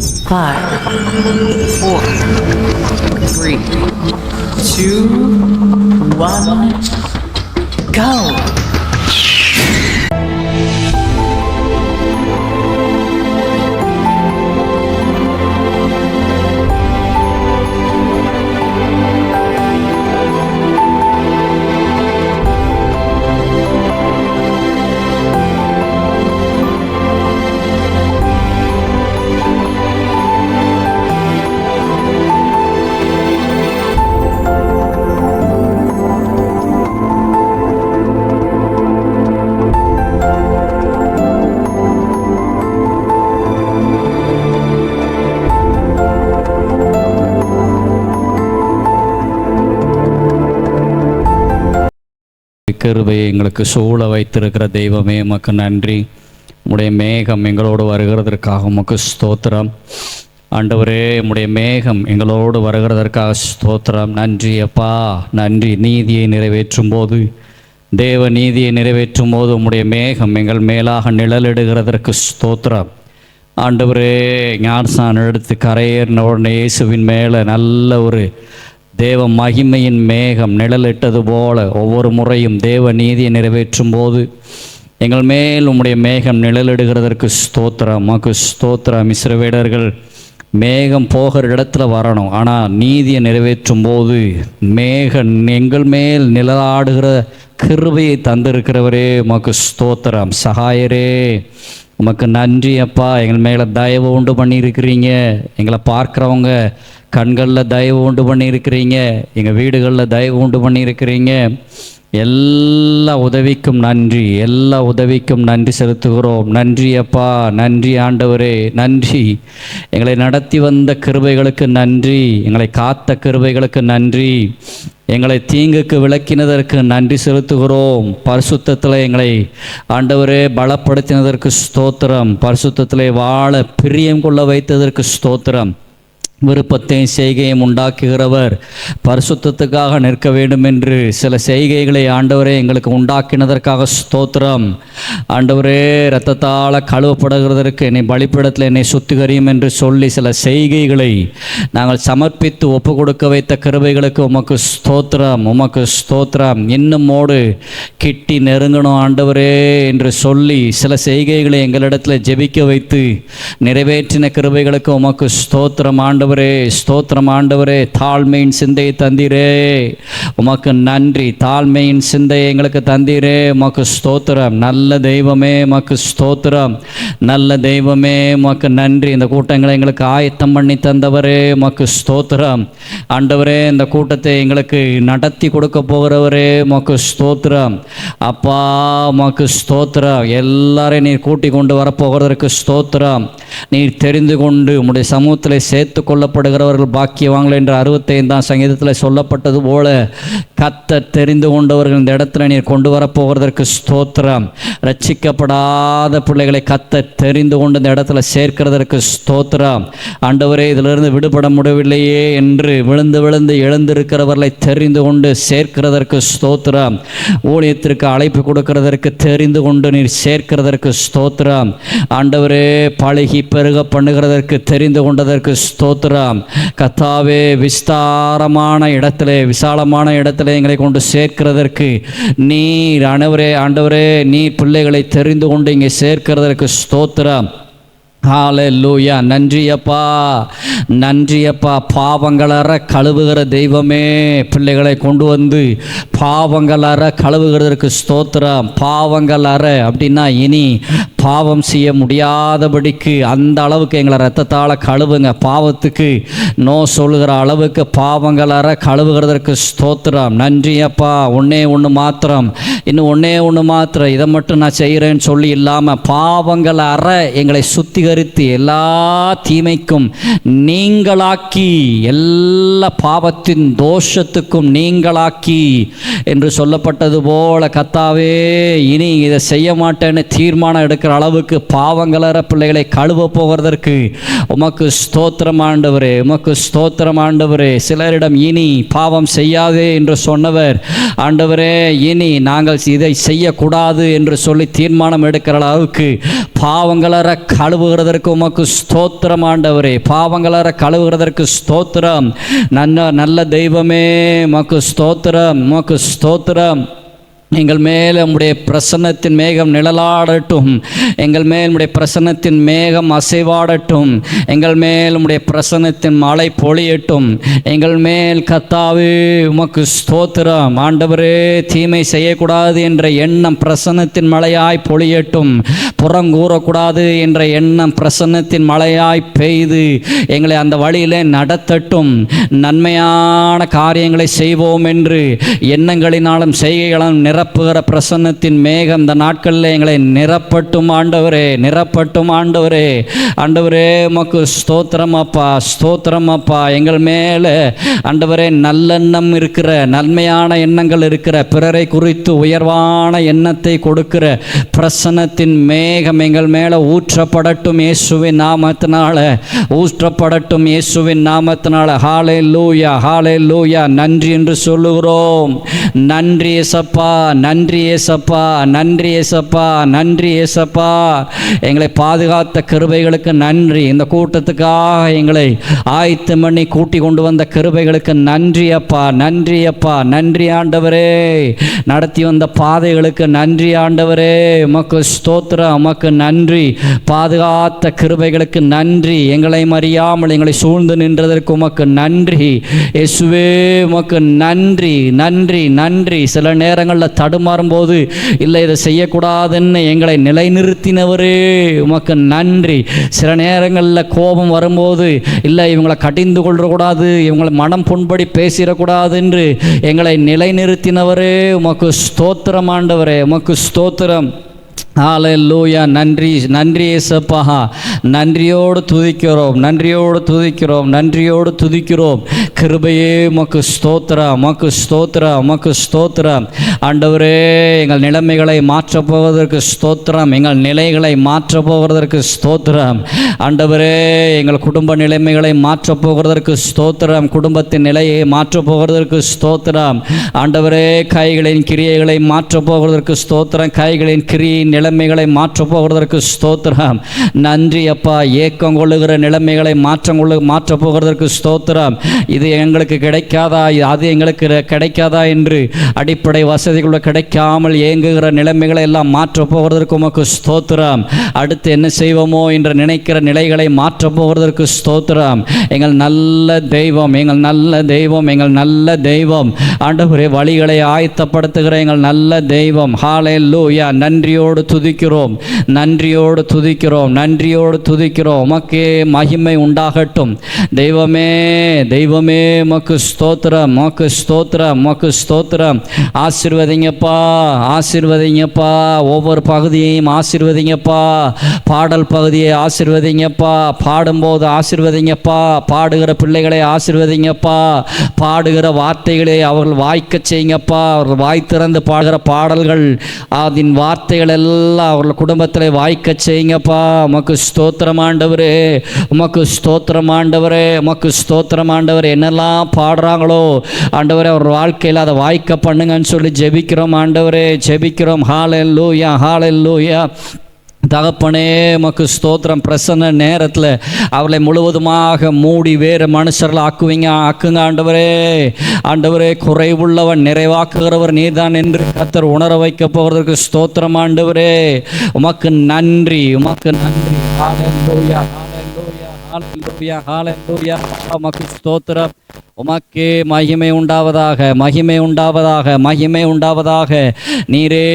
5, 4, 3, 2, 1, go! கிருபையை எங்களுக்கு சூழ வைத்திருக்கிற தெய்வமே உமக்கு நன்றி. உம்முடைய மேகம் எங்களோடு வருகிறதற்காக உமக்கு ஸ்தோத்திரம். ஆண்டவரே, உம்முடைய மேகம் எங்களோடு வருகிறதற்காக ஸ்தோத்திரம். நன்றி அப்பா, நன்றி. நீதியை நிறைவேற்றும் போது, தேவ நீதியை நிறைவேற்றும் போது உம்முடைய மேகம் எங்கள் மேலாக நிழலிடுகிறதற்கு ஸ்தோத்திரம். ஆண்டவரே, ஞானஸ்நானம் எடுத்து கரையேறின உடனே இயேசுவின் மேலே நல்ல ஒரு தேவ மகிமையின் மேகம் நிழலிட்டது போல ஒவ்வொரு முறையும் தேவ நீதியை நிறைவேற்றும் போது எங்கள் மேல் உம்முடைய மேகம் நிழலிடுகிறதற்கு ஸ்தோத்திரம். உமக்கு ஸ்தோத்திரம். இஸ்ரவேலர்கள் மேகம் போகிற இடத்துல வரணும், ஆனால் நீதியை நிறைவேற்றும் போது மேகம் எங்கள் மேல் நிழலாடுகிற கிருபையை தந்திருக்கிறவரே உமக்கு ஸ்தோத்திரம். சகாயரே, உமக்கு நன்றி அப்பா. எங்கள் மேலே தயவு உண்டு பண்ணியிருக்கிறீங்க. எங்களை பார்க்குறவங்க கண்களில் தயவு உண்டு பண்ணியிருக்கிறீங்க. எங்கள் வீடுகளில் தயவு உண்டு பண்ணியிருக்கிறீங்க. எல்லா உதவிக்கும் நன்றி, எல்லா உதவிக்கும் நன்றி செலுத்துகிறோம். நன்றி அப்பா, நன்றி ஆண்டவரே, நன்றி. எங்களை நடத்தி வந்த கிருபைகளுக்கு நன்றி, எங்களை காத்த கிருபைகளுக்கு நன்றி, எங்களை தீங்குக்கு விலக்கினதற்கு நன்றி செலுத்துகிறோம். பரிசுத்தத்தில் எங்களை ஆண்டவரே பலப்படுத்தினதற்கு ஸ்தோத்திரம். பரிசுத்தத்தில் வாழ பிரியம் கொள்ள வைத்ததற்கு ஸ்தோத்திரம். விருப்பத்தையும் செய்கையும் உண்டாக்குகிறவர் பரிசுத்தத்துக்காக நிற்க வேண்டும் என்று சில செய்கைகளை ஆண்டவரே எங்களுக்கு உண்டாக்கினதற்காக ஸ்தோத்திரம். ஆண்டவரே, இரத்தத்தால் கழுவப்படுகிறதற்கு என்னை பலிபீடத்தில் என்னை சுத்திகரியும் என்று சொல்லி சில செய்கைகளை நாங்கள் சமர்ப்பித்து ஒப்பு கொடுக்க வைத்த கிருபைகளுக்கு உமக்கு ஸ்தோத்திரம், உமக்கு ஸ்தோத்திரம். இன்னுமோடு கிட்டி நெருங்கணும் ஆண்டவரே என்று சொல்லி சில செய்கைகளை எங்களிடத்தில் ஜெபிக்க வைத்து நிறைவேற்றின கிருபைகளுக்கு உமக்கு ஸ்தோத்திரம் ஆண்டவரே, ஸ்தோத்திரம் ஆண்டவரே. தாழ்மையின் சிந்தையை தந்தீரே, உமக்கு நன்றி. தாழ்மையின் சிந்தையை எங்களுக்கு தந்தீரே, உமக்கு ஸ்தோத்திரம். நல்ல தெய்வமே உமக்கு ஸ்தோத்திரம், நல்ல தெய்வமே உமக்கு நன்றி. இந்த கூட்டங்களை எங்களுக்கு ஆயத்தம் பண்ணி தந்தவரே உமக்கு ஸ்தோத்திரம். ஆண்டவரே, இந்த கூட்டத்தை எங்களுக்கு நடத்தி கொடுக்க போகிறவரே உமக்கு ஸ்தோத்திரம். அப்பா உமக்கு ஸ்தோத்திரம். எல்லாரையும் நீர் கூட்டி கொண்டு வரப்போகிறதற்கு ஸ்தோத்திரம். நீர் தெரிந்து கொண்டு உம்முடைய சமூகத்தில் சேர்த்து கொள்ளப்படுகிறவர்கள் பாக்கியவான்கள் என்று 65ஆம் சங்கீதத்தில் சொல்லப்பட்டது போல கர்த்தர் தெரிந்து கொண்டவர்கள் இந்த இடத்துல நீர் கொண்டு வரப்போகிறதற்கு ஸ்தோத்திரம். ரட்சிக்கப்படாத பிள்ளைகளை கர்த்தர் தெரிந்து கொண்டு இந்த இடத்துல சேர்க்கிறதற்கு ஸ்தோத்திரம். ஆண்டவரே, இதிலிருந்து விடுபட முடியவில்லையே என்று விழுந்து விழுந்து எழுந்திருக்கிறவர்களை தெரிந்து கொண்டு சேர்க்கிறதற்கு ஸ்தோத்திரம். ஊழியத்திற்கு அழைப்பு கொடுக்கிறதற்கு தெரிந்து கொண்டு நீர் சேர்க்கிறதற்கு ஸ்தோத்திரம். ஆண்டவரே, பழகி பெருக பண்ணுகிறதற்கு தெரிந்து கொண்டதற்கு ஸ்தோத்திரம். கர்த்தாவே, விஸ்தாரமான இடத்திலே விசாலமான இடத்திலே எங்களை கொண்டு சேர்க்கிறதற்கு நீர் ஆண்டவரே நீர் பிள்ளைகளை தெரிந்து கொண்டு இங்கே சேர்க்கிறதற்கு ஸ்தோத்திரம். ஹல்லேலூயா. நன்றி அப்பா, நன்றி அப்பா. பாவங்களற கழுவுகிற தெய்வமே, பிள்ளைகளை கொண்டு வந்து பாவங்களற கழுவுகிறதற்கு ஸ்தோத்திரம். பாவங்களற அப்படின்னா இனி பாவம் செய்ய முடியாதபடிக்கு அந்த அளவுக்கு எங்களை ரத்தத்தால் கழுவுங்க. பாவத்துக்கு நோ சொல்லுகிற அளவுக்கு பாவங்களற கழுவுகிறதற்கு ஸ்தோத்திரம். நன்றி அப்பா. ஒன்றே ஒன்று மாத்திரம், இன்னும் ஒன்றே ஒன்று மாத்திரம், இதை மட்டும் நான் செய்கிறேன்னு சொல்லி இல்லாமல் பாவங்களற எங்களை சுத்திகரித்து எல்லா தீமைக்கும் நீங்களாக்கி, எல்லா பாவத்தின் தோஷத்துக்கும் நீங்களாக்கி என்று சொல்லப்பட்டது போல கர்த்தாவே, இனி இதை செய்ய மாட்டேன்னு தீர்மானம் எடுக்கிற இருக்கிற அளவுக்கு பாவங்களற பிள்ளைகளை கழுவ போகிறதற்கு உமக்கு ஸ்தோத்திரம் ஆண்டவரே, உமக்கு ஸ்தோத்திரம் ஆண்டவரே. சிலரிடம் இனி பாவம் செய்யாதே என்று சொன்னவர் ஆண்டவரே, இனி நாங்கள் இதை செய்யக்கூடாது என்று சொல்லி தீர்மானம் எடுக்கிற அளவுக்கு பாவங்களற கழுவுகிறதற்கு உமக்கு ஸ்தோத்திரம் ஆண்டவரே, பாவங்களற கழுவுகிறதற்கு ஸ்தோத்திரம். நல்ல தெய்வமே உமக்கு ஸ்தோத்திரம், உமக்கு ஸ்தோத்திரம். எங்கள் மேல் உம்முடைய பிரசன்னத்தின் மேகம் நிழலாடட்டும், எங்கள் மேல் உம்முடைய பிரசன்னத்தின் மேகம் அசைவாடட்டும், எங்கள் மேல் உம்முடைய பிரசன்னத்தின் மழை பொழியட்டும், எங்கள் மேல் கர்த்தாவே உமக்கு ஸ்தோத்திரம் ஆண்டவரே. தீமை செய்யக்கூடாது என்ற எண்ணம் பிரசன்னத்தின் மழையாய் பொழியட்டும், புறங்கூறக்கூடாது என்ற எண்ணம் பிரசன்னத்தின் மழையாய் பெய்து எங்களை அந்த வழியிலே நடத்தட்டும். நன்மையான காரியங்களை செய்வோம் என்று எண்ணங்களினாலும் செய்கைகளும் நிரப்புகிற பிரசன்னத்தின் மேகம் இந்த நாட்களில் எங்களை நிரப்பட்டும் ஆண்டவரே, நிரப்பட்டும் ஆண்டவரே. ஆண்டவரே உமக்கு ஸ்தோத்திரம் அப்பா, ஸ்தோத்திரம் அப்பா. எங்கள் மேலே ஆண்டவரே நல்லெண்ணம் இருக்கிற, நன்மையான எண்ணங்கள் இருக்கிற, பிறரை குறித்து உயர்வான எண்ணத்தை கொடுக்கிற பிரசன்னத்தின் மேகம் எங்கள் மேலே ஊற்றப்படட்டும் இயேசுவின் நாமத்தினால, ஊற்றப்படட்டும் இயேசுவின் நாமத்தினால. ஹல்லேலூயா, ஹல்லேலூயா. நன்றி என்று சொல்லுகிறோம். நன்றி இயேசப்பா, நன்றி இயேசப்பா, நன்றி இயேசப்பா, நன்றி இயேசப்பா. எங்களை பாதுகாத்த கிருபைகளுக்கு நன்றி. இந்த கூட்டத்துக்காக எங்களை ஆயத்தம் பண்ணி கூட்டி கொண்டு வந்த கிருபைகளுக்கு நன்றி அப்பா, நன்றி அப்பா, நன்றி ஆண்டவரே. நடத்தி வந்த பாதைகளுக்கு நன்றி ஆண்டவரே, உமக்கு ஸ்தோத்திரம், உமக்கு நன்றி. பாதுகாத்த கிருபைகளுக்கு நன்றி. எங்களை அறியாமல் எங்களை சூழ்ந்து நின்றதற்கு உமக்கு நன்றி இயேசுவே, உமக்கு நன்றி, நன்றி, நன்றி. சில நேரங்களில் தடுமாறும் போது இல்லை இதை செய்யக்கூடாதுன்னு எங்களை நிலைநிறுத்தினவரே உமக்கு நன்றி. சில நேரங்களில் கோபம் வரும்போது இல்லை இவங்களை கடிந்து கொள்ளக்கூடாது, இவங்களை மனம் புண்படி பேசிடக்கூடாது என்று எங்களை நிலைநிறுத்தினவரே உமக்கு ஸ்தோத்திரம் ஆண்டவரே, உமக்கு ஸ்தோத்திரம். ஹல்லேலூயா. நன்றி, நன்றி இயேசப்பா. நன்றியோடு துதிக்கிறோம், நன்றியோடு துதிக்கிறோம், நன்றியோடு துதிக்கிறோம். கிருபையே உமக்கு ஸ்தோத்திரம், உமக்கு ஸ்தோத்திரம், உமக்கு ஸ்தோத்திரம். ஆண்டவரே எங்கள் நிலைமைகளை மாற்றப் போவதற்கு ஸ்தோத்திரம், எங்கள் நிலைகளை மாற்றப் போவதற்கு ஸ்தோத்திரம். ஆண்டவரே எங்கள் குடும்ப நிலைமைகளை மாற்றப் போவதற்கு ஸ்தோத்திரம், குடும்பத்தின் நிலையை மாற்றப் போவதற்கு ஸ்தோத்திரம். ஆண்டவரே கைகளின் கிரியைகளை மாற்றப் போவதற்கு ஸ்தோத்திரம், கைகளின் கிரியின் நிலைமைகளை மாற்றப் போவதற்கு ஸ்தோத்திரம். நன்றி அப்பா. ஏக்கம் கொள்ளுகிற நிலைமைகளை மாற்றப் போவதற்கு ஸ்தோத்திரம். இது எங்களுக்கு கிடைக்காதா, அது எங்களுக்கு கிடைக்காதா என்று அடிப்படை வசதிகள் கிடைக்காமல் ஏங்குகிற நிலைமைகளை எல்லாம் மாற்றப் போவதற்கு உமக்கு ஸ்தோத்திரம். அடுத்து என்ன செய்வோமோ என்று நினைக்கிற நிலைகளை மாற்றப் போவதற்கு ஸ்தோத்திரம். எங்கள் நல்ல தெய்வம், எங்கள் நல்ல தெய்வம், எங்கள் நல்ல தெய்வம். ஆண்டவரே வழிகளை ஆயத்தப்படுத்துகிற எங்கள் நல்ல தெய்வம். ஹல்லேலூயா. நன்றியோடு துதிக்கிறோம், நன்றியோடு துதிக்கிறோம், நன்றியோடு துதிக்கிறோம். உமக்கே மகிமை உண்டாகட்டும் தெய்வமே, தெய்வமே உமக்கு ஸ்தோத்திரம், உமக்கு ஸ்தோத்திரம், உமக்கு ஸ்தோத்திரம். ஆசீர்வதிங்கப்பா, ஆசீர்வதிங்கப்பா. ஒவ்வொரு பகுதியையும் ஆசீர்வதிங்கப்பா. பாடல் பகுதியை ஆசீர்வதிங்கப்பா, பாடும்போது ஆசீர்வதிங்கப்பா, பாடுகிற பிள்ளைகளை ஆசீர்வதிங்கப்பா, பாடுகிற வார்த்தைகளை அவர்கள் வாய்க்க செய்யுங்கப்பா. அவர்கள் வாய் திறந்து பாடுகிற பாடல்கள் அதன் வார்த்தைகள் எல்லாம் அவர்கள் குடும்பத்தில் வாய்க்க செய்யுங்கப்பா. உமக்கு ஸ்தோத்திரம் ஆண்டவரே, உமக்கு ஸ்தோத்திரம் ஆண்டவரே, உமக்கு ஸ்தோத்திரம் ஆண்டவரே. என்னெல்லாம் பாடுறாங்களோ ஆண்டவரே அவர் வாழ்க்கையில் அதை வாய்க்க பண்ணுங்கன்னு சொல்லி ஜெபிக்கிறோம் ஆண்டவரே, ஜெபிக்கிறோம். ஹல்லேலூயா, ஹல்லேலூயா. தகப்பனே உமக்கு ஸ்தோத்திரம். பிரசன்ன நேரத்தில் அவளை முழுவதுமாக மூடி வேறு மனுஷர்கள் ஆக்குங்க ஆண்டவரே. ஆண்டவரே குறைவுள்ளவன் நிறைவாக்குகிறவர் நீர்தான் என்று கர்த்தர் உணர வைக்க போவதற்கு ஸ்தோத்திரம் ஆண்டவரே. உமக்கு நன்றி, உமக்கு நன்றி. ஹல்லேலூயா, ஹல்லேலூயா, ஹல்லேலூயா, ஹல்லேலூயா. உமக்கு ஸ்தோத்திரம். உமக்கே மகிமை உண்டாவதாக, மகிமை உண்டாவதாக, மகிமை உண்டாவதாக. நீரே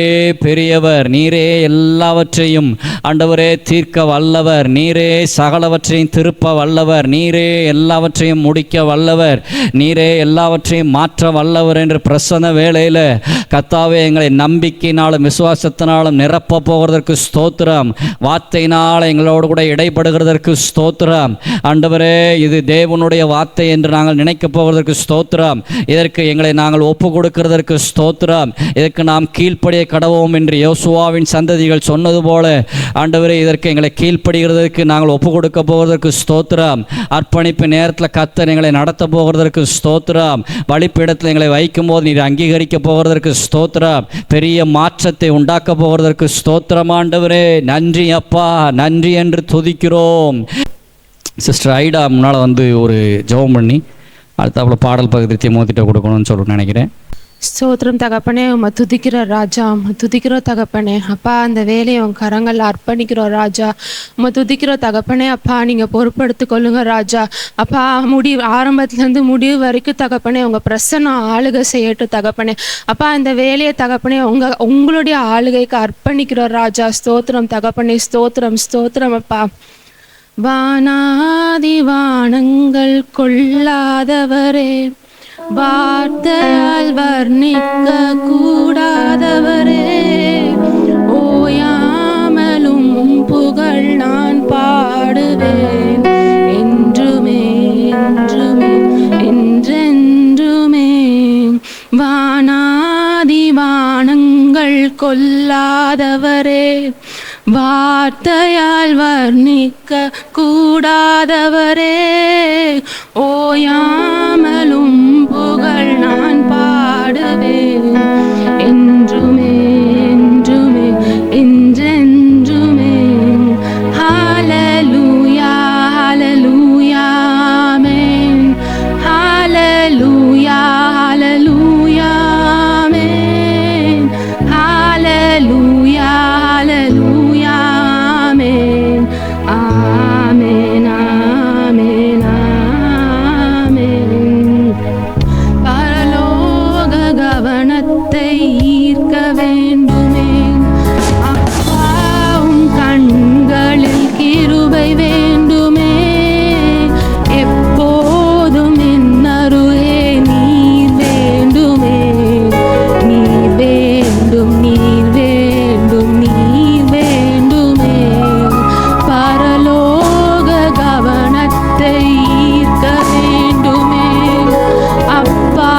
பெரியவர், நீரே எல்லாவற்றையும் ஆண்டவரே தீர்க்க வல்லவர், நீரே சகலவற்றையும் திருப்ப வல்லவர், நீரே எல்லாவற்றையும் முடிக்க வல்லவர், நீரே எல்லாவற்றையும் மாற்ற வல்லவர் என்று பிரசன்ன வேளையில் கர்த்தாவே எங்களை நம்பிக்கையினாலும் விசுவாசத்தினாலும் நிரப்ப போகிறதற்கு ஸ்தோத்திரம். வார்த்தையினால் எங்களோடு கூட இடைப்படுகிறதற்கு ஸ்தோத்திரம். ஸ்தோத்திரம். ஆண்டவரே, இது தேவனுடைய வார்த்தை என்று நாங்கள் நினைக்கப் போவதற்கு ஸ்தோத்திரம். இதற்கு எங்களை நாங்கள் ஒப்பு கொடுக்கிறதற்கு ஸ்தோத்திரம். இதற்கு நாம் கீழ்ப்படிய கடவோம் என்று யோசுவாவின் சந்ததிகள் சொன்னது போல ஆண்டவரே, இதற்கு எங்களை கீழ்ப்படுகிறதற்கு நாங்கள் ஒப்பு கொடுக்க போவதற்கு ஸ்தோத்திரம். அர்ப்பணிப்பு நேரத்தில் கர்த்தர் எங்களை நடத்த போகிறதற்கு ஸ்தோத்திரம். பலிப்பீடத்தில் எங்களை வைக்கும் போது நீர் அங்கீகரிக்க போகிறதற்கு ஸ்தோத்திரம். பெரிய மாற்றத்தை உண்டாக்க போகிறதற்கு ஸ்தோத்திரம். ஆண்டவரே, நன்றி அப்பா, நன்றி என்று துதிக்கிறோம். சிஸ்டர் ஐடா முன்னால் ஒரு ஜெபம் பண்ணி அடுத்தாப்புல பாடல் பகுதி திமோத்திட்ட கொடுக்கணும்னு சொல்லி நினைக்கிறேன். ஸ்தோத்திரம் தகப்பனே, உம்மை துதிக்கிறோம் ராஜா, உம்மை துதிக்கிறோம் தகப்பனே. அப்பா, அந்த வேலையை உன் கரங்களில் அர்ப்பணிக்கிறோம் ராஜா. உம்மை துதிக்கிறோம் தகப்பனே. அப்பா, நீங்கள் பொறுப்படுத்திக் கொள்ளுங்க ராஜா. அப்பா, ஆரம்பத்துலேருந்து முடிவு வரைக்கும் தகப்பனே உங்கள் பிரசன்னம் ஆளுகை செய்யட்டும் தகப்பனே. அப்பா, இந்த வேலையை தகப்பனே உங்களுடைய ஆளுகைக்கு அர்ப்பணிக்கிறோம் ராஜா. ஸ்தோத்திரம் தகப்பனே, ஸ்தோத்திரம் ஸ்தோத்திரம் அப்பா. வானாதி வானங்கள் கொள்ளாதவரே, வார்த்தையால் வர்ணிக்க கூடாதவரே, ஓயாமலும் புகழ் நான் பாடுவேன் என்றுமே என்றுமே என்றென்றுமே. வானாதி வானங்கள் கொள்ளாதவரே, வார்த்தையால் வர்ணிக்க கூடாதவரே, ஓயாமலும் புகழ் நான் பாடுவேன் என்றுமே என்றுமே என்றென்றுமே. ஹல்லேலூயா ஹல்லேலூயா ஆமென். ஹல்லேலூயா ஹல்லேலூயா ஆமென். ஹல்லேலூயா ஹல்லேலூயா ஆமென். ஆமென் ஆமென் ஆமென். பரலோக கவனத்தை ஈர்க்க வேண்டுமே அப்பா, உம் கண்களில் கிருபை வேண்டுமே. எப்போதும் என் அருகே நீர் வேண்டுமே. நீர் வேண்டும் நீர் வேண்டும் நீர் வேண்டுமே. பரலோக கவனத்தை ஈர்க்க வேண்டுமே அப்பா,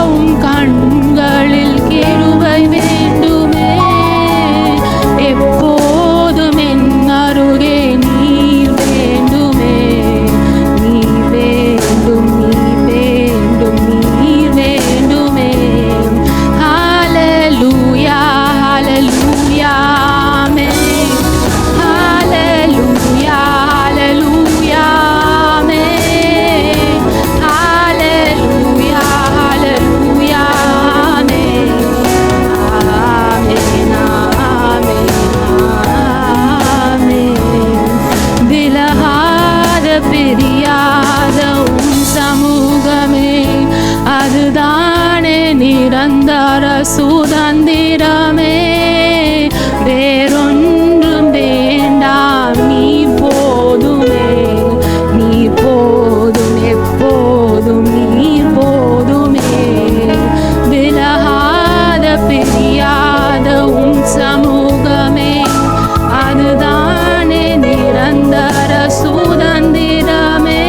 உம் கண்களில் கிருபை வேண்டுமே. எப்போதும் என் அருகே நீர் வேண்டுமே. நீர் வேண்டும் நீர் வேண்டும் நீர் வேண்டுமே. ஹல்லேலூயா ஹல்லேலூயா ஆமென். ஹல்லேலூயா ஹல்லேலூயா ஆமென். ஹல்லேலூயா ஹல்லேலூயா ஆமென். ஆமென் ஆமென் ஆமென். விலகாத பிரியாத உம் சமூகமே, அதுதானே நிரந்தர சுதந்திரமே. வேறொன்றும் வேண்டாம், நீ போதுமே. நீ போதும், எப்போதும் நீ போதுமே. விலகாத பிரியாத உம் சமூகமே, அதுதானே நிரந்தர சுதந்திரமே.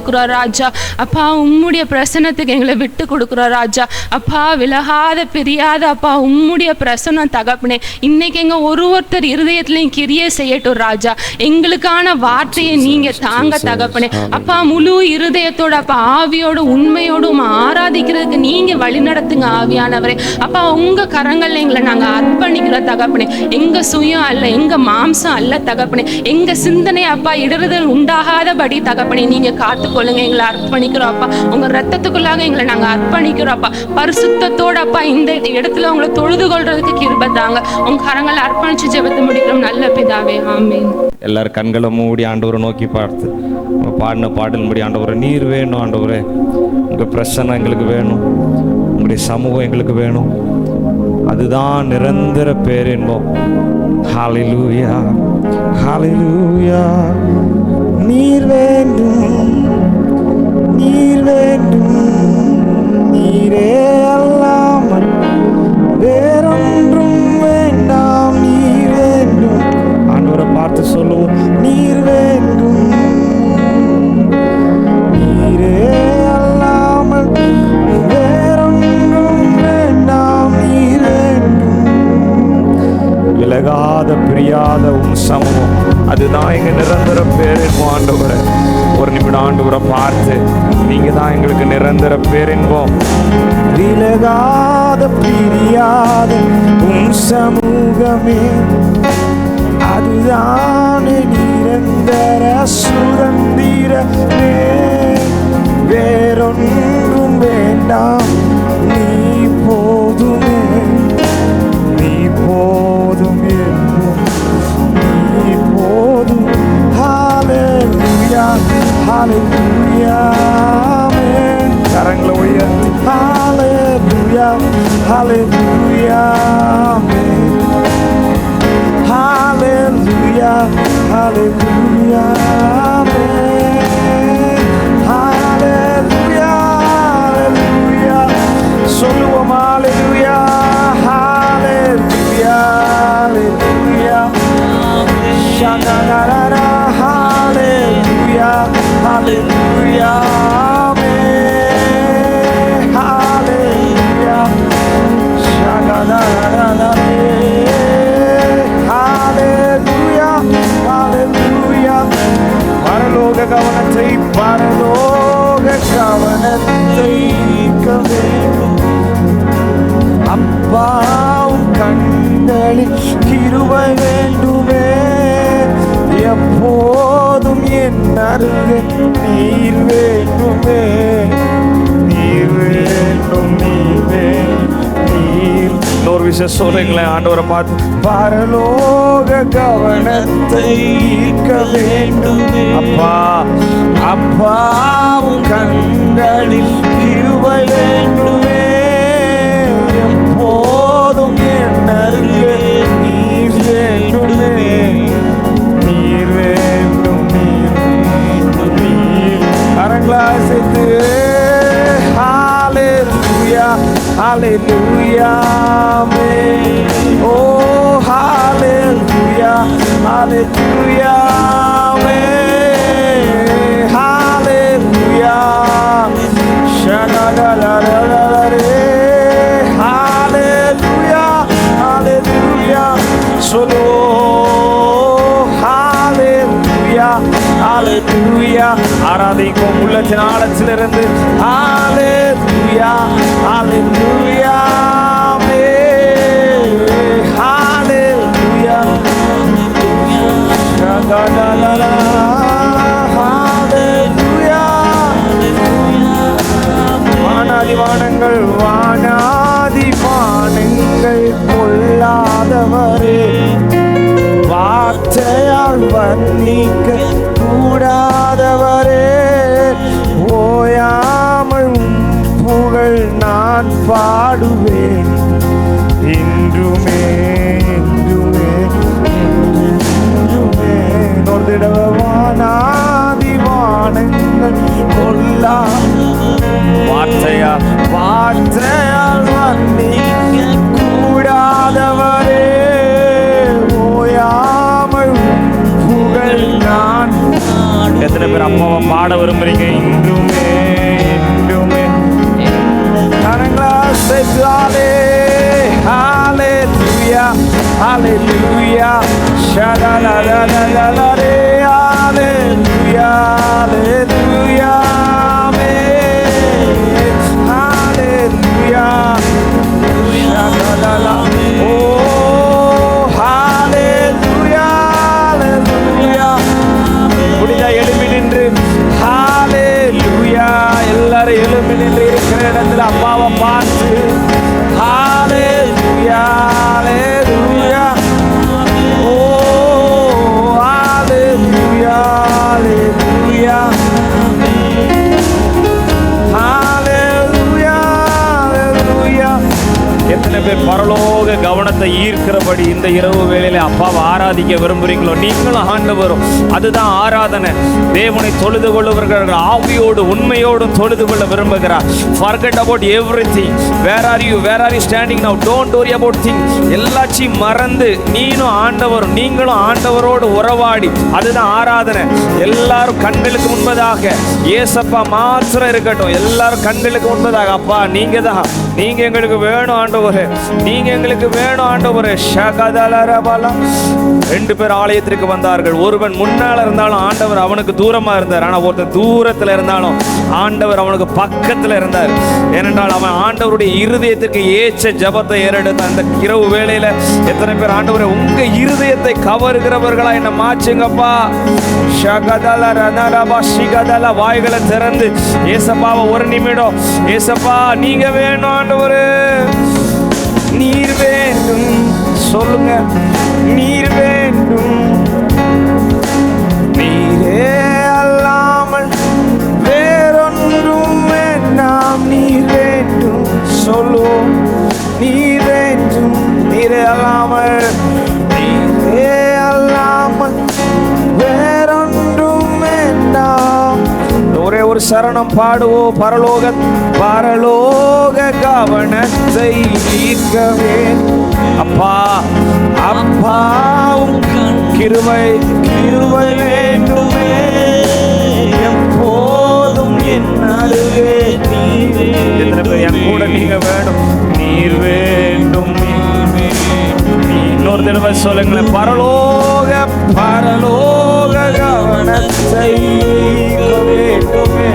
கொடுக்குறோம் ராஜா. அப்பா உம்முடைய பிரசன்னத்துக்கு எங்களை விட்டு கொடுக்குறோம் ராஜா. அப்பா விலகாத பிரியாத அப்பா உம்முடைய பிரசன்னம் தகப்பனே இன்னைக்கு எங்க ஒருத்தர் இருதயத்திலையும் கிரியை செய்யட்டும் ராஜா. எங்களுக்கான வார்த்தையை நீங்க தாங்க தகப்பனே. அப்பா முழு இருதயத்தோட அப்பா ஆவியோடு உண்மையோடும் ஆராதிக்கிறதுக்கு நீங்க வழி நடத்துங்க ஆவியானவரே. அப்பா உங்க கரங்கள்ல எங்களை நாங்க அர்ப்பணிக்கிறோம் தகப்பனே. எங்க சுயம் அல்ல, எங்க மாம்சம் அல்ல தகப்பனே. எங்க சிந்தனை அப்பா இடறுதல் உண்டாகாதபடி தகப்பனே நீங்க காத்துக்கொள்ளுங்க. எங்களை அர்ப்பணிக்கிறோம் அப்பா. உங்க ரத்தத்துக்குள்ளாக எங்களை நாங்க அர்ப்பணிக்கிறோம் அப்பா. பரிசுத்தத்தோட அப்பா இந்த இடத்துல உங்களை தொழுது கொள்றதுக்கு கிருபை தாங்க. உங்க கரங்களை அர்ப்பணிச்சு ஜெபத்தை முடிக்கிறோம் நல்ல பிதாவே, ஆமென். எல்லாரும் கண்களை மூடி ஆண்டவரை நோக்கி பார்த்து பாடின பாடல் முடி ஆண்டவரை நீர் வேணும் ஆண்டவரே, உங்கள் பிரசன்னம் எங்களுக்கு வேணும், உங்களுடைய சமூகம் எங்களுக்கு வேணும். அதுதான் நிரந்தர பேர் என்போம். ஹல்லேலூயா ஹல்லேலூயா. நீர் வேண்டும் நீர் வேண்டும், நீரே அல்லாமல் வேறொன்றும் வேண்டாம். நீர் வேண்டும் ஆண்டவரை பார்த்து சொல்லுவோம். நீர் வேண்டும் நீரே அல்லாமல் வேறொன்றும் வேண்டாம். நீர் வேண்டும். விலகாத பிரியாத உன் சமூகம் அதுதான் எங்க நிரந்தர பேரின்போம் ஆண்டவரை. ஒரு நிமிடம் ஆண்டவரை பார்த்து நீங்க தான் எங்களுக்கு நிரந்தர பேரின்போம். விலகாத பிரியாத உன் சமூகமே அதுதான் நிரந்தர சுதந்திரமே. வேறொன்றும் வேண்டாம், நீ போதுமே நீ போதும் என்றும் நீ போதும். ஹல்லேலூயா ஹல்லேலூயா. கரங்களை உயர்த்தி ஹல்லேலூயா ஹல்லேலூயா ஹல்லேலூயா ஹல்லேலூயா ஹல்லேலூயா ஹல்லேலூயா. சொல்லுவோம் ஹல்லேலூயா ஹல்லேலூயா ஹல்லேலூயா. ஷனனரா ஹல்லேலூயா ஹல்லேலூயா ஹல்லேலூயா. ஷனனரா ஹல்லேலூயா ஹல்லேலூயா. பரலோக கவனத்தை அப்பாவும் கண்களில் கிருபை வேண்டுமே. எப்போதும் என் அருகே நீர் வேண்டுமே. நீர் வேண்டும் நீர் நீர். இன்னொரு விஷயம் சொல்றீங்களேன் ஆண்டவரை பார்த்து. பரலோக கவனத்தை ஈர்க்க வேண்டும் அப்பா. அப்பாவும் கண்களில் கிருபை வேண்டுமே. எப்போதும் என் அருகே நீர் வேண்டுமே. நீர் வேண்டும் நீர் நீர். கரங்களா சேர்த்து ஹல்லேலூயா ஹல்லேலூயா. ஓ ஹல்லேலூயா ஹல்லேலூயா ஹல்லேலூயா. ஷனனரரரரே ஹல்லேலூயா ஹல்லேலூயா. சொல்லு ஹல்லேலூயா ஹல்லேலூயா. ஆராதிக்கும் உள்ளத்தின் ஆழத்திலிருந்து ஹல்லேலூயா ஹல்லேலூயா ஹல்லேலூயா. ஹல்லேலூயா வானாதிவானங்கள் வானாதிவானங்கள் கொள்ளாதவரே, வார்த்தையால் வர்ணிக்க கூடாதவரே, ஓயாமல் புகழ் நான் பாடுவேன் இன்றுமே இன்றுமே இன்றுமே. நொந்திடவ வானாதிவானங்கள் கொல்லா வார்த்தையால் வர்ணிக்க கூடாதவரே, ஓயாமல் புகழ் நான் எத்தனை பேர் அப்பாவை பாட விரும்புறீங்க? இன்றுமே இன்றுமே கரங்களா சேர்த்தாலே ஹalleluya ஹalleluya ஷடலலலலலே ஹalleluya ஹalleluya ஹalleluya ஷடலல ஓ ஹalleluya ஹalleluya முடிஞ்சா எழும்பி நின்று ஹalleluya எல்லாரும் எழும்பி நின்று இருக்கிற இடத்துல அப்பாவை பார்த்து ஹalleluya ஹalleluya ஓ ஹalleluya ஹalleluya ஹalleluya ஹalleluya. எத்தனை பேர் பரலோக கவனத்தை ஈர்க்கிறபடி இந்த இரவு வேளையில அப்பாவை ஆராதிக்க விரும்புறீங்களோ? நீங்களும் ஆண்டவரும் அதுதான் ஆராதனை. தேவனை தொழுது கொள்ளுவர்கள் ஆவியோடு உண்மையோடும் தொழுது கொள்ள விரும்புகிறார். Forget about everything. Where are you standing now? Don't worry about things. எல்லாத்தையும் மறந்து நீங்களும் ஆண்டவரோடு உறவாடி, அதுதான் ஆராதனை. எல்லாரும் கண்களுக்கு முன்பதாக ஏசப்பா மாத்திரம் இருக்கட்டும். எல்லாரும் கண்களுக்கு முன்பதாக அப்பா நீங்க எங்களுக்கு வேணும் ஆண்டவரே, நீங்க எங்களுக்கு வேணும் ஆண்டவரே. ரெண்டு பேர் ஆலயத்திற்கு வந்தார்கள். ஒருவன் முன்னால இருந்தாலும் ஆண்டவர் அவனுக்கு தூரமா இருந்தார். ஆனா ஒருத்தன் தூரத்துல இருந்தாலும் ஆண்டவர் அவனுக்கு பக்கத்துல இருந்தார். ஏனென்றால் அவன் ஆண்டவருடைய இருதயத்திற்கு ஏற்ற ஜபத்தை ஏறெடுத்த அந்த இரவு வேளையில எத்தனை பேர் ஆண்டவரே உங்க இருதயத்தை கவருகிறவர்களா என்ன மாச்சுங்கப்பா. வாய்களை திறந்து ஏசப்பாவை ஒரு நிமிடம், ஏசப்பா நீங்க வேணும் ஆண்டவரே, நீர் வேண்டும் சொல்லுங்க, நீர் வேண்டும், நீரே அல்லாமல் வேறொன்றும் வேண்டாம், நீர் வேண்டும் சொல்லுவோம், நீர் வேண்டும், நீரே அல்லாமல், நீரே அல்லாமல் வேறொன்றும் வேண்டாம். ஒரே ஒரு சரணம் பாடுவோம். பரலோக கவனத்தை ஈர்க்கவே அப்பா அப்பாவும் கிருபை வேண்டுமே, எப்போதும் என் அருகே என் கூட நீங்க வேணும், நீர் வேண்டும். இன்னொரு தடவை சொல்லுங்களேன். பரலோக கவனத்தை வேண்டுமே,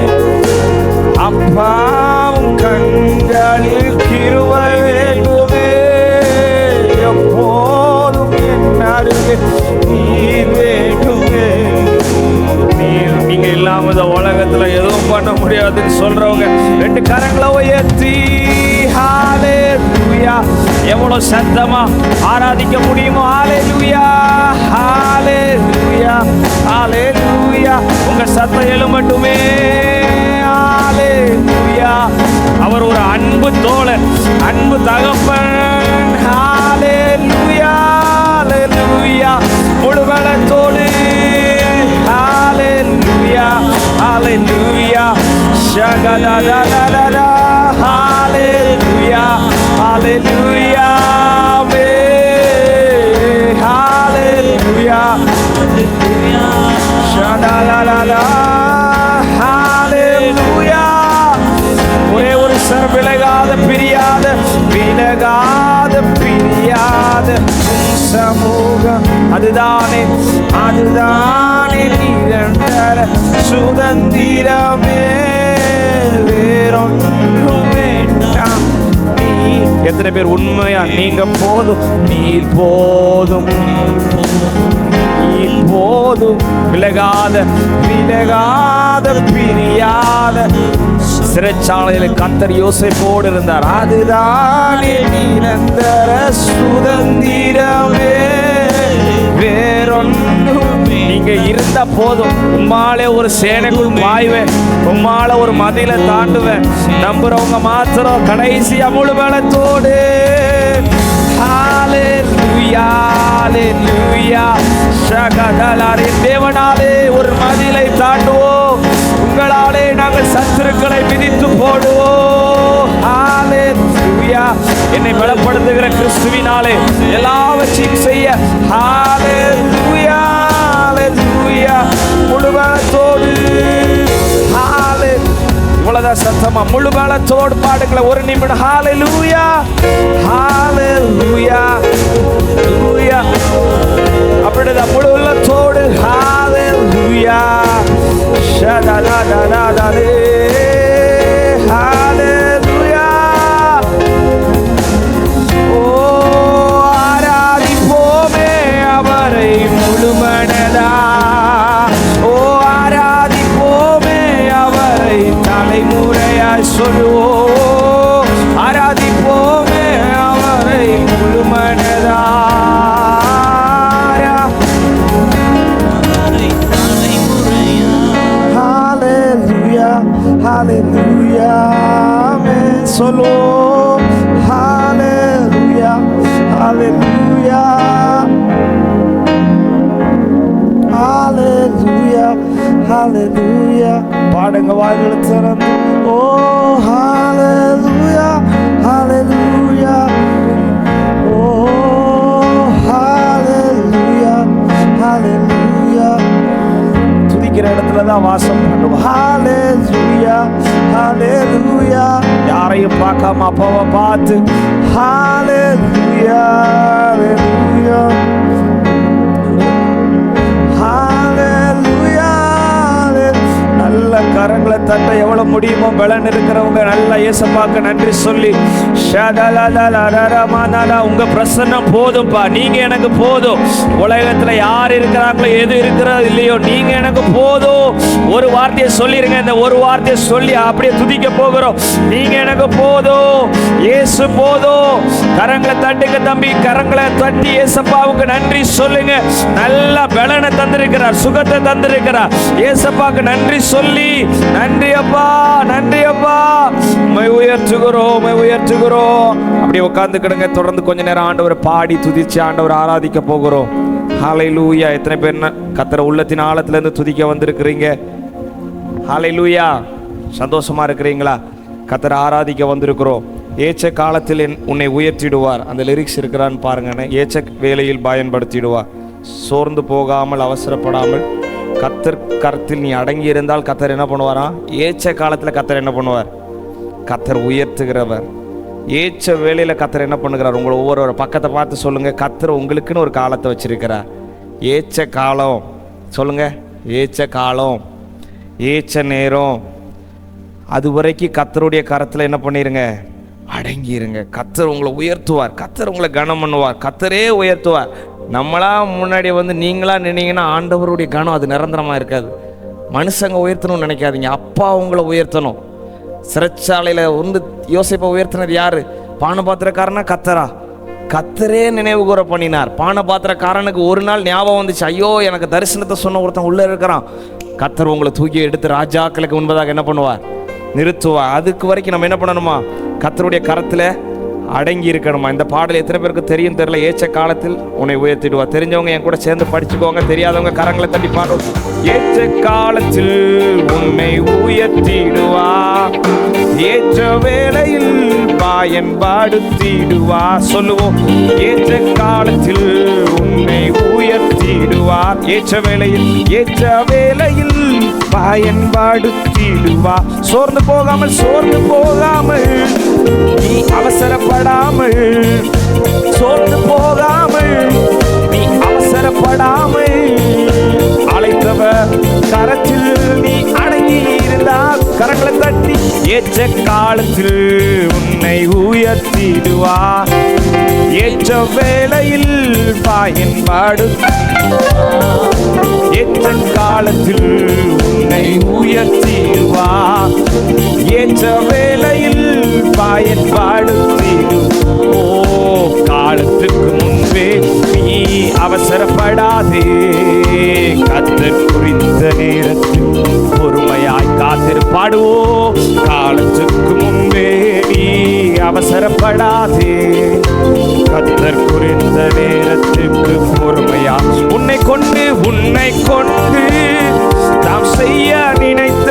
அப்பாவும் கண்களில் கிருபை வேண்டுமே, எப்போதும் என் அருகே நீர் வேண்டுமே. நீங்க இல்லாம இந்த உலகத்துல எதுவும் பண்ண முடியாதுன்னு சொல்றவங்க ரெண்டு கரங்களை உயர்த்தி ஹalleluya எவ்வளவு சத்தமா ஆராதிக்க முடியுமோ ஹalleluya ஹalleluya ஹalleluya. உங்க சத்தம் எழும்பட்டுமே ஹalleluya. அவர் ஒரு அன்பு தோழன், அன்பு தகப்பன் ஹalleluya ஹalleluya. முழுவலத்தோடு ஹalleluya ஹalleluya ஷகலலலலல ஹalleluya ஹalleluya ஹalleluya ஷகலலலல ஹalleluya. ஒரே ஒரு சர் விலகாத பிரியாத சமூகம் அதுதானே நிரந்தர சுதந்திரமே, வேறொன்றும் வேண்டாம். எத்தனை பேர் உண்மையா நீங்க போதும், நீர் போதும், நீர் போதும், விலகாத பிரியாத. சிறைச்சாலையில் கர்த்தர் யோசேப்போடு இருந்தார். அதுதானே நிரந்தர சுதந்திரமே, வேறொன்றும். நீங்க இருந்த போதும், உம்மாலே ஒரு சேனைக்குள் பாய்வேன், உம்மால ஒரு மதில தாண்டுவேன். நம்புறவங்க மாத்திரம் கடைசி முழு பலத்தோடு ஹalleluya ஹalleluya ஷகதலாரே. தேவனாலே ஒரு மதிலை தாண்டுவோம், உங்களாலே நாங்கள் சத்துருக்களை மிதித்து போடுவோம். ஹalleluya. என்னை பலப்படுத்துகிற கிறிஸ்துவினாலே எல்லாவற்றையும் செய்ய ஹalleluya ஹalleluya. முழுவதோடு அவ்வளவுதான் சத்தமா முழு பலத்தோடு பாடுங்களேன். ஒரு நிமிடம். ஹalleluya ஹalleluya ஹalleluya. அப்படிதான் முழு உள்ளத்தோடு ஹalleluya ஷதலதலதலே ஹalleluya. ஓ ஆராதிப்போமே அவரை முழுமனதா. ஓ ஆராதிப்போமே அவரை தலைமுறையாய் சொல்லுவோம். ஆராதிப்போமே அவரை முழுமனதா. Hallelujah, amen. Solo, hallelujah, hallelujah, hallelujah, hallelujah. பாடுங்க வாய்களை திறந்து. Oh, hallelujah, hallelujah. Oh, hallelujah, hallelujah. துதிக்கிற இடத்துல தான் வாசம் பண்ணுவோம். ஹalleluya ஹalleluya. யாரையும் பார்க்காம அப்பாவை பார்த்து ஹalleluya ஹalleluya ஹalleluya. நல்ல கரங்களை தட்ட எவ்வளவு முடியுமோ பலன் இருக்கிறவங்க நல்லா இயேசுவுக்கு நன்றி சொல்லி உங்க பிரசன்னம் போதும்பா. நீங்க எனக்கு போதும். உலகத்துல யார் இருக்கிறாங்களோ எது இருக்கிறது இல்லையோ நீங்க எனக்கு போதும். ஒரு வார்த்தையை சொல்லிருங்க. இந்த ஒரு வார்த்தையை சொல்லி அப்படியே துதிக்க போகிறோம். நீங்க எனக்கு போதும், இயேசு போதும். கரங்களை தட்டுங்க தம்பி, கரங்களை தட்டி இயேசுவுக்கு நன்றி சொல்லுங்க. நல்ல பலனை தந்திருக்கிறார், சுகத்தை தந்திருக்கிறார். இயேசுவுக்கு நன்றி சொல்லி நன்றி அப்பா, நன்றி அப்பா, உம்மை உயர்த்துகிறோம், உம்மை உயர்த்துகிறோம். அப்படியே உட்கார்ந்து கிடங்க. தொடர்ந்து கொஞ்ச நேரம் ஆண்டவரை பாடி துதிச்சு ஆண்டவரை ஆராதிக்க போகிறோம். ஹalleluya. எத்தனை பேர் கர்த்தர் உள்ளத்தின் ஆழத்துல இருந்து துதிக்க வந்திருக்கிறீங்க? ஹalleluya. சந்தோஷமா இருக்கிறீங்களா? கர்த்தரை ஆராதிக்க வந்திருக்கிறோம். ஏற்ற காலத்தில் உன்னை உயர்த்திடுவார். அந்த லிரிக்ஸ் இருக்கிறான்னு பாருங்க. ஏற்ற வேளையில் பயன்படுத்திடுவார். சோர்ந்து போகாமல் அவசரப்படாமல் கர்த்தர் கருத்தில் நீ அடங்கி இருந்தால் கர்த்தர் என்ன பண்ணுவாரா? ஏற்ற காலத்தில் கர்த்தர் என்ன பண்ணுவார்? கர்த்தர் உயர்த்துகிறவர். ஏற்ற வேளையில் கர்த்தர் என்ன பண்ணுகிறார்? உங்களை ஒவ்வொரு பக்கத்தை பார்த்து சொல்லுங்க, கர்த்தர் உங்களுக்குன்னு ஒரு காலத்தை வச்சிருக்கிறார். ஏற்ற காலம் சொல்லுங்க, ஏற்ற காலம், ஏற்ற நேரம். அது வரைக்கும் கர்த்தருடைய கரத்தில் என்ன பண்ணிருங்க? அடங்கிருங்க. கர்த்தர் உங்களை உயர்த்துவார், கர்த்தர் உங்களை கனம் பண்ணுவார், கர்த்தரே உயர்த்துவார். நம்மளா முன்னாடி வந்து நீங்களா நின்னீங்கன்னா ஆண்டவருடைய கனம் அது நிரந்தரமாக இருக்காது. மனுஷங்க உயர்த்தணும்னு நினைக்காதீங்க, அப்பா உங்களை உயர்த்தணும். சிறைச்சாலையில் வந்து யோசேப்பை உயர்த்தினது யாரு? பானபாத்திரக்காரனா கர்த்தரா? கர்த்தரே நினைவு கூற பண்ணினார். பானபாத்திரக்காரனுக்கு ஒரு நாள் ஞாபகம் வந்துச்சு, ஐயோ எனக்கு தரிசனத்தை சொன்ன ஒருத்தன் உள்ளே இருக்கிறான். கர்த்தர் உங்களை தூக்கி எடுத்து ராஜாக்களுக்கு முன்பதாக என்ன பண்ணுவார்? நிறுத்துவார். அதுக்கு வரைக்கும் நம்ம என்ன பண்ணணுமா? கர்த்தருடைய கரத்தில் அடங்கி இருக்கணுமா? இந்த பாடல் எத்தனை பேருக்கு தெரியும் தெரியல. ஏற்ற காலத்தில் உன்னை உயர்த்திடுவா. தெரிஞ்சவங்க என் கூட சேர்ந்து படிச்சுக்கோங்க, தெரியாதவங்க கரங்களை தட்டி பாடும். ஏற்ற காலத்தில் உன்னை உயர்த்திடுவா, ஏற்ற வேளையில் பயன்படுத்திடுவா. சொல்லுவோம், ஏற்ற காலத்தில் உன்னை உயர்த்திடுவார். ஏற்ற வேளையில் பயன்படுத்திடுவா. சோர்ந்து போகாமல் நீ அவசரப்படாமல், சோர்ந்து போகாமல் நீ அவசரப்படாமல், அழைத்தவர் கரத்தில் நீ அடங்கி இருந்தால் கரங்களை தட்டி ஏற்ற காலத்தில் உன்னை உயர்த்திடுவா. ஏற்ற வேளையில் ஏற்ற காலத்தில் உன்னை உயர்த்திடுவா. ஏற்ற வேளையில் பயன்படுத்திடு. ஓ காலத்துக்கு முன்பே நீ அவசரப்படாதே. கர்த்தர் குறித்த நேரத்தில் பொறுமையாய் காத்திருப்பாடுவோ. காலத்துக்கு முன்பே நீ அவசரப்படாதே. கர்த்தர் குறித்த நேரத்துக்கு பொறுமையா உன்னை கொண்டு தாம் செய்ய நினைத்த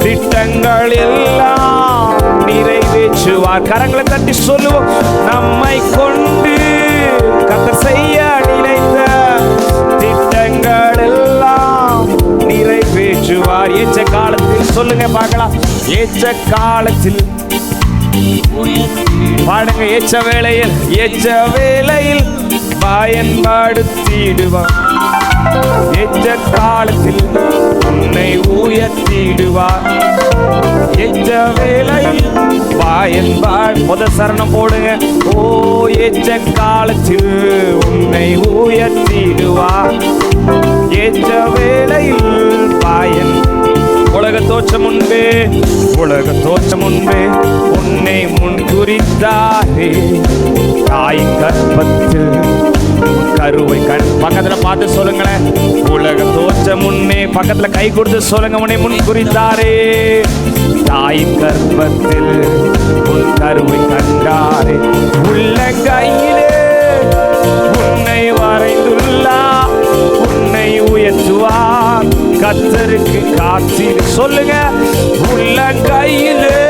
திட்டங்கள் எல்லாம் நிறைவேற்றுவார். கரங்களை தட்டி சொல்லுவோம், நம்மை கொண்டு கர்த்தர் செய்ய நினைத்த திட்டங்கள் எல்லாம் நிறைவேற்றுவார். ஏற்ற காலத்தில் சொல்லுங்க பார்க்கலாம். ஏற்ற காலத்தில் பாடுங்க. ஏற்ற வேளையில் பயன்படுத்திடுவார். ஏற்ற காலத்தில் உன்னை உயர்த்திடுவார். ஏற்ற வேளையில் முதல் சரணம் போடுங்க. ஓ, ஏற்ற காலத்தில் உன்னை உயர்த்திடுவார். ஏற்ற வேளையில் உலக தோற்றம் முன்பே உன்னை முன்குறித்தாரே. தாயின் கர்ப்பத்தில் கருவை பக்கத்துல பார்த்து சொல்லுங்களேன். உலக தோற்றம் முன்னே பக்கத்துல கை கொடுத்து சொல்லுங்க. உன்னை முன்குறித்தாரே. தாயின் கர்ப்பத்தில் உன் கருவை கண்டாரே. உள்ளங்கையிலே உன்னை வரைந்துள்ளார். உன்னை உயர்த்துவார். கர்த்தருக்கு காத்திரு. சொல்லுங்க. உள்ளங்கையிலே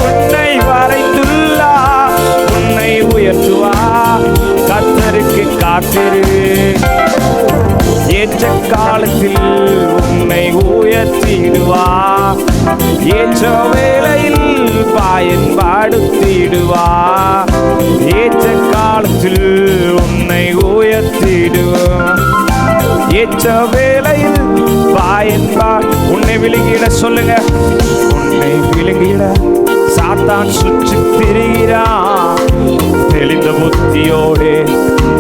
உன்னை வரைந்துள்ளார். உன்னை உயர்த்துவார். கர்த்தருக்கு காத்திரு. ஏற்ற காலத்தில் உன்னை உயர்த்திடுவார். ஏற்ற வேளையில் பயன்படுத்திடுவார். ஏற்ற காலத்தில் உன்னை உயர்த்திடுவார். ஏற்ற வேளையில் உன்னை விழுங்கிட. சொல்லுங்க. உன்னை விழுங்கிட சாத்தான் சுற்றி திரிகிறான். தெளிந்த புத்தியோடு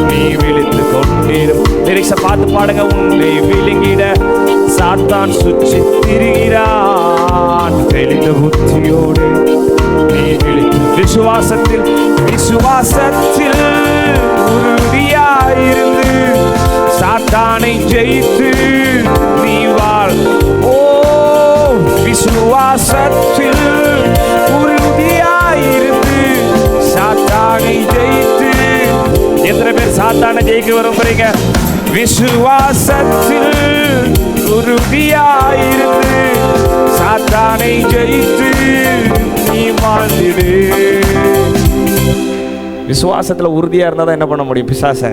நீ விழித்து கொண்டிரும். லிரிக்ஸை பார்த்து பாடுங்க. உன்னை விழுங்கிட சாத்தான் சுற்றி திரிகிறான். தெளிந்த புத்தியோடு நீ விழித்து விசுவாசத்தில் உறுதியாயிருந்து சாத்தானை ஜெயித்து நீ வாழ். ஓ, விசுவாசத்தில் உறுதியாயிருந்து சாத்தானை ஜெயித்து. எத்தனை பேர் சாத்தானை ஜெயிக்க விரும்புறீங்க? விசுவாசத்தில் உறுதியாயிருந்து சாத்தானை ஜெயித்து நீ வாழ்ந்திடு. விசுவாசத்துல உறுதியா இருந்தா தான் என்ன பண்ண முடியும்? பிசாசை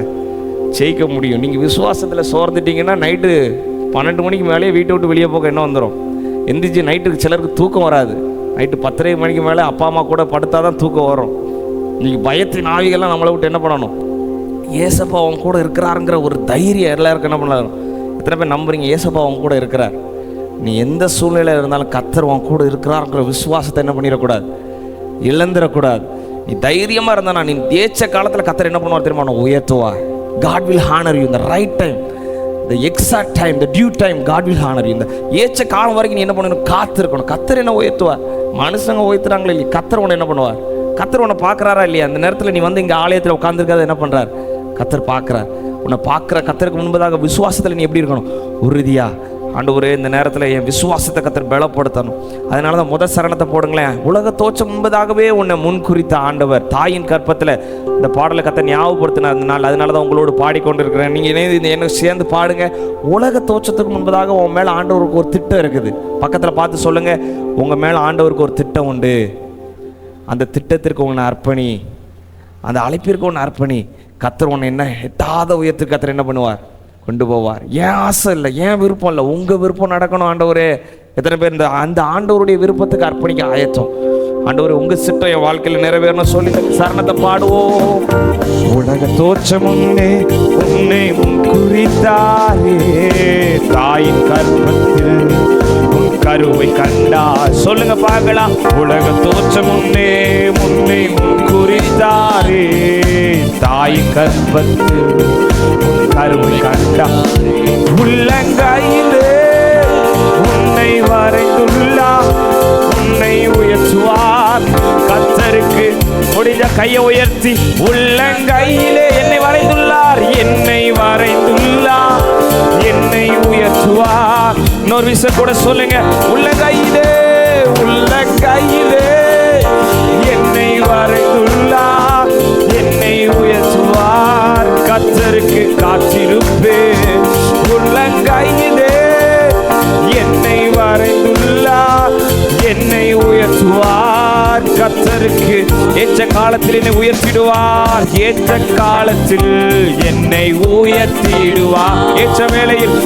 ஜெயிக்க முடியும். நீங்கள் விசுவாசத்தில் சோர்ந்துட்டீங்கன்னா நைட்டு 12 மணிக்கு மேலேயே வீட்டை விட்டு வெளியே போக என்ன வந்துடும்? எந்திரிச்சு நைட்டுக்கு சிலருக்கு தூக்கம் வராது. நைட்டு 10:30 மணிக்கு மேலே அப்பா அம்மா கூட படுத்தா தான் தூக்கம் வரும். நீங்கள் பயத்தின் ஆவிகள்லாம் நம்மளை விட்டு என்ன பண்ணணும்? ஏசப்பா அவங்க கூட இருக்கிறாருங்கிற ஒரு தைரியம் எல்லாருக்கும் என்ன பண்ணலாம்? எத்தனை பேர் நம்புறீங்க ஏசப்பா அவங்க கூட இருக்கிறார்? நீ எந்த சூழ்நிலையில் இருந்தாலும் கர்த்தர் அவங்க கூட இருக்கிறாருங்கிற விசுவாசத்தை என்ன பண்ணிடக்கூடாது? இழந்துடக்கூடாது. நீ தைரியமாக இருந்தானா நீ ஏற்ற காலத்தில் கர்த்தர் என்ன பண்ணுவார் தெரியுமா? உயர்த்துவார். God will honor you in the right time, the exact time, the due time. God will honor you. இந்த ஏற்ற காலம் வரைக்கும் நீ என்ன பண்ணணும்? காத்திருக்கணும். கர்த்தர் என்ன உயர்த்துவார்? மனுஷங்க உயர்த்துறாங்களே இல்லையா? கர்த்தர் உன்னை என்ன பண்ணுவார்? கர்த்தர் உன்னை பார்க்குறாரா இல்லையா? அந்த நேரத்தில் நீ வந்து இங்கே ஆலயத்தில் உட்காந்துருக்காத என்ன பண்ணுறார்? கர்த்தர் பார்க்குறார். உன்னை பார்க்குற கர்த்தருக்கு முன்பதாக விசுவாசத்தில் நீ எப்படி இருக்கணும்? உறுதியா. ஆண்டவரே, இந்த நேரத்தில் என் விசுவாசத்தை கர்த்தர் பலப்படுத்தணும். அதனால தான் முதல் சரணத்தை போடுங்களேன். உலக தோற்றம் முன்பதாகவே உன்னை முன்குறித்த ஆண்டவர். தாயின் கற்பத்தில் இந்த பாடலை கர்த்தர் ஞாபகப்படுத்தினார். அதனால தான் உங்களோடு பாடிக்கொண்டு இருக்கிறேன். நீங்கள் என்ன சேர்ந்து பாடுங்க. உலக தோற்றத்துக்கு முன்பதாக உன் மேலே ஆண்டவருக்கு ஒரு திட்டம் இருக்குது. பக்கத்தில் பார்த்து சொல்லுங்கள். உங்கள் மேலே ஆண்டவருக்கு ஒரு திட்டம் உண்டு. அந்த திட்டத்திற்கு உன்னை அர்ப்பணி. அந்த அழைப்பிற்கு உன்னை அர்ப்பணி. கர்த்தர் உன்னை என்ன எட்டாத உயரத்துக்கு கர்த்தர் என்ன பண்ணுவார்? கொண்டு போவார். ஏன் ஆசை இல்லை, ஏன் விருப்பம் இல்லை, உங்கள் விருப்பம் நடக்கணும் ஆண்டவரே. எத்தனை பேர் அந்த ஆண்டவருடைய விருப்பத்துக்கு அர்ப்பணிக்க ஆயத்தம்? ஆண்டவரே, உங்கள் சிட்டம் என் வாழ்க்கையில் நிறைவேறணும் சொல்லி சரணத்தை பாடுவோம். உலக தோற்றம் முன்னே உன்னை முன்குறித்தாரே. தாயின் கர்ப்பத்தில் உன் கருவை கண்டா. சொல்லுங்க பார்க்கலாம். உலக தோற்றம் முன்னே முன்னை முன்குறித்தாரே. தாயின் கர்ப்பத்தில் கருவை கண்டா. உள்ளங்கையிலே உன்னை வரைந்துள்ளார். உன்னை உயர்த்துவார். கர்த்தருக்கு முடிஞ்ச கையை உயர்த்தி உள்ளங்கையிலே என்னை வரைந்துள்ளார். என்னை வரைந்துள்ளார். என்னை உயர்த்துவார். இன்னொரு விஷயம் கூட சொல்லுங்க. உள்ளங்கையிலே உள்ளங்கையிலே என்னை வரைந்துள்ளார். என்னை உயர்த்துவார். கர்த்தருக்கு காத்திருப்பேன். உள்ளங்கையிலே என்னை வரைந்துள்ளார். என்னை உயர்த்துவார். கர்த்தருக்கு ஏற்ற காலத்தில் என்னை உயர்த்திடுவார். ஏற்ற காலத்தில் என்னை உயர்த்திடுவார். ஏற்ற வேளையில்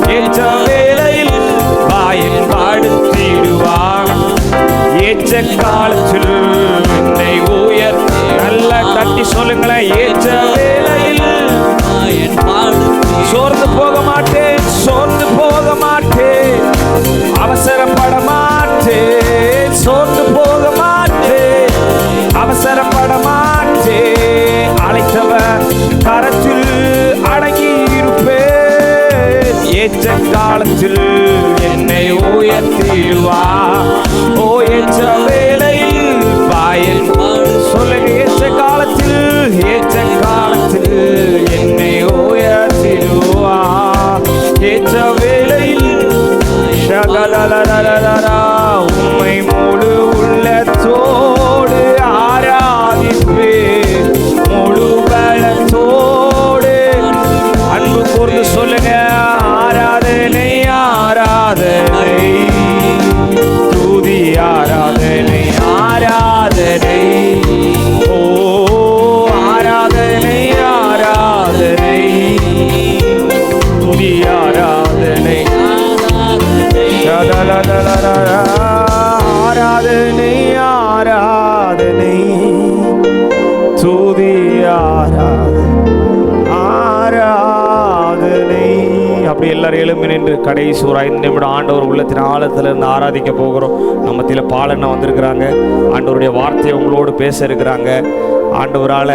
பயன்படுத்திடுவார். ஏற்ற காலத்தில் என்னை உயர் நல்ல தட்டி சொல்லுங்களேன். ஏற்ற வேளையில் சோர்ந்து போக மாட்டேன், சோர்ந்து போக மாட்டேன், அவசரப்பட மாட்டேன், சோர்ந்து போக மாட்டேன், அவசரப்பட மாட்டேன். அழைத்தவர் கரத்தில் அடங்கி இருப்பேன். ஏற்ற காலத்தில் என்னை உயர்த்திடுவார். ஓ ஏற்ற வேளையில் பயன்படு சொல்லுங்க. ஏற்ற காலத்தில், ஏற்ற காலத்தில் என்னை உயர்த்திடுவார். ஏற்ற வேளையில் உம்மை முழு உள்ளத்தோடு ஆராதிப்பேன், முழு பலத்தோடு. அன்பு கூர்ந்து சொல்லுங்க. ஆராதனை ஆராதனை துதி ஆராதனை ஆராதனை. ஓ ஆராதனை ஆராதனை துதி ஆராதனை ஆராதனை ஆராதனை துதி ஆராதனை. அப்படி எல்லாரும் எழும்பி நின்று கடைசி ஒரு 5 நிமிடம் ஆண்டவர் உள்ளத்தின் ஆழத்துல இருந்து ஆராதிக்க போகிறோம். நம்ம மத்தியில பாலண்ணா வந்திருக்கிறாங்க. ஆண்டவருடைய வார்த்தையை உங்களோடு பேச இருக்கிறாங்க. ஆண்டவரால்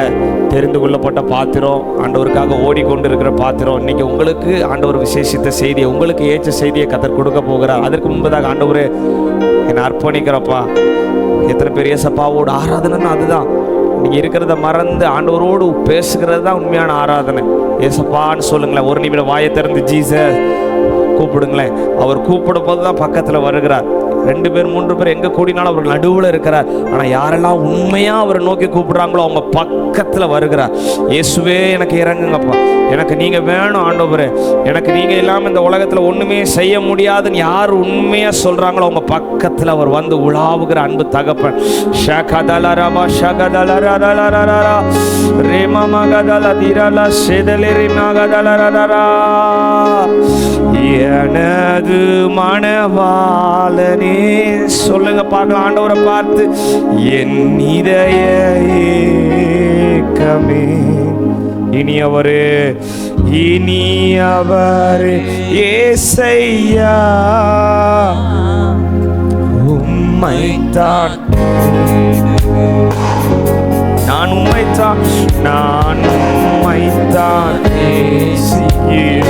தெரிந்து கொள்ளப்பட்ட பாத்திரம், ஆண்டவருக்காக ஓடிக்கொண்டு இருக்கிற பாத்திரம். இன்னைக்கு உங்களுக்கு ஆண்டவர் விசேஷித்த செய்தியை, உங்களுக்கு ஏற்ற செய்தியை கத்தர் கொடுக்க போகிறார். அதற்கு முன்பதாக ஆண்டவரே என்னை அர்ப்பணிக்கிறப்பா. எத்தனை பேர் ஏசப்பாவோட ஆராதனைன்னு அதுதான். நீங்கள் இருக்கிறத மறந்து ஆண்டவரோடு பேசுகிறது தான் உண்மையான ஆராதனை. ஏசப்பான்னு சொல்லுங்களேன். ஒரு நிமிடம் வாயை திறந்து ஜீசஸ் கூப்பிடுங்களேன். அவர் கூப்பிடும் போது தான் பக்கத்தில் வருகிறார். 2 பேர் 3 பேர் எங்கே கூடினாலும் அவர்கள் நடுவில் இருக்கிறார். ஆனால் யாரெல்லாம் உண்மையாக அவரை நோக்கி கூப்பிடுறாங்களோ அவங்க பக்கத்தில் வருகிறார். இயேசுவே எனக்கு இறங்குங்கப்பா, எனக்கு நீங்கள் வேணும் ஆண்டவரே, எனக்கு நீங்கள் இல்லாமல் இந்த உலகத்தில் ஒன்றுமே செய்ய முடியாதுன்னு யார் உண்மையாக சொல்கிறாங்களோ அவங்க பக்கத்தில் அவர் வந்து உலாவுகிற அன்பு தகப்பன். ஷகதலரபா ஷகதலரரரரரரா ரேமமகதல திரல செதலரி மகதலரரரா. எனது மனவாளனே சொல்லுங்க பார்க்கலாம். ஆண்டவரை பார்த்து என் இதய ஏக்கமே இனியவரே, இனியவரே ஏசையா உம்மைத்தான் நான் உம்மைத்தான் நேசிக்கிறேன்.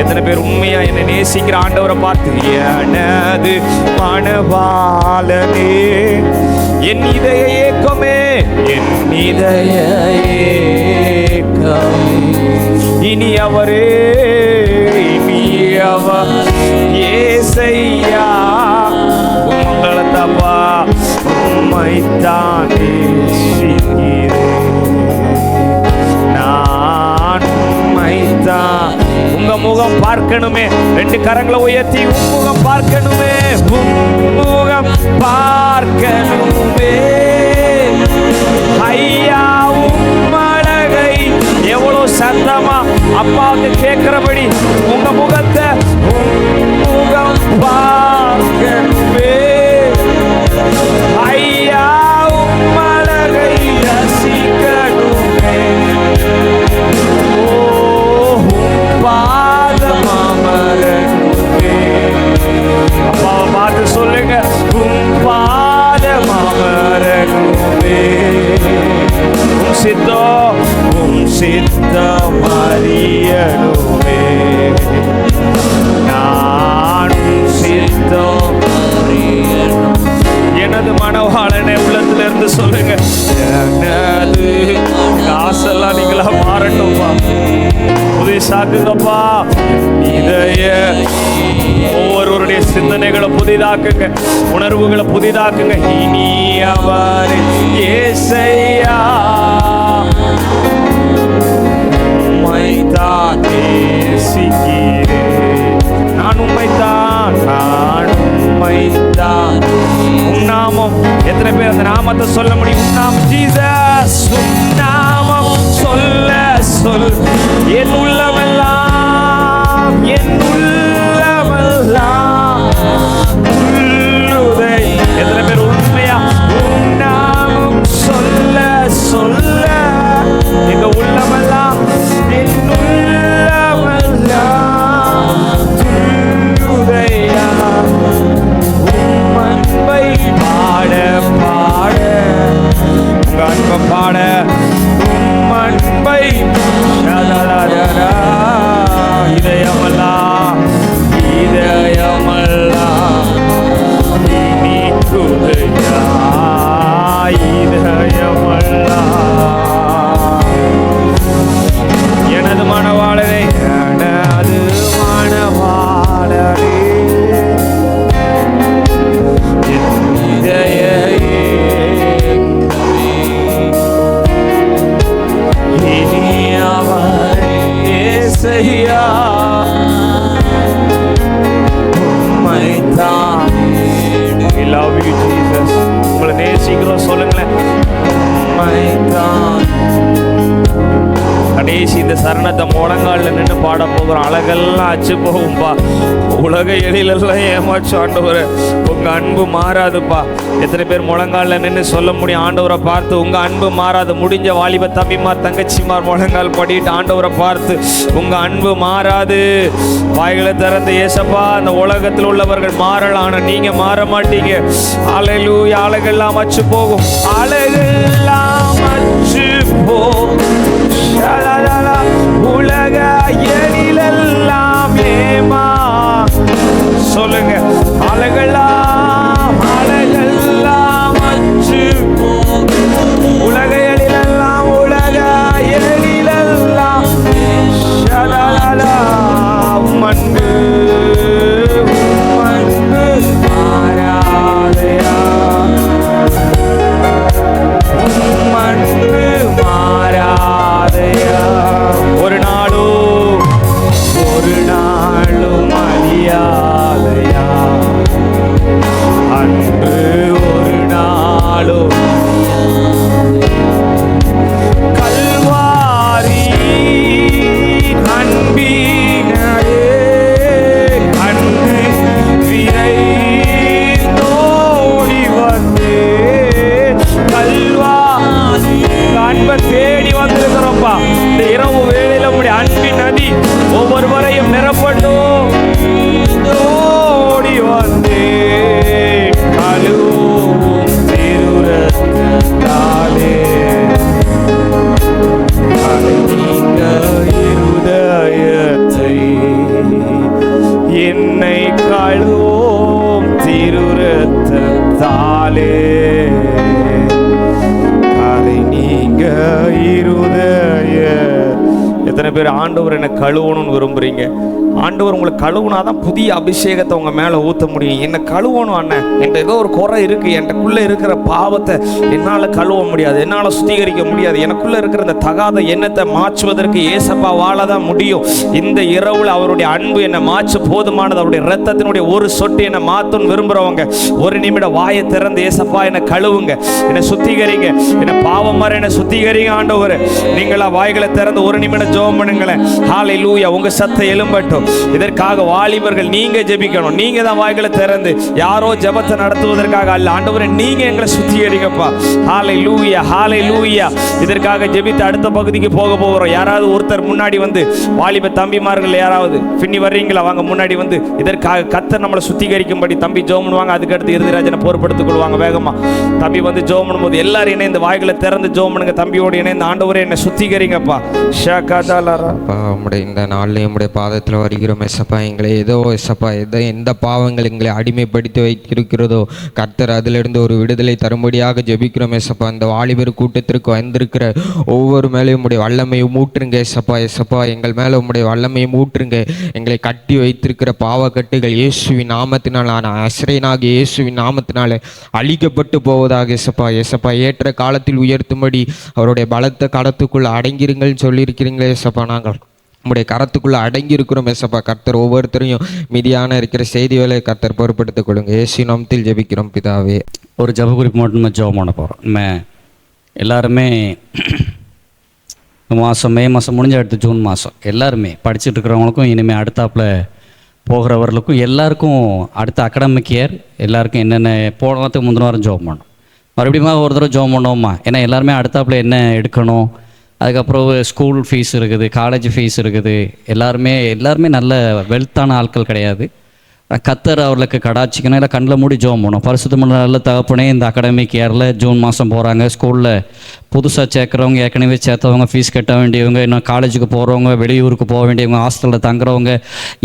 எத்தனை பேர் உண்மையா என்னை நேசிக்கிற ஆண்டவரை பார்த்து எனது மனவாளனே என் இதய ஏக்கமே, என் இதய ஏக்கமே இனியவரே, இனியவர் ஏசையா உங்களை தப்பா உம்மைத்தான் நேசிக்கிறேன். நான் உம்மைத்தான். உங்க முகம் பார்க்கணுமே, 2 கரங்களை உயர்த்தி உம்முகம் பார்க்கணுமே, உம்முகம் பார்க்கணுமே. ஐயா உம்மழகை எவ்வளவு சத்தமா அப்பாவுக்கு கேட்கிறபடி உங்க முகத்தை உம்முகம் பார்க்கணுமே. ஐயா உம்மழகை ரசிக்கணுமே. அப்பாவை பார்த்து சொல்லுங்க, உம் பாதமரணுமே. உம் சித்தம் அறியணுமே. நான் சித்தம் அறியணும். எனது மனவாளனை உள்ளத்துல இருந்து சொல்லுங்க. எனது காசெல்லாம் நீங்களா மாறட்டும்பா, புதுசாக்குங்கப்பா. இதய ஒவ்வொருவருடைய சிந்தனைகளை புதிதாக்குங்க, உணர்வுகளை புதிதாக்குங்க. இனி அவர் ஏசையா உம்மைத்தான் நேசிக்கிறேன். நான் உம்மைத்தான், நான் உம்மைத்தான். உம் நாமம், எத்தனை பேர் அந்த நாமத்தை சொல்ல முடியும்? உம் நாமம் ஜீசஸ். உம் நாமம் சொல்ல சொல் என் உள்ளமெல்லாம், என் உள்ளமெல்லாம் சீக்கிரம் சொல்லுங்களேன். உம்மைத்தான். கடைசி இந்த சரணத்தை முழங்காலில் நின்று பாட போகிறோம். அழகெல்லாம் அச்சு போகும்பா. உலக எழிலெல்லாம் ஏமாச்சு ஆண்டவரை, உங்க அன்பு மாறாதுப்பா. எத்தனை பேர் முழங்காலில் நின்று சொல்ல முடியும் ஆண்டவரை பார்த்து உங்க அன்பு மாறாது? முடிஞ்ச வாலிப தம்பிமார் தங்கச்சிமார் முழங்கால் படிட்டு ஆண்டவரை பார்த்து உங்க அன்பு மாறாது. வாய்களை திறந்து ஏசப்பா, அந்த உலகத்தில் உள்ளவர்கள் மாறலாம், நீங்க மாற மாட்டீங்க. அல்லேலூயா. அழகெல்லாம் அச்சு போகும், அழகெல்லாம் அச்சு போகும். உலக எழிலெல்லாம் ஏமா சொல்லுங்க. அழகெல்லாம் அழகெல்லாம் அச்சு உலக எழிலெல்லாம் உலக எழிலெல்லாம் மண்ணு மண்ணு மாறாதையா, மண்ணு மாறாதையா. ஒரு நாளும் அழியாதையா, அன்பு ஒரு நாளும். கல்வாரி அன்பினே அன்பு விரைந்தோடி வந்தே. கல்வாரி அன்பை தேடி வந்திருக்கிறோம்ப்பா. இந்த இரவு வேளையில உடைய அன்பின் நதி ஒவ்வொருவரையும் நிரப்பட்டும். ஓடி வந்தே கழுவும் திருரத்தாலே நீங்க இருதயத்தை என்னை கழுவும் திருரத்தாலே நீங்க இருதய. எத்தனை பேர் ஆண்டவர் என்னை கழுவணும்னு விரும்புறீங்க? ஆண்டவர் உங்களை கழுவுனாதான் புதிய அபிஷேகத்தை உங்க மேல ஊத்த முடியும். என்ன கழுவணும் அண்ணன், என்கிட்ட ஏதோ ஒரு குறை இருக்கு, எனக்குள்ள இருக்கிற பாவத்தை என்னால கழுவ முடியாது, என்னால சுத்திகரிக்க முடியாது, எனக்குள்ள இருக்கிற இந்த தகாத எண்ணத்தை மாற்றுவதற்கு ஏசப்பாவால தான் முடியும். இந்த இரவுல அவருடைய அன்பு என்னை மாற்ற போதுமானது. அவருடைய ரத்தத்தினுடைய ஒரு சொட்டு என்னை மாத்தணும்னு விரும்புறவங்க ஒரு நிமிடம் வாயை திறந்து ஏசப்பா என்னை கழுவுங்க, என்னை சுத்திகரிங்க, என்னை பாவம் வர என்னை சுத்திகரிங்க ஆண்டவர். நீங்களா வாய்களை திறந்து ஒரு நிமிடம் ஜெபம் பண்ணுங்களேன். ஹல்லேலூயா. உங்க சத்தம் எழும்பட்டும். இதற்காக வாலிபர்கள் நீங்க ஜெபிக்கணும். நீங்க தான் வாய்களை திறந்து, யாரோ ஜெபத்தை நடத்துவதற்காக அல்ல. ஆண்டவரே நீங்க எங்களை சுத்திகரிங்கப்பா. ஹல்லேலூயா, ஹல்லேலூயா. இதற்காக ஜெபித்து அடுத்த பகுதிக்கு போக போகிறோம். யாராவது ஒருத்தர் முன்னாடி வந்து, வாலிப தம்பிமார்கள் யாராவது பின்னி வர்றீங்களா? வாங்க முன்னாடி வந்து. இதற்காக கர்த்தர் நம்மளை சுத்திகரிக்கும்படி தம்பி ஜெபம் பண்ணுவாங்க. அதுக்கடுத்து இறுதிராஜனை பொறுப்படுத்திக் கொள்வாங்க. வேகமா தம்பி வந்து ஜெபம் பண்ணும்போது எல்லாரும் இணைந்து வாய்களை திறந்து ஜெபம் பண்ணுங்க. தம்பியோடு இணைந்து ஆண்டவரே என்னை சுத்திகரிங்கப்பா. உம்முடைய இந்த நாளில் உம்முடைய பாதத்தில் வருகிறோம் ஏசப்பா. எங்களை ஏதோ ஏசப்பா எந்த பாவங்கள் எங்களை அடிமைப்படுத்தி வைத்திருக்கிறதோ கர்த்தர் அதிலிருந்து ஒரு விடுதலை தரும்படியாக ஜெபிக்கிறோம் ஏசப்பா. இந்த வாலிபர் கூட்டத்திற்கு வந்திருக்கிற ஒவ்வொரு மேலேயும் உம்முடைய வல்லமையை மூட்டுருங்க ஏசப்பா. ஏசப்பா எங்கள் மேலே உம்முடைய வல்லமையை மூட்டுருங்க. எங்களை கட்டி வைத்திருக்கிற பாவக்கட்டுகள் இயேசுவின் நாமத்தினால், அஸ்ரேனாகிய இயேசுவின் நாமத்தினாலே அழிக்கப்பட்டு போவதாக ஏசப்பா. ஏசப்பா ஏற்ற காலத்தில் உயர்த்தும்படி அவருடைய பலத்த கடத்துக்குள் அடங்கிருங்கள்னு சொல்லியிருக்கிறீங்களே ஏசப்பா. நாங்கள் உம்முடைய கரத்துக்குள்ளே அடங்கி இருக்கிறோம் ஏசப்பா. கர்த்தர் ஒவ்வொருத்தரையும் மீதியான இருக்கிற செய்திகளை கர்த்தர் பொறுப்படுத்திக் கொள்ளுங்க. இயேசு நாமத்தில் ஜெபிக்கிறோம் பிதாவே. ஒரு ஜெப குறிப்பு மட்டும் நம்ம ஜெபம் பண்ண போகிறோம். நம்ம எல்லாருமே மாதம் மே மாதம் முடிஞ்ச அடுத்து ஜூன் மாதம் எல்லாருமே படிச்சுட்டு இருக்கிறவங்களுக்கும் இனிமேல் அடுத்தாப்பில் போகிறவர்களுக்கும் எல்லாருக்கும் அடுத்த அகாடமிக் இயர் எல்லாருக்கும் என்னென்ன போனதுக்கு முந்தின வாரம் ஜெபம் பண்ணோம். மறுபடியும் ஒரு தடவை ஜெபம் பண்ணுவோம்மா. ஏன்னா எல்லாருமே அடுத்தாப்பில் என்ன எடுக்கணும், அதுக்கப்புறம் ஸ்கூல் ஃபீஸ் இருக்குது, காலேஜ் ஃபீஸ் இருக்குது. எல்லாருமே நல்ல வெல்த்தான ஆட்கள் கிடையாது. கர்த்தர் அவர்களுக்கு கடாச்சிக்கணும். இல்லை கண்ணில் மூடி ஜெபம் பண்ணணும். பரிசுத்தமுள்ள நல்ல தகப்பனே, இந்த அகாடமிக் இயரில் ஜூன் மாதம் போகிறாங்க, ஸ்கூலில் புதுசாக சேர்க்குறவங்க, ஏற்கனவே சேர்த்தவங்க, ஃபீஸ் கட்ட வேண்டியவங்க, இன்னும் காலேஜுக்கு போகிறவங்க, வெளியூருக்கு போக வேண்டியவங்க, ஹாஸ்டலில் தங்குறவங்க,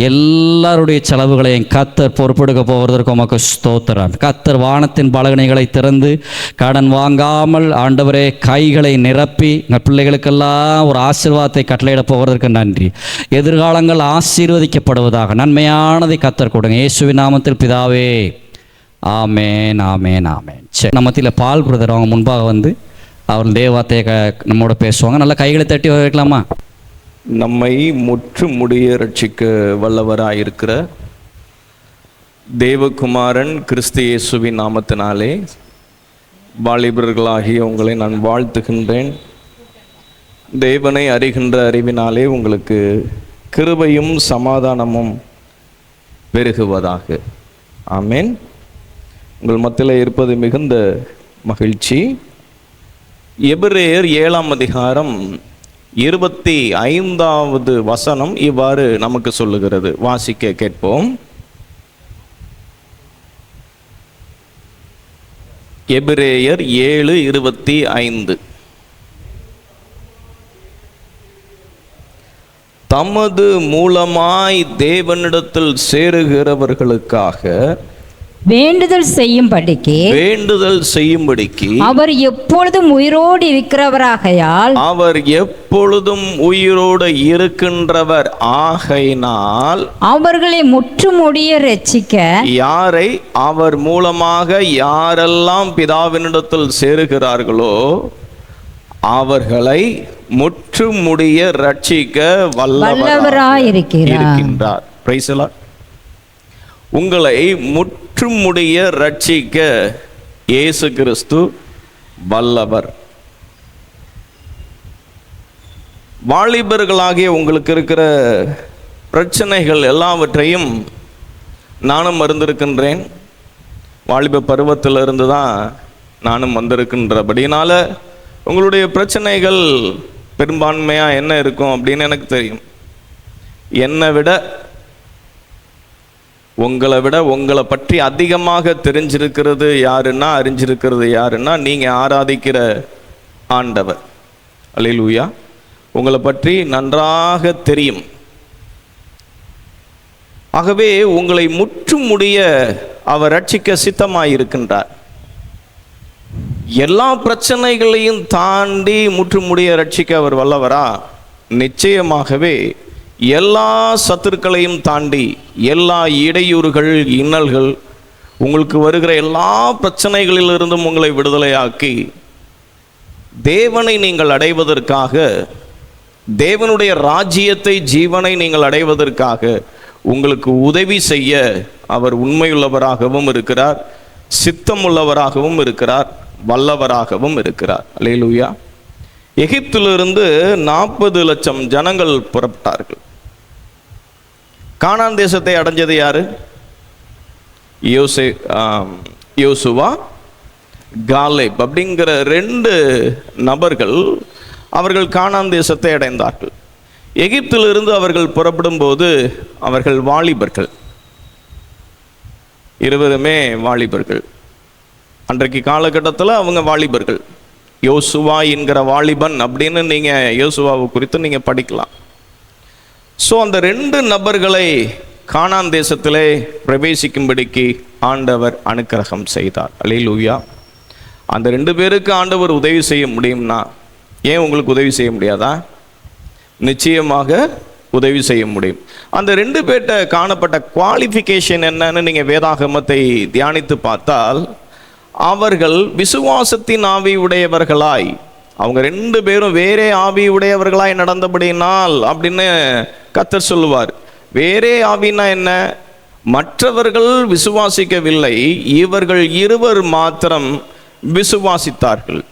எல்லாருடைய செலவுகளையும் கர்த்தர் பொறுப்பெடுக்க போவதற்கு உமக்கு ஸ்தோத்திரம். கர்த்தர் வானத்தின் பலகணிகளை திறந்து கடன் வாங்காமல் ஆண்டவரே கைகளை நிரப்பி எங்கள் பிள்ளைகளுக்கெல்லாம் ஒரு ஆசீர்வாதத்தை கட்டளையிட போவதற்கு நன்றி. எதிர்காலங்கள் ஆசீர்வதிக்கப்படுவதாக நன்மையானதை கர்த்தர் கொடுங்க. இயேசுவின் நாமத்தில் பிதாவே, ஆமேன், ஆமேன், ஆமேன். சரி, நம்மத்தில் பால் பிரதர் அவங்க முன்பாக வந்து அவர் தேவாத்தையை நம்மோட பேசுவாங்க. நல்லா கைகளை தட்டி வைக்கலாமா? நம்மை முற்று முடிய ரட்சிக்க வல்லவராயிருக்கிற தேவகுமாரன் கிறிஸ்து இயேசுவின் நாமத்தினாலே வாலிபர்களாகிய உங்களை நான் வாழ்த்துகின்றேன். தேவனை அறிகின்ற அறிவினாலே உங்களுக்கு கிருபையும் சமாதானமும் பெருகுவதாக. ஆமென். உங்கள் மத்தியில் இருப்பது மிகுந்த மகிழ்ச்சி. எபிரேயர் 7ஆம் அதிகாரம் 25வது வசனம் இவ்வாறு நமக்கு சொல்லுகிறது. வாசிக்க கேட்போம். எபிரேயர் 7:25. தமது மூலமாய் தேவனிடத்தில் சேருகிறவர்களுக்காக வேண்டுதல் செய்யும்படிக்கு அவர் எப்பொழுதும் உயிரோடு இருக்கின்றவர் ஆகையினால் அவர்களை முற்றுமுடிய ரட்சிக்க. யாரை? அவர் மூலமாக யாரெல்லாம் பிதாவினிடத்தில் சேருகிறார்களோ அவர்களை முற்றுமுடிய ரட்சிக்க வல்லவராயிருக்கிறார். Praise the lord. உங்களை முற்றுமுடிய ரட்சிக்க இயேசு கிறிஸ்து வல்லவர். வாலிபர்களாகிய உங்களுக்கு இருக்கிற பிரச்சனைகள் எல்லாவற்றையும் நானும் அறிந்திருக்கின்றேன். வாலிப பருவத்திலிருந்து தான் நானும் வந்திருக்கின்றபடினால உங்களுடைய பிரச்சனைகள் பெரும்பான்மையாக என்ன இருக்கும் அப்படின்னு எனக்கு தெரியும். உங்களை விட உங்களை பற்றி அதிகமாக தெரிஞ்சிருக்கிறது யாருன்னா, அறிஞ்சிருக்கிறது யாருன்னா, நீங்கள் ஆராதிக்கிற ஆண்டவர். அல்லேலூயா. உங்களை பற்றி நன்றாக தெரியும். ஆகவே உங்களை முற்றுமுடிய அவர் ரட்சிக்க சித்தமாயிருக்கின்றார். எல்லா பிரச்சனைகளையும் தாண்டி முற்றுமுடிய ரட்சிக்க அவர் வல்லவரா? நிச்சயமாகவே. எல்லா சத்துருக்களையும் தாண்டி, எல்லா இடையூறுகள், இன்னல்கள், உங்களுக்கு வருகிற எல்லா பிரச்சனைகளிலிருந்தும் உங்களை விடுதலையாக்கி தேவனை நீங்கள் அடைவதற்காக, தேவனுடைய ராஜ்யத்தை, ஜீவனை நீங்கள் அடைவதற்காக உங்களுக்கு உதவி செய்ய அவர் உண்மையுள்ளவராகவும் இருக்கிறார், சித்தமுள்ளவராகவும் இருக்கிறார், வல்லவராகவும் இருக்கிறார். அல்லேலூயா. எகிப்திலிருந்து 40 லட்சம் ஜனங்கள் புறப்பட்டார்கள். கானான் தேசத்தை அடைஞ்சது யாரு? யோசுவா, காலேப் அப்படிங்கிற 2 நபர்கள் அவர்கள் கானான் தேசத்தை அடைந்தார்கள். எகிப்திலிருந்து அவர்கள் புறப்படும் போது அவர்கள் வாலிபர்கள், இருவருமே வாலிபர்கள். அன்றைக்கு காலகட்டத்தில் அவங்க வாலிபர்கள். யோசுவா என்கிற வாலிபன் அப்படின்னு நீங்கள் யோசுவாவை குறித்து நீங்கள் படிக்கலாம். ஸோ அந்த 2 நபர்களை கானான் தேசத்திலே பிரவேசிக்கும்படிக்கு ஆண்டவர் அனுக்கிரகம் செய்தார். அல்லேலூயா. அந்த 2 பேருக்கு ஆண்டவர் உதவி செய்ய முடியும்னா ஏன் உங்களுக்கு உதவி செய்ய முடியாதா? நிச்சயமாக உதவி செய்ய முடியும். அந்த 2 பேர்கிட்ட காணப்பட்ட குவாலிஃபிகேஷன் என்னன்னு நீங்கள் வேதாகமத்தை தியானித்து பார்த்தால், அவர்கள் விசுவாசத்தின் ஆவி உடையவர்களாய், அவங்க 2 பேரும் வேறே ஆவி உடையவர்களாய் நடந்தபடினால் அப்படின்னு கர்த்தர் சொல்லுவார். வேறே ஆவினா என்ன? மற்றவர்கள் விசுவாசிக்கவில்லை, இவர்கள் இருவர் மாத்திரம் விசுவாசித்தார்கள்.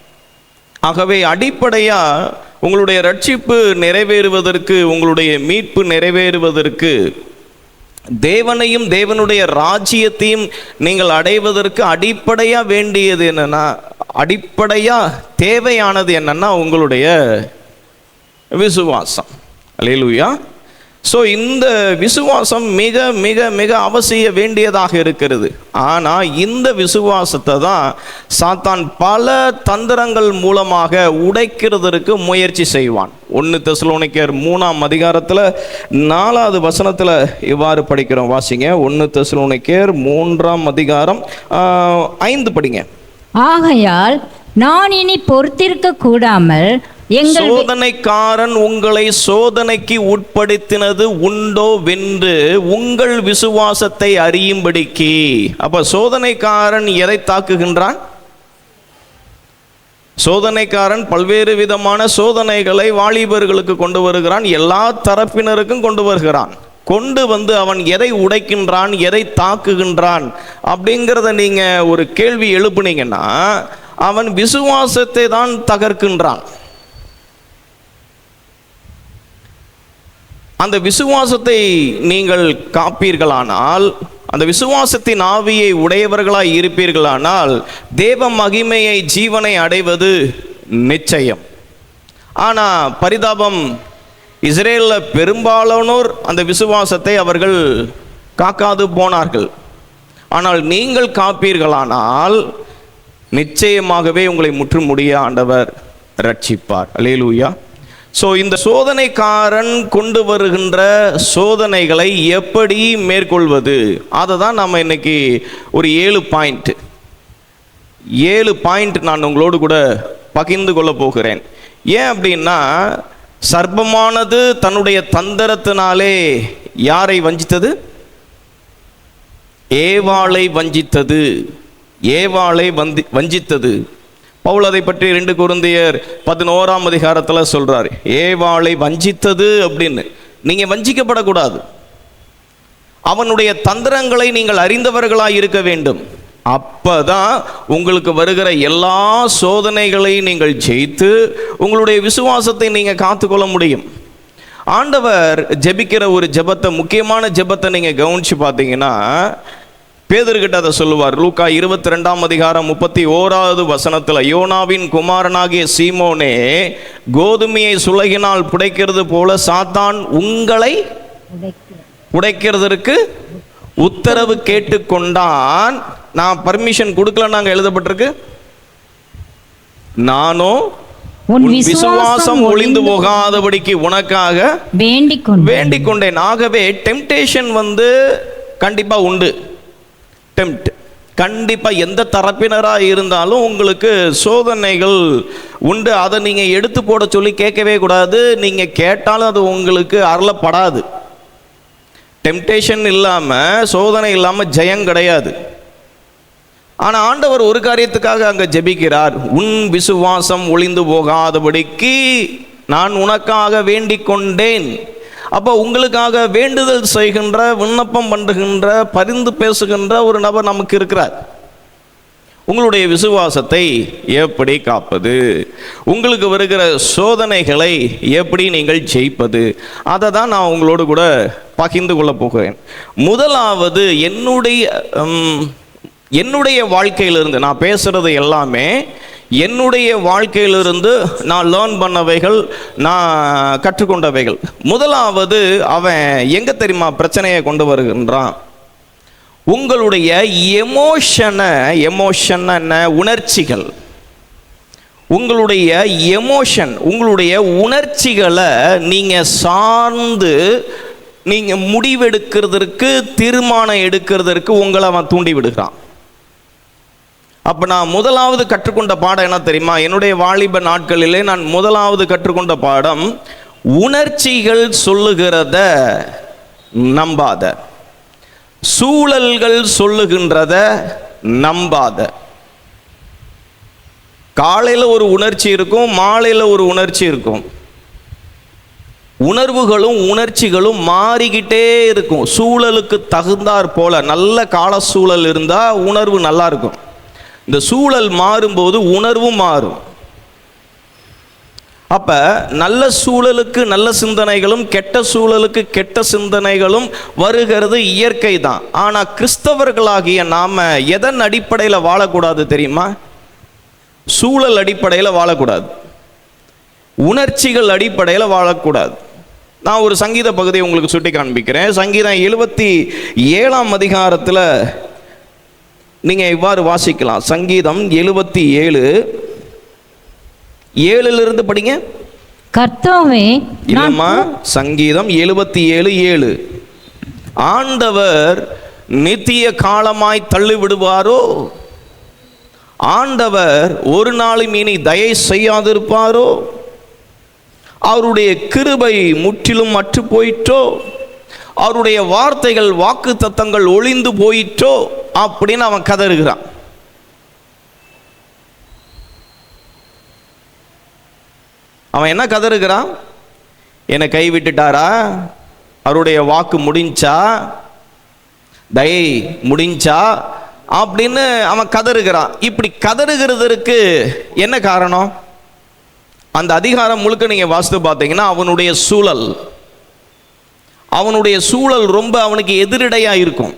ஆகவே அடிப்படையா உங்களுடைய ரட்சிப்பு நிறைவேறுவதற்கு, உங்களுடைய மீட்பு நிறைவேறுவதற்கு, தேவனையும் தேவனுடைய ராஜ்யத்தையும் நீங்கள் அடைவதற்கு அடிப்படையா வேண்டியது என்னன்னா, அடிப்படையா தேவையானது என்னன்னா உங்களுடைய விசுவாசம். அல்லேலூயா. ஸோ இந்த விசுவாசம் மிக மிக மிக அவசிய வேண்டியதாக இருக்கிறது. ஆனால் இந்த விசுவாசத்தை தான் சாத்தான் பல தந்திரங்கள் மூலமாக உடைக்கிறதற்கு முயற்சி செய்வான். 1 தெசலோனிக்கேயர் 3ஆம் அதிகாரத்தில் 4வது வசனத்தில் இவ்வாறு படிக்கிறோம். வாசிங்க. 1 தெசலோனிக்கேயர் 3ஆம் அதிகாரம் 5 படிங்க. ஆகையால் நான் இனி பொறுத்திருக்க கூடாமல் சோதனைக்காரன் உங்களை சோதனைக்கு உட்படுத்தினது உண்டோ வென்று உங்கள் விசுவாசத்தை அறியும்படிக்கு. அப்ப சோதனைக்காரன் எதை தாக்குகின்றான்? சோதனைக்காரன் பல்வேறு விதமான சோதனைகளை வாலிபர்களுக்கு கொண்டு வருகிறான், எல்லா தரப்பினருக்கும் கொண்டு வருகிறான். கொண்டு வந்து அவன் எதை உடைக்கின்றான், எதை தாக்குகின்றான் அப்படிங்கிறத நீங்க ஒரு கேள்வி எழுப்புனீங்கன்னா, அவன் விசுவாசத்தை தான் தகர்க்கின்றான். அந்த விசுவாசத்தை நீங்கள் காப்பீர்களானால், அந்த விசுவாசத்தின் ஆவியை உடையவர்களாய் இருப்பீர்களானால் தேவ மகிமையை ஜீவனை அடைவது நிச்சயம். ஆனால் பரிதாபம், இஸ்ரேலில் பெரும்பாலானோர் அந்த விசுவாசத்தை அவர்கள் காக்காது போனார்கள். ஆனால் நீங்கள் காப்பீர்களானால் நிச்சயமாகவே உங்களை முற்றுமுடிய ஆண்டவர் ரட்சிப்பார். அல்லேலூயா. ஸோ இந்த சோதனைக்காரன் கொண்டு வருகின்ற சோதனைகளை எப்படி மேற்கொள்வது, அதை தான் நம்ம இன்னைக்கு ஒரு 7 பாயிண்ட் நான் உங்களோடு கூட பகிர்ந்து கொள்ள போகிறேன். ஏன் அப்படின்னா, சர்ப்பமானது தன்னுடைய தந்திரத்தினாலே யாரை வஞ்சித்தது? ஏவாளை வஞ்சித்தது. ஏவாளை வஞ்சித்தது. பவுல் அதை பற்றி 2 கொரிந்தியர் 11ஆம் அதிகாரத்தில் சொல்றார், ஏவாளை வஞ்சித்தது அப்படின்னு. நீங்க வஞ்சிக்கப்படக்கூடாது. அவனுடைய தந்திரங்களை நீங்கள் அறிந்தவர்களாய் இருக்க வேண்டும். அப்பதான் உங்களுக்கு வருகிற எல்லா சோதனைகளையும் நீங்கள் ஜெயித்து உங்களுடைய விசுவாசத்தை நீங்க காத்துக்கொள்ள முடியும். ஆண்டவர் ஜெபிக்கிற ஒரு ஜெபத்தை, முக்கியமான ஜெபத்தை நீங்க கவனிச்சு பார்த்தீங்கன்னா, பேதுருக்கிட்ட அதை சொல்லுவார். லூக்கா 22ஆம் அதிகாரம் 31வது வசனத்தில், யோனாவின் குமாரனாகிய சீமோனே, கோதுமையை சுலகினால் புடைக்கிறது போல சாத்தான் உங்களை புடைக்கிறதற்கு உத்தரவு கேட்டுக்கொண்டான். நான் பர்மிஷன் கொடுக்கலன்னாங்க எழுதப்பட்டிருக்கு. நானோ உன் விசுவாசம் ஒளிந்து போகாதபடிக்கு உனக்காக வேண்டிக் கொண்டேன். ஆகவே டெம்டேஷன் கண்டிப்பா உண்டு. கண்டிப்பா எந்த தரப்பினராக இருந்தாலும் உங்களுக்கு சோதனைகள் உண்டு. அதை நீங்க எடுத்து போட சொல்லி கேட்கவே கூடாது. நீங்க கேட்டாலும் அது உங்களுக்கு அருளப்படாது. டெம்டேஷன் இல்லாம, சோதனை இல்லாம ஜெயம் கிடையாது. ஆனா ஆண்டவர் ஒரு காரியத்துக்காக அங்க ஜெபிக்கிறார். உன் விசுவாசம் ஒளிந்து போகாதபடிக்கு நான் உனக்காக வேண்டிக் கொண்டேன். அப்போ உங்களுக்காக வேண்டுதல் செய்கின்ற, விண்ணப்பம் பண்ணுகின்ற, பரிந்து பேசுகின்ற ஒரு நபர் நமக்கு இருக்கிறார். உங்களுடைய விசுவாசத்தை எப்படி காப்பது, உங்களுக்கு வருகிற சோதனைகளை எப்படி நீங்கள் ஜெயிப்பது, அதை தான் நான் உங்களோடு கூட பகிர்ந்து கொள்ள போகிறேன். முதலாவது, என்னுடைய வாழ்க்கையிலிருந்து நான் பேசுறது எல்லாமே என்னுடைய வாழ்க்கையிலிருந்து நான் லேர்ன் பண்ணவைகள், நான் கற்றுக்கொண்டவைகள். முதலாவது, அவன் எங்க தெரியுமா பிரச்சனையை கொண்டு வருகின்றான்? உங்களுடைய எமோஷன் என்ன? உணர்ச்சிகள். உங்களுடைய எமோஷன், உங்களுடைய உணர்ச்சிகளை நீங்க சார்ந்து நீங்க முடிவெடுக்கிறதற்கு, தீர்மானம் எடுக்கிறதற்கு உங்களை அவன் தூண்டி விடுகிறான். அப்போ நான் முதலாவது கற்றுக்கொண்ட பாடம் என்ன தெரியுமா? என்னுடைய வாலிப நாட்களிலே நான் முதலாவது கற்றுக்கொண்ட பாடம், உணர்ச்சிகள் சொல்லுகிறத நம்பாத, சூழல்கள் சொல்லுகின்றத நம்பாத. காலையில் ஒரு உணர்ச்சி இருக்கும், மாலையில் ஒரு உணர்ச்சி இருக்கும். உணர்வுகளும் உணர்ச்சிகளும் மாறிக்கிட்டே இருக்கும். சூழலுக்கு தகுந்தாற் போல. நல்ல கால சூழல் இருந்தால் உணர்வு நல்லா இருக்கும். இந்த சூழல் மாறும்போது உணர்வும் மாறும். அப்ப நல்ல சூழலுக்கு நல்ல சிந்தனைகளும், கெட்ட சூழலுக்கு கெட்ட சிந்தனைகளும் வருகிறது இயற்கை தான். ஆனா கிறிஸ்தவர்களாகிய நாம எதன் அடிப்படையில் வாழக்கூடாது தெரியுமா? சூழல் அடிப்படையில் வாழக்கூடாது, உணர்ச்சிகள் அடிப்படையில் வாழக்கூடாது. நான் ஒரு சங்கீத பகுதியை உங்களுக்கு சுட்டி காண்பிக்கிறேன். சங்கீதம் 77ஆம் அதிகாரத்தில் நீங்க இவ்வாறு வாசிக்கலாம். சங்கீதம் 77:7 படிங்க. கர்த்தாவே, இல்லம்மா, சங்கீதம் 77:7. ஆண்டவர் நித்திய காலமாய் தள்ளி விடுவாரோ? ஆண்டவர் ஒரு நாளும் இனி தயை செய்யாதிருப்பாரோ? அவருடைய கிருபை முற்றிலும் அற்று போயிற்றோ? அவருடைய வார்த்தைகள், வாக்கு தத்தங்கள் ஒளிந்து போயிற்றோ? அப்படின்னு அவன் கதறுகிறான். அவன் என்ன கதறுகிறான்? என்னை கைவிட்டுட்டாரா? அவருடைய வாக்கு முடிஞ்சா? தயை முடிஞ்சா? அப்படின்னு அவன் கதறுகிறான். இப்படி கதறுகிறதற்கு என்ன காரணம்? அந்த அதிகாரம் முழுக்க நீங்க வாசித்து பார்த்தீங்கன்னா அவனுடைய சூழல் ரொம்ப அவனுக்கு எதிரடையா இருக்கும்.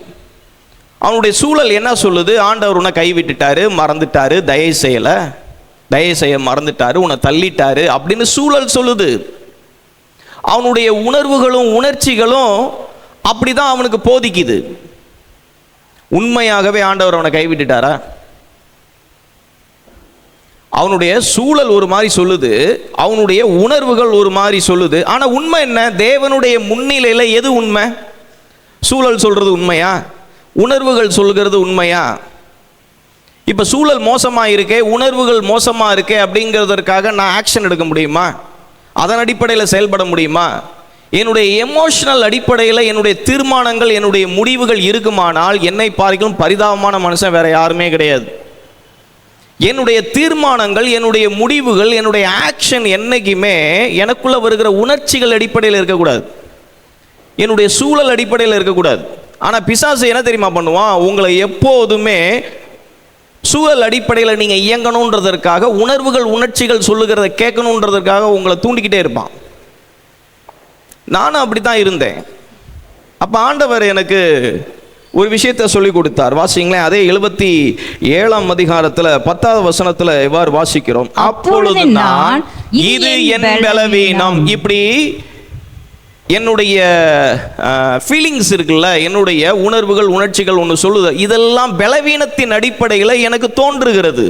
அவனுடைய சூழல் என்ன சொல்லுது? ஆண்டவர் உன்னை கைவிட்டுட்டாரு, மறந்துட்டாரு, தயை செய்ய மறந்துட்டாரு, உன்னை தள்ளிட்டாரு அப்படின்னு சூழல் சொல்லுது. அவனுடைய உணர்வுகளும் உணர்ச்சிகளும் அப்படிதான் அவனுக்கு போதிக்குது. உண்மையாகவே ஆண்டவர் அவனை கைவிட்டுட்டாரா? அவனுடைய சூழல் ஒரு மாதிரி சொல்லுது, அவனுடைய உணர்வுகள் ஒரு மாதிரி சொல்லுது. ஆனா உண்மை என்ன? தேவனுடைய முன்னிலையில எது உண்மை? சூழல் சொல்றது உண்மையா? உணர்வுகள் சொல்கிறது உண்மையா? இப்ப சூழல் மோசமா இருக்கே, உணர்வுகள் மோசமா இருக்கே அப்படிங்கிறதற்காக நான் ஆக்ஷன் எடுக்க முடியுமா? அதன் அடிப்படையில் செயல்பட முடியுமா? என்னுடைய எமோஷனல் அடிப்படையில் என்னுடைய தீர்மானங்கள், என்னுடைய முடிவுகள் இருக்குமானால் என்னை பார்க்கும் பரிதாபமான மனுஷன் வேற யாருமே கிடையாது. என்னுடைய தீர்மானங்கள், என்னுடைய முடிவுகள், என்னுடைய ஆக்ஷன் என்னைக்குமே எனக்குள்ள வருகிற உணர்ச்சிகள் அடிப்படையில் இருக்கக்கூடாது, என்னுடைய சூழல் அடிப்படையில் இருக்கக்கூடாது. ஆனால் பிசாசு என்ன தெரியுமா பண்ணுவான்? உங்களை எப்போதுமே சூழல் அடிப்படையில் நீங்கள் இயங்கணுன்றதற்காக, உணர்வுகள் உணர்ச்சிகள் சொல்லுகிறத கேட்கணுன்றதற்காக உங்களை தூண்டிக்கிட்டே இருப்பான். நானும் அப்படி தான் இருந்தேன். அப்போ ஆண்டவர் எனக்கு ஒரு விஷயத்தை சொல்லி கொடுத்தார். வாசிங்களேன், அதே 77ஆம் அதிகாரத்தில் 10வது வசனத்தில் இவ்வாறு வாசிக்கிறோம். அப்பொழுது நான் இது என் பலவீனம். இப்படி என்னுடைய ஃபீலிங்ஸ் இருக்குல்ல, என்னுடைய உணர்வுகள் உணர்ச்சிகள் ஒன்று சொல்லுது, இதெல்லாம் பலவீனத்தின் அடிப்படையில் எனக்கு தோன்றுகிறது.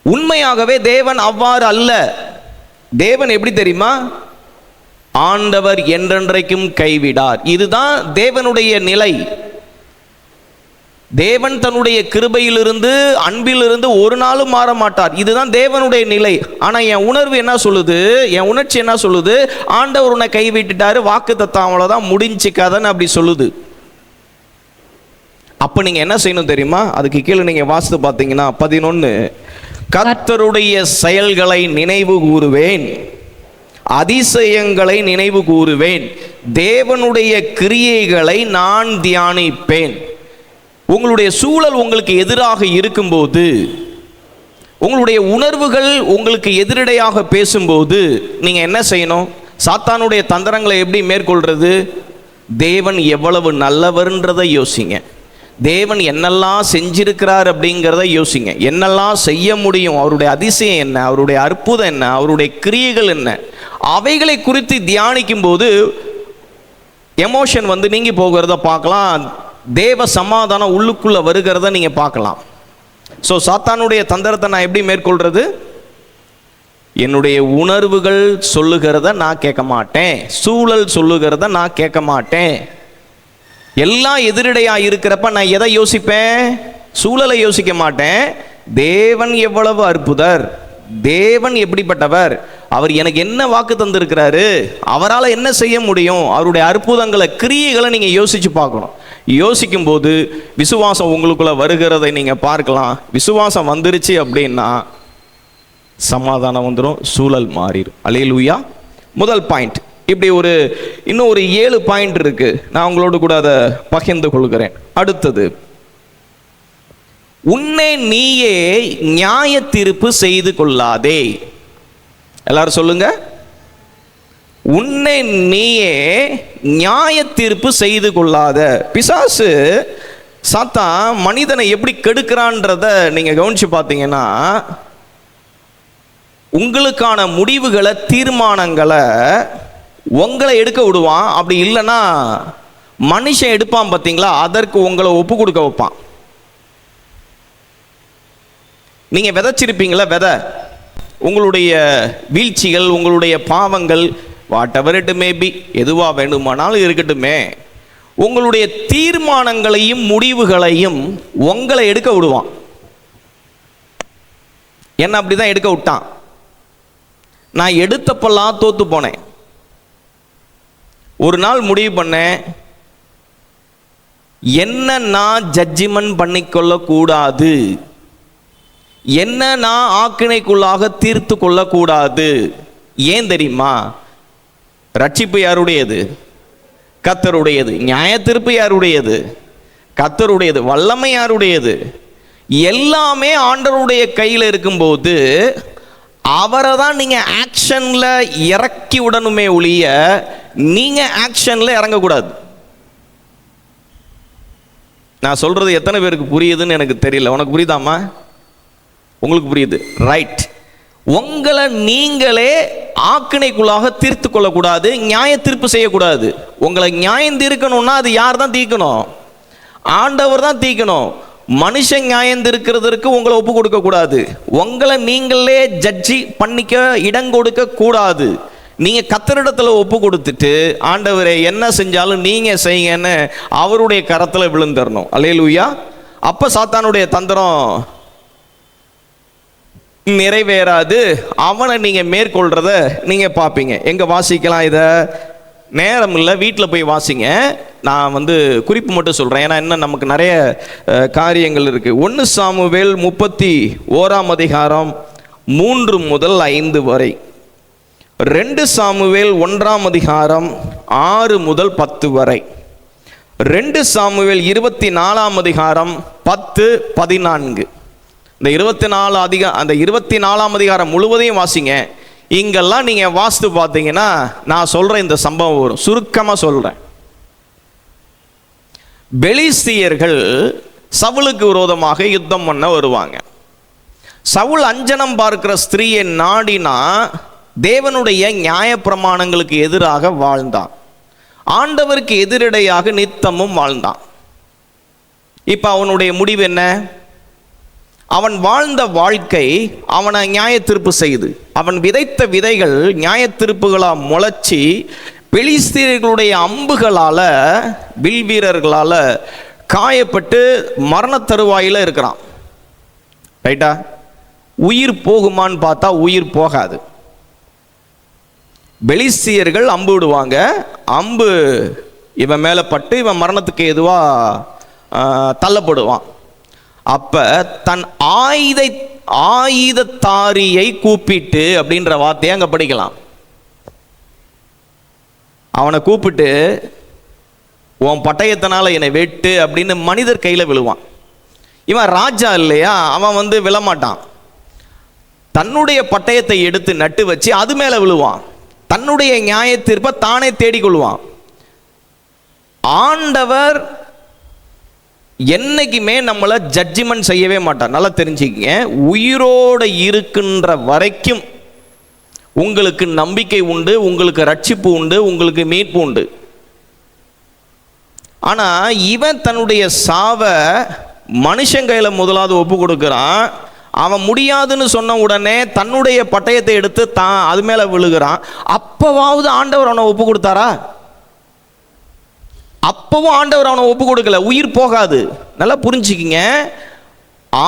உண்மையாகவே தேவன் அவ்வாறு அல்ல. தேவன் எப்படி தெரியுமா? ஆண்டவர் என்றென்றைக்கும் கைவிடார். இதுதான் தேவனுடைய நிலை. தேவன் தன்னுடைய கிருபையிலிருந்து, அன்பிலிருந்து ஒரு நாளும் மாற மாட்டார். இதுதான் தேவனுடைய நிலை. ஆனால் என் உணர்வு என்ன சொல்லுது? என் உணர்ச்சி என்ன சொல்லுது? ஆண்டவர் உன்னை கைவிட்டுட்டாரு, வாக்கு தத்தம் அவ்வளோதான், முடிஞ்சு கதைன்னு அப்படி சொல்லுது. அப்போ நீங்கள் என்ன செய்யணும் தெரியுமா? அதுக்கு கீழே நீங்கள் வாசித்து பார்த்தீங்கன்னா 11, கர்த்தருடைய செயல்களை நினைவு கூறுவேன், அதிசயங்களை நினைவு கூறுவேன், தேவனுடைய கிரியைகளை நான் தியானிப்பேன். உங்களுடைய சூழல் உங்களுக்கு எதிராக இருக்கும்போது, உங்களுடைய உணர்வுகள் உங்களுக்கு எதிரடையாக பேசும்போது நீங்கள் என்ன செய்யணும்? சாத்தானுடைய தந்திரங்களை எப்படி மேற்கொள்றது? தேவன் எவ்வளவு நல்லவர்ன்றதை யோசிங்க. தேவன் என்னெல்லாம் செஞ்சிருக்கிறார் அப்படிங்கிறத யோசிங்க. என்னெல்லாம் செய்ய முடியும், அவருடைய அதிசயம் என்ன, அவருடைய அற்புதம் என்ன, அவருடைய கிரியைகள் என்ன, அவைகளை குறித்து தியானிக்கும் போது எமோஷன் நீங்கி போகிறத பார்க்கலாம். தேவ சமாதானம் உள்ளுக்குள்ள வருகிறத நீங்க பார்க்கலாம். ஸோ சாத்தானுடைய தந்திரத்தை நான் எப்படி மேற்கொள்றது? என்னுடைய உணர்வுகள் சொல்லுகிறத நான் கேட்க மாட்டேன், சூழல் சொல்லுகிறத நான் கேட்க மாட்டேன். எல்லாம் எதிரடையா இருக்கிறப்ப நான் எதை யோசிப்பேன்? சூழலை யோசிக்க மாட்டேன். தேவன் எவ்வளவு அற்புதர், தேவன் எப்படிப்பட்டவர், அவர் எனக்கு என்ன வாக்கு தந்திருக்கிறாரு, அவரால் என்ன செய்ய முடியும், அவருடைய அற்புதங்களை, கிரியைகளை நீங்க யோசிச்சு பார்க்கணும். யோசிக்கும் போது விசுவாசம் உங்களுக்குள்ள வருகிறதை நீங்க பார்க்கலாம். விசுவாசம் வந்துருச்சு அப்படின்னா சமாதானம் வந்துடும், சூழல் மாறிடும். அல்லேலூயா. முதல் பாயிண்ட். இப்படி இன்னும் ஒரு 7 பாயிண்ட் இருக்கு, நான் உங்களோடு கூட அதை பகிர்ந்து கொள்கிறேன். அடுத்தது, உன்னை நீயே நியாய தீர்ப்பு செய்து கொள்ளாதே. எல்லாரும் சொல்லுங்க, உன்னை நீயே நியாய தீர்ப்பு செய்து கொள்ளாத. பிசாசு சாத்தான் மனிதனை எப்படி கெடுக்கிறான்றத நீங்க கவனிச்சு பார்த்தீங்கன்னா, உங்களுக்கான முடிவுகளை, தீர்மானங்களை உங்களை எடுக்க விடுவான். அப்படி இல்லைன்னா மனுஷன் எடுப்பான் பார்த்தீங்களா, அதற்கு உங்களை ஒப்பு கொடுக்க வைப்பான். நீங்க விதைச்சிருப்பீங்களா விதை, உங்களுடைய வீழ்ச்சிகள், உங்களுடைய பாவங்கள், what ever it may be, எதுவா வேண்டுமானாலும் இருக்கட்டுமே, உங்களுடைய தீர்மானங்களையும் முடிவுகளையும் உங்களை எடுக்க விடுவான். என்ன அப்படிதான் எடுக்க விட்டான். நான் எடுத்தப்பெல்லாம் தோத்து போனேன். ஒரு நாள் முடிவு பண்ணேன், என்ன நான் ஜட்ஜ்மெண்ட் பண்ணிக்கொள்ள கூடாது, என்ன நான் ஆக்கினைக்குள்ளாக தீர்த்து கொள்ளக்கூடாது. ஏன் தெரியுமா? ரட்சிப்பு யாருடையது? கர்த்தருடையது. நியாய தீர்ப்பு யாருடையது? கர்த்தருடையது. வல்லமை யாருடையது? எல்லாமே ஆண்டவருடைய கையில் இருக்கும்போது அவரை தான் நீங்கள் ஆக்ஷனில் இறக்கி விடணுமே ஒழிய நீங்கள் ஆக்ஷனில் இறங்கக்கூடாது. நான் சொல்கிறது எத்தனை பேருக்கு புரியுதுன்னு எனக்கு தெரியல. உனக்கு புரியுதாம்மா? உங்களுக்கு புரியுது, ரைட். உங்களை நீங்களே ஆக்கினைக்குள்ளாக தீர்த்து கொள்ளக்கூடாது, நியாய தீர்ப்பு செய்யக்கூடாது. உங்களை நியாயம் தீர்க்கணும்னா அது யார் தான் தீர்க்கணும்? ஆண்டவர் தான் தீர்க்கணும். மனுஷன் நியாயம் தீர்க்கிறதுக்கு உங்களை ஒப்பு கொடுக்க கூடாது. உங்களை நீங்களே ஜட்ஜி பண்ணிக்க இடம் கொடுக்க கூடாது. நீங்க கர்த்தரிடத்துல ஒப்பு கொடுத்துட்டு, ஆண்டவரே என்ன செஞ்சாலும் நீங்க செய்யுங்கன்னு அவருடைய கரத்துல விழுந்துடணும். அல்லேலூயா. அப்ப சாத்தானுடைய தந்திரம் நிறைவேறாது. அவனை நீங்க மேற்கொள்றத நீங்க பார்ப்பீங்க. எங்க வாசிக்கலாம்? இதை நேரம் இல்லை, வீட்டில் போய் வாசிங்க. நான் குறிப்பு மட்டும் சொல்கிறேன், ஏன்னா இன்னும் நமக்கு நிறைய காரியங்கள் இருக்குது. 1 சாமுவேல் 31 அதிகாரம் 3 முதல் 5 வரை, 2 சாமுவேல் 1 அதிகாரம் 6 முதல் 10 வரை, 2 சாமுவேல் 24 அதிகாரம் 10, 14. இந்த 24 அதிகாரம் முழுவதையும் வாசிங்க. இங்கெல்லாம் நீங்கள் வாஸ்து பார்த்தீங்கன்னா நான் சொல்கிற இந்த சம்பவம் வரும். சுருக்கமாக சொல்கிறேன். பெலிஸ்தியர்கள் சவுலுக்கு விரோதமாக யுத்தம் பண்ண வருவாங்க. சவுல் அஞ்சனம் பார்க்கிற ஸ்திரீயை நாடினா தேவனுடைய நியாயப்பிரமாணங்களுக்கு எதிராக வாழ்ந்தான். ஆண்டவருக்கு எதிரடையாக நித்தமும் வாழ்ந்தான். இப்போ அவனுடைய முடிவு என்ன? அவன் வாழ்ந்த வாழ்க்கை அவனை நியாய தீர்ப்பு செய்து, அவன் விதைத்த விதைகள் நியாய தீர்ப்புகளாக முளைச்சி பெலிஸ்தீயர்களுடைய அம்புகளால், வில் வீரர்களால் காயப்பட்டு மரண தருவாயில் இருக்கிறான். ரைட்டா? உயிர் போகுமான்னு பார்த்தா உயிர் போகாது. பெலிஸ்தீயர்கள் அம்பு விடுவாங்க. அம்பு இவன் மேலே பட்டு இவன் மரணத்துக்கு எதுவாக தள்ளப்படுவான். அப்ப தன் ஆயுதத்தாரியை கூப்பிட்டு அப்படின்ற வார்த்தையை அங்க படிக்கலாம். அவனை கூப்பிட்டு உன் பட்டயத்தினால என்னை வெட்டு அப்படின்னு மனிதர் கையில விழுவான். இவன் ராஜா இல்லையா, அவன் விழமாட்டான். தன்னுடைய பட்டயத்தை எடுத்து நட்டு வச்சு அது மேல விழுவான். தன்னுடைய நியாய தீர்ப்பை தானே தேடிக்கொள்வான். ஆண்டவர் என்னைக்குமே நம்மளை ஜட்ஜ்மெண்ட் செய்யவே மாட்டார். நல்லா தெரிஞ்சுக்கங்க. உயிரோடு இருக்கின்ற வரைக்கும் உங்களுக்கு நம்பிக்கை உண்டு, உங்களுக்கு ரட்சிப்பு உண்டு, உங்களுக்கு மீட்பு உண்டு. ஆனால் இவன் தன்னுடைய சாவை மனுஷன் கையில் முதலாவது ஒப்பு கொடுக்குறான். அவன் முடியாதுன்னு சொன்ன உடனே தன்னுடைய பட்டயத்தை எடுத்து தான் அது மேலே விழுகிறான். அப்பவாவது ஆண்டவர் அவனை ஒப்பு கொடுத்தாரா? அப்பவும் ஆண்டவர் அவனை ஒப்பு கொடுக்கல. உயிர் போகாது. நல்லா புரிஞ்சுக்கிங்க.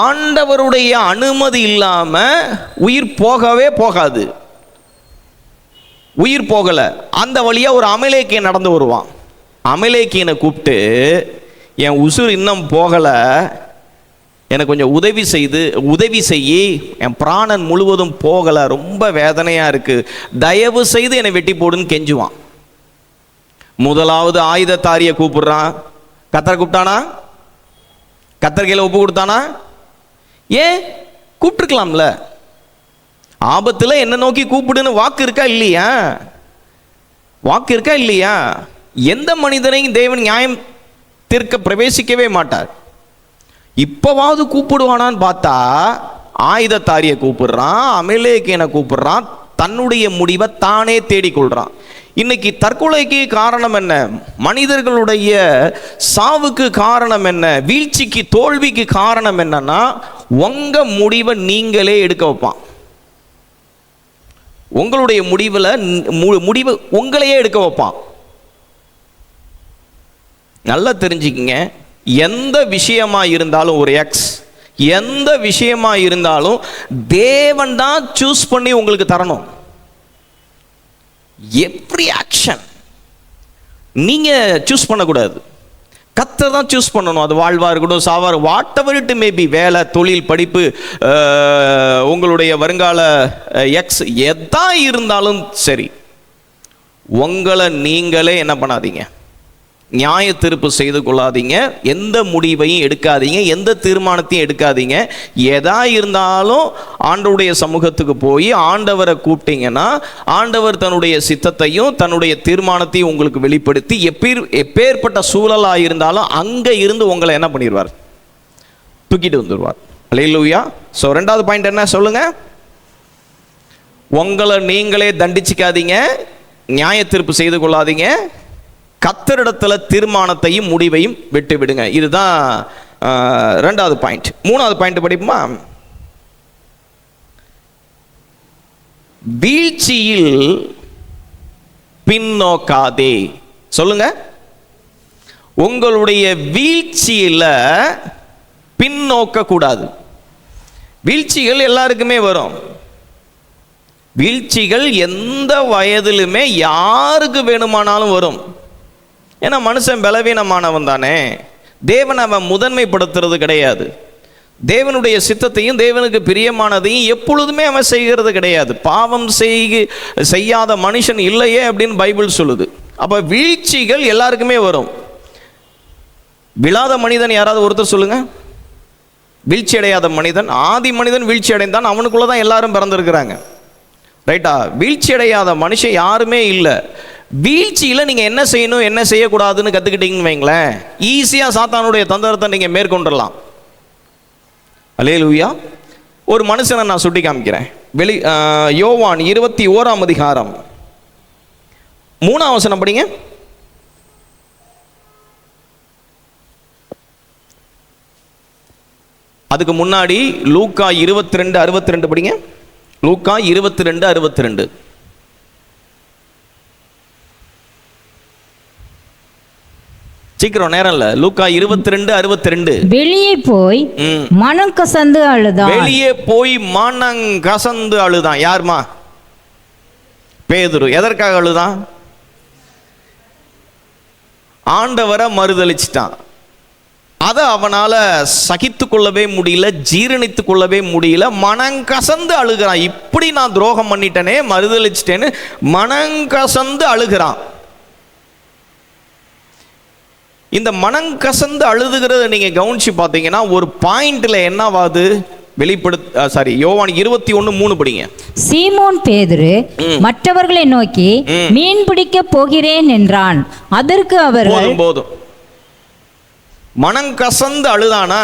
ஆண்டவருடைய அனுமதி இல்லாம உயிர் போகவே போகாது. உயிர் போகல. அந்த வழியா ஒரு அமலேக்கியன் நடந்து வருவான். அமலேக்கியனை கூப்பிட்டு, என் உசுர் இன்னும் போகல, எனக்கு கொஞ்சம் உதவி செய்யி, என் பிராணன் முழுவதும் போகல, ரொம்ப வேதனையா இருக்கு, தயவு செய்து என்னை வெட்டி போடுன்னு கெஞ்சுவான். முதலாவது ஆயுதத்தாரியை கூப்பிடுறான். கத்தரை கூப்பிட்டானா? கத்தர் கையில் ஒப்பு கொடுத்தானா? ஏன் கூப்பிட்டுருக்கலாம்ல? ஆபத்தில் என்ன நோக்கி கூப்பிடுன்னு வாக்கு இருக்கா இல்லையா? வாக்கு இருக்கா இல்லையா? எந்த மனிதனையும் தேவன் நியாயம் தீர்க்க பிரவேசிக்கவே மாட்டார். இப்பவாவது கூப்பிடுவானான்னு பார்த்தா ஆயுதத்தாரியை கூப்பிடுறான், அமலேக்கியனை கூப்பிடுறான், தன்னுடைய முடிவை தானே தேடிக்கொள்றான். இன்னைக்கு தற்கொலைக்கு காரணம் என்ன? மனிதர்களுடைய சாவுக்கு காரணம் என்ன? வீழ்ச்சிக்கு, தோல்விக்கு காரணம் என்னன்னா உங்க முடிவை நீங்களே எடுக்க வைப்பான். உங்களுடைய முடிவு உங்களையே எடுக்க வைப்பான். நல்லா தெரிஞ்சுக்கிங்க. எந்த விஷயமா இருந்தாலும், ஒரு எந்த விஷயமா இருந்தாலும் தேவன் தான் சூஸ் பண்ணி உங்களுக்கு தரணும். எவ்ரி ஆக்ஷன் நீங்க சூஸ் பண்ணக்கூடாது. கர்த்தர் தான் சூஸ் பண்ணணும். அது வாழ்வா இருக்கட்டும், சாவா, what ever it may be, வேலை, தொழில், படிப்பு, உங்களுடைய வருங்கால எதா இருந்தாலும் சரி, உங்களை நீங்களே என்ன பண்ணாதீங்க, நியாய தீர்ப்பு செய்து கொள்ளாதீங்க, எந்த முடிவையும் எடுக்காதீங்க, எந்த தீர்மானத்தையும் எடுக்காதீங்க. எதா இருந்தாலும் ஆண்டவருடைய சமூகத்துக்கு போய் ஆண்டவரை கூப்பிட்டீங்கன்னா ஆண்டவர் தன்னுடைய சித்தத்தையும் தன்னுடைய தீர்மானத்தையும் உங்களுக்கு வெளிப்படுத்தி எப்பேற்பட்ட சூழலாக இருந்தாலும் அங்கே இருந்து உங்களை என்ன பண்ணிடுவார், தூக்கிட்டு வந்துடுவார். அல்லேலூயா. ஸோ 2வது பாயிண்ட் என்ன சொல்லுங்க? உங்களை நீங்களே தண்டிச்சிக்காதீங்க, நியாய தீர்ப்பு செய்து கொள்ளாதீங்க, கர்த்தரிடத்துல தீர்மானத்தையும் முடிவையும் விட்டு விடுங்க. இதுதான் 2வது பாயிண்ட். 3வது பாயிண்ட் படிப்போமா? வீழ்ச்சியில் பின்னோக்காதே. சொல்லுங்க. உங்களுடைய வீழ்ச்சியில பின்னோக்க கூடாது. வீழ்ச்சிகள் எல்லாருக்குமே வரும். வீழ்ச்சிகள் எந்த வயதிலுமே யாருக்கு வேணுமானாலும் வரும். ஏன்னா மனுஷன் பலவீனமானவன் தானே. தேவன் அவன் முதன்மைப்படுத்துறது கிடையாது. தேவனுடைய சித்தத்தையும் தேவனுக்கு பிரியமானதையும் எப்பொழுதுமே அவன் செய்கிறது கிடையாது. பாவம் செய்யாத மனுஷன் இல்லையே அப்படின்னு பைபிள் சொல்லுது. அப்போ வீழ்ச்சிகள் எல்லாருக்குமே வரும். விழாத மனிதன் யாராவது ஒருத்தர் சொல்லுங்க. வீழ்ச்சி அடையாத மனிதன், ஆதி மனிதன் வீழ்ச்சி அடைந்தான், அவனுக்குள்ள தான் எல்லாரும் பிறந்திருக்கிறாங்க. ரைட்டா? வீழ்ச்சி அடையாத மனுஷன் யாருமே இல்லை. வீழ்ச்சியில் நீங்கள் என்ன செய்யணும் என்ன செய்யக்கூடாதுன்னு கற்றுக்கிட்டீங்கன்னு வைங்களேன், ஈஸியாக சாத்தானுடைய தந்திரத்தை நீங்கள் மேற்கொண்டுடலாம். அல்லேலூயா. ஒரு மனுஷனை நான் சுட்டி காமிக்கிறேன். யோவான் 21ஆம் அதிகாரம் 3ஆம் வசனம் படிங்க. அதுக்கு முன்னாடி லூக்கா 22:62 படிங்க. லூக்கா 22:62. சீக்கிரம், நேரம் இல்ல. லூக்கா 22:62. வெளியே போய் மனம் கசந்து அழுதான். வெளியே போய் மனம் கசந்து அழுதான். யாருமா? பேதுரு. எதற்காக அழுதான்? ஆண்டவரை மறுதலிச்சிட்டான். அதை அவனால் சகித்து கொள்ளவே முடியல, ஜீரணித்து கொள்ளவே முடியல. மனங்கசந்து அழுகிறான். இப்படி நான் துரோகம் பண்ணிட்டேனே, மறுதலிச்சிட்டேன்னு மனங்கசந்து அழுகிறான். இந்த மனங்கசந்து அழுதுகிறத நீங்க கவனிச்சு பார்த்தீங்கன்னா ஒரு பாயிண்ட்ல என்னவாது யோவான் 21:3 படிங்க. சீமோன் பேதுரு மற்றவர்களை நோக்கி மீன் பிடிக்க போகிறேன் என்றான். அதற்கு அவர்கள் போதும் மனங்கசந்து அழுதானா,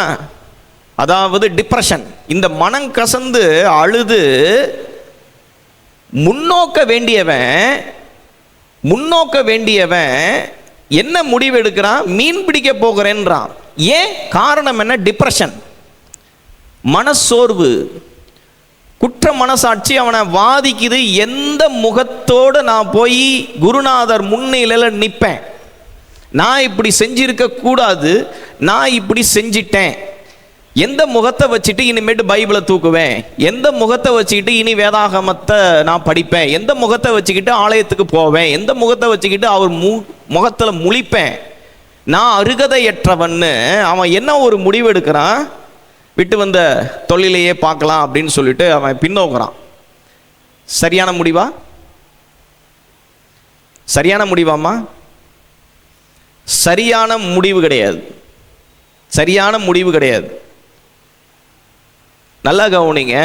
அதாவது டிப்ரெஷன். இந்த மனங்கசந்து அழுது முன்னோக்க வேண்டியவன் என்ன முடிவு எடுக்கிறான்? மீன் பிடிக்க போகிறேன்றான். ஏன்? காரணம் என்ன? டிப்ரெஷன், மனசோர்வு, குற்ற மனசாட்சி அவனை வாதிக்குது. எந்த முகத்தோடு நான் போய் குருநாதர் முன்னிலையில் நிற்பேன்? நான் இப்படி செஞ்சிருக்க கூடாது, நான் இப்படி செஞ்சிட்டேன். எந்த முகத்தை வச்சுட்டு இனிமேட்டு பைபிளை தூக்குவேன்? எந்த முகத்தை வச்சுக்கிட்டு இனி வேதாகமத்தை நான் படிப்பேன்? எந்த முகத்தை வச்சுக்கிட்டு ஆலயத்துக்கு போவேன்? எந்த முகத்தை வச்சுக்கிட்டு அவர் முகத்தில் முழிப்பேன்? நான் அருகதையற்றவன்னு அவன் என்ன ஒரு முடிவு எடுக்கிறான்? விட்டு வந்த தொழிலையே பார்க்கலாம் அப்படின்னு சொல்லிட்டு அவன் பின்னோக்குறான். சரியான முடிவா? சரியான முடிவாமா? சரியான முடிவு கிடையாது. சரியான முடிவு கிடையாது. நல்லா கவனிங்க.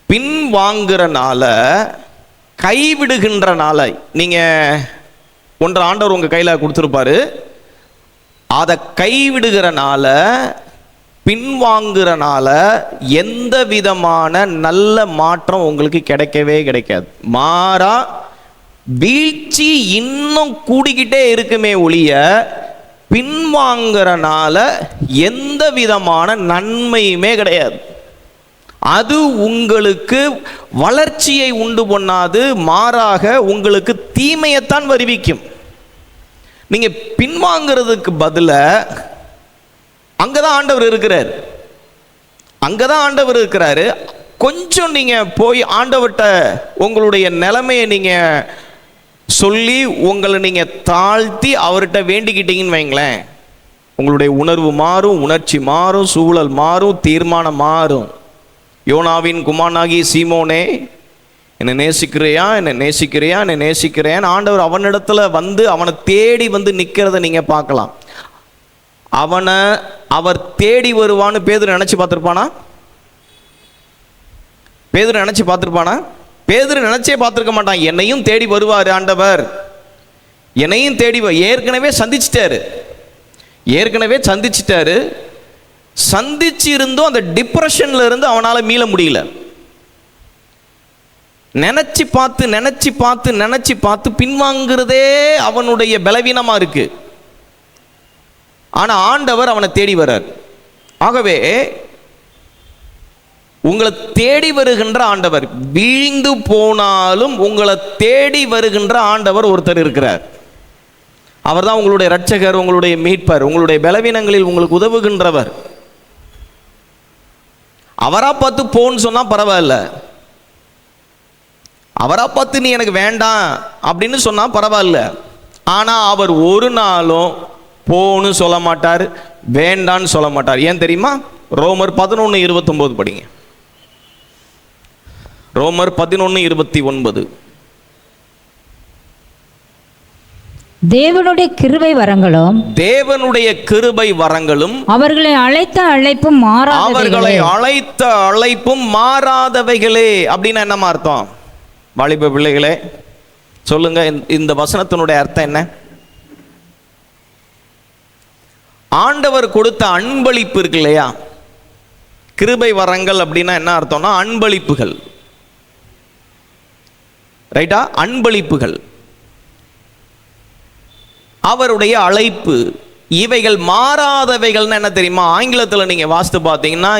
பின் வாங்குறனால, கைவிடுகின்றனால, நீங்க ஒன்றை ஆண்டவர் உங்க கையில கொடுத்துருப்பாரு. அதை கைவிடுகிறனால, பின்வாங்குறனால எந்த விதமான நல்ல மாற்றம் உங்களுக்கு கிடைக்கவே கிடைக்காது. மாறா வீழ்ச்சி இன்னும் கூடிக்கிட்டே இருக்குமே ஒழிய பின்வாங்குறனால எந்த விதமான நன்மையுமே கிடையாது. அது உங்களுக்கு வளர்ச்சியை உண்டு பண்ணாது, மாறாக உங்களுக்கு தீமையைத்தான் வருவிக்கும். நீங்க பின்வாங்கிறதுக்கு பதிலாக அங்கதான் ஆண்டவர் இருக்கிறார். அங்கதான் ஆண்டவர் இருக்கிறாரு. கொஞ்சம் நீங்க போய் ஆண்டவர்கிட்ட உங்களுடைய நிலைமையை நீங்க சொல்லி உங்களை நீங்க தாழ்த்தி அவர்கிட்ட வேண்டிக்கிட்டீங்கன்னு வைங்களேன், உங்களுடைய உணர்வு மாறும், உணர்ச்சி மாறும், சூழல் மாறும், தீர்மானம் மாறும். யோனாவின் குமாரனாகிய சீமோனே, என்னை நேசிக்கிறியா, என்னை நேசிக்கிறியா, என்னை நேசிக்கிறேன்னு ஆண்டவர் அவனிடத்துல வந்து அவனை தேடி வந்து நிற்கிறத நீங்கள் பார்க்கலாம். அவனை அவர் தேடி வருவான்னு பேதுரு நினச்சி பார்த்துருப்பானா? பேதுரு நினச்சி பார்த்துருப்பானா? பேதுரு நினச்சே பார்த்துருக்க மாட்டான். என்னையும் தேடி வருவார் ஆண்டவர், என்னையும் தேடி ஏற்கனவே சந்திச்சிட்டாரு. சந்திச்சு இருந்தும் அந்த டிப்ரெஷன்ல இருந்து அவனால் மீள முடியல. நினைச்சு பார்த்து பின்வாங்கிறதே அவனுடைய பலவீனமா இருக்கு. ஆனா ஆண்டவர் அவனை தேடி வர்றார். ஆகவே உங்களை தேடி வருகின்ற ஆண்டவர், வீழ்ந்து போனாலும் உங்களை தேடி வருகின்ற ஆண்டவர் ஒருத்தர் இருக்கிறார். அவர் தான் உங்களுடைய இரட்சகர், உங்களுடைய மீட்பர், உங்களுடைய பலவீனங்களில் உங்களுக்கு உதவுகின்றவர். அவரா பார்த்து போன்னு சொன்னா பரவாயில்ல, அவரா பார்த்து நீ எனக்கு வேண்டாம் அப்படின்னு சொன்னா பரவாயில்ல. ஆனா அவர் ஒரு நாளும் போன்னு சொல்ல மாட்டார், வேண்டான்னு சொல்ல மாட்டார். ஏன் தெரியுமா? ரோமர் 11:29 படிங்க. ரோமர் 11:29. தேவனுடைய கிருபை வரங்களும் அவர்களை அழைத்த அழைப்பும் மாறாதவைகளே. அப்படின்னா என்னமா அர்த்தம்? வாலிப பிள்ளைகளே சொல்லுங்க, இந்த வசனத்தினுடைய அர்த்தம் என்ன? ஆண்டவர் கொடுத்த அன்பளிப்பு இருக்கு இல்லையா? கிருபை வரங்கள் அப்படின்னா என்ன அர்த்தம்னா அன்பளிப்புகள், ரைட்டா? அன்பளிப்புகள், அவருடைய அழைப்பு, இவைகள் மாறாதவைகள்னு என்ன தெரியுமா? ஆங்கிலத்தில் நீங்க வாசித்து பார்த்தீங்கன்னா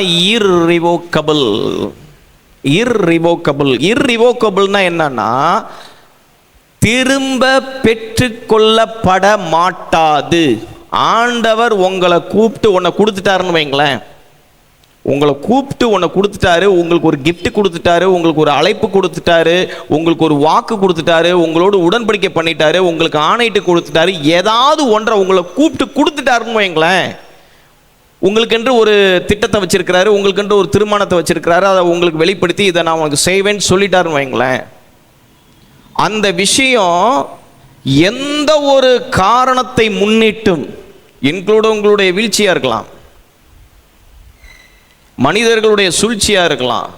irrevocable என்னன்னா திரும்ப பெற்றுக்கொள்ளப்பட மாட்டாது. ஆண்டவர் உங்களை கூப்பிட்டு உன்னை கொடுத்துட்டாருன்னு வைங்களேன், உங்களை கூப்பிட்டு உன்னை கொடுத்துட்டாரு, உங்களுக்கு ஒரு கிஃப்ட் கொடுத்துட்டாரு, உங்களுக்கு ஒரு அழைப்பு கொடுத்துட்டாரு, உங்களுக்கு ஒரு வாக்கு கொடுத்துட்டாரு, உங்களோட உடன்படிக்கை பண்ணிட்டாரு, உங்களுக்கு ஆணையிட்டு கொடுத்துட்டாரு, ஏதாவது ஒன்றை உங்களை கூப்பிட்டு கொடுத்துட்டாருன்னு வைங்களேன். உங்களுக்கென்று ஒரு திட்டத்தை வச்சிருக்கிறாரு, உங்களுக்கென்று ஒரு திருமணத்தை வச்சிருக்கிறாரு, அதை உங்களுக்கு வெளிப்படுத்தி இதை நான் உங்களுக்கு செய்வேன்னு சொல்லிட்டாருன்னு வைங்களேன். அந்த விஷயம் எந்த ஒரு காரணத்தை முன்னிட்டும், இன்க்ளூட உங்களுடைய வீழ்ச்சியா இருக்கலாம், மனிதர்களுடைய சூழ்ச்சியா இருக்கலாம்,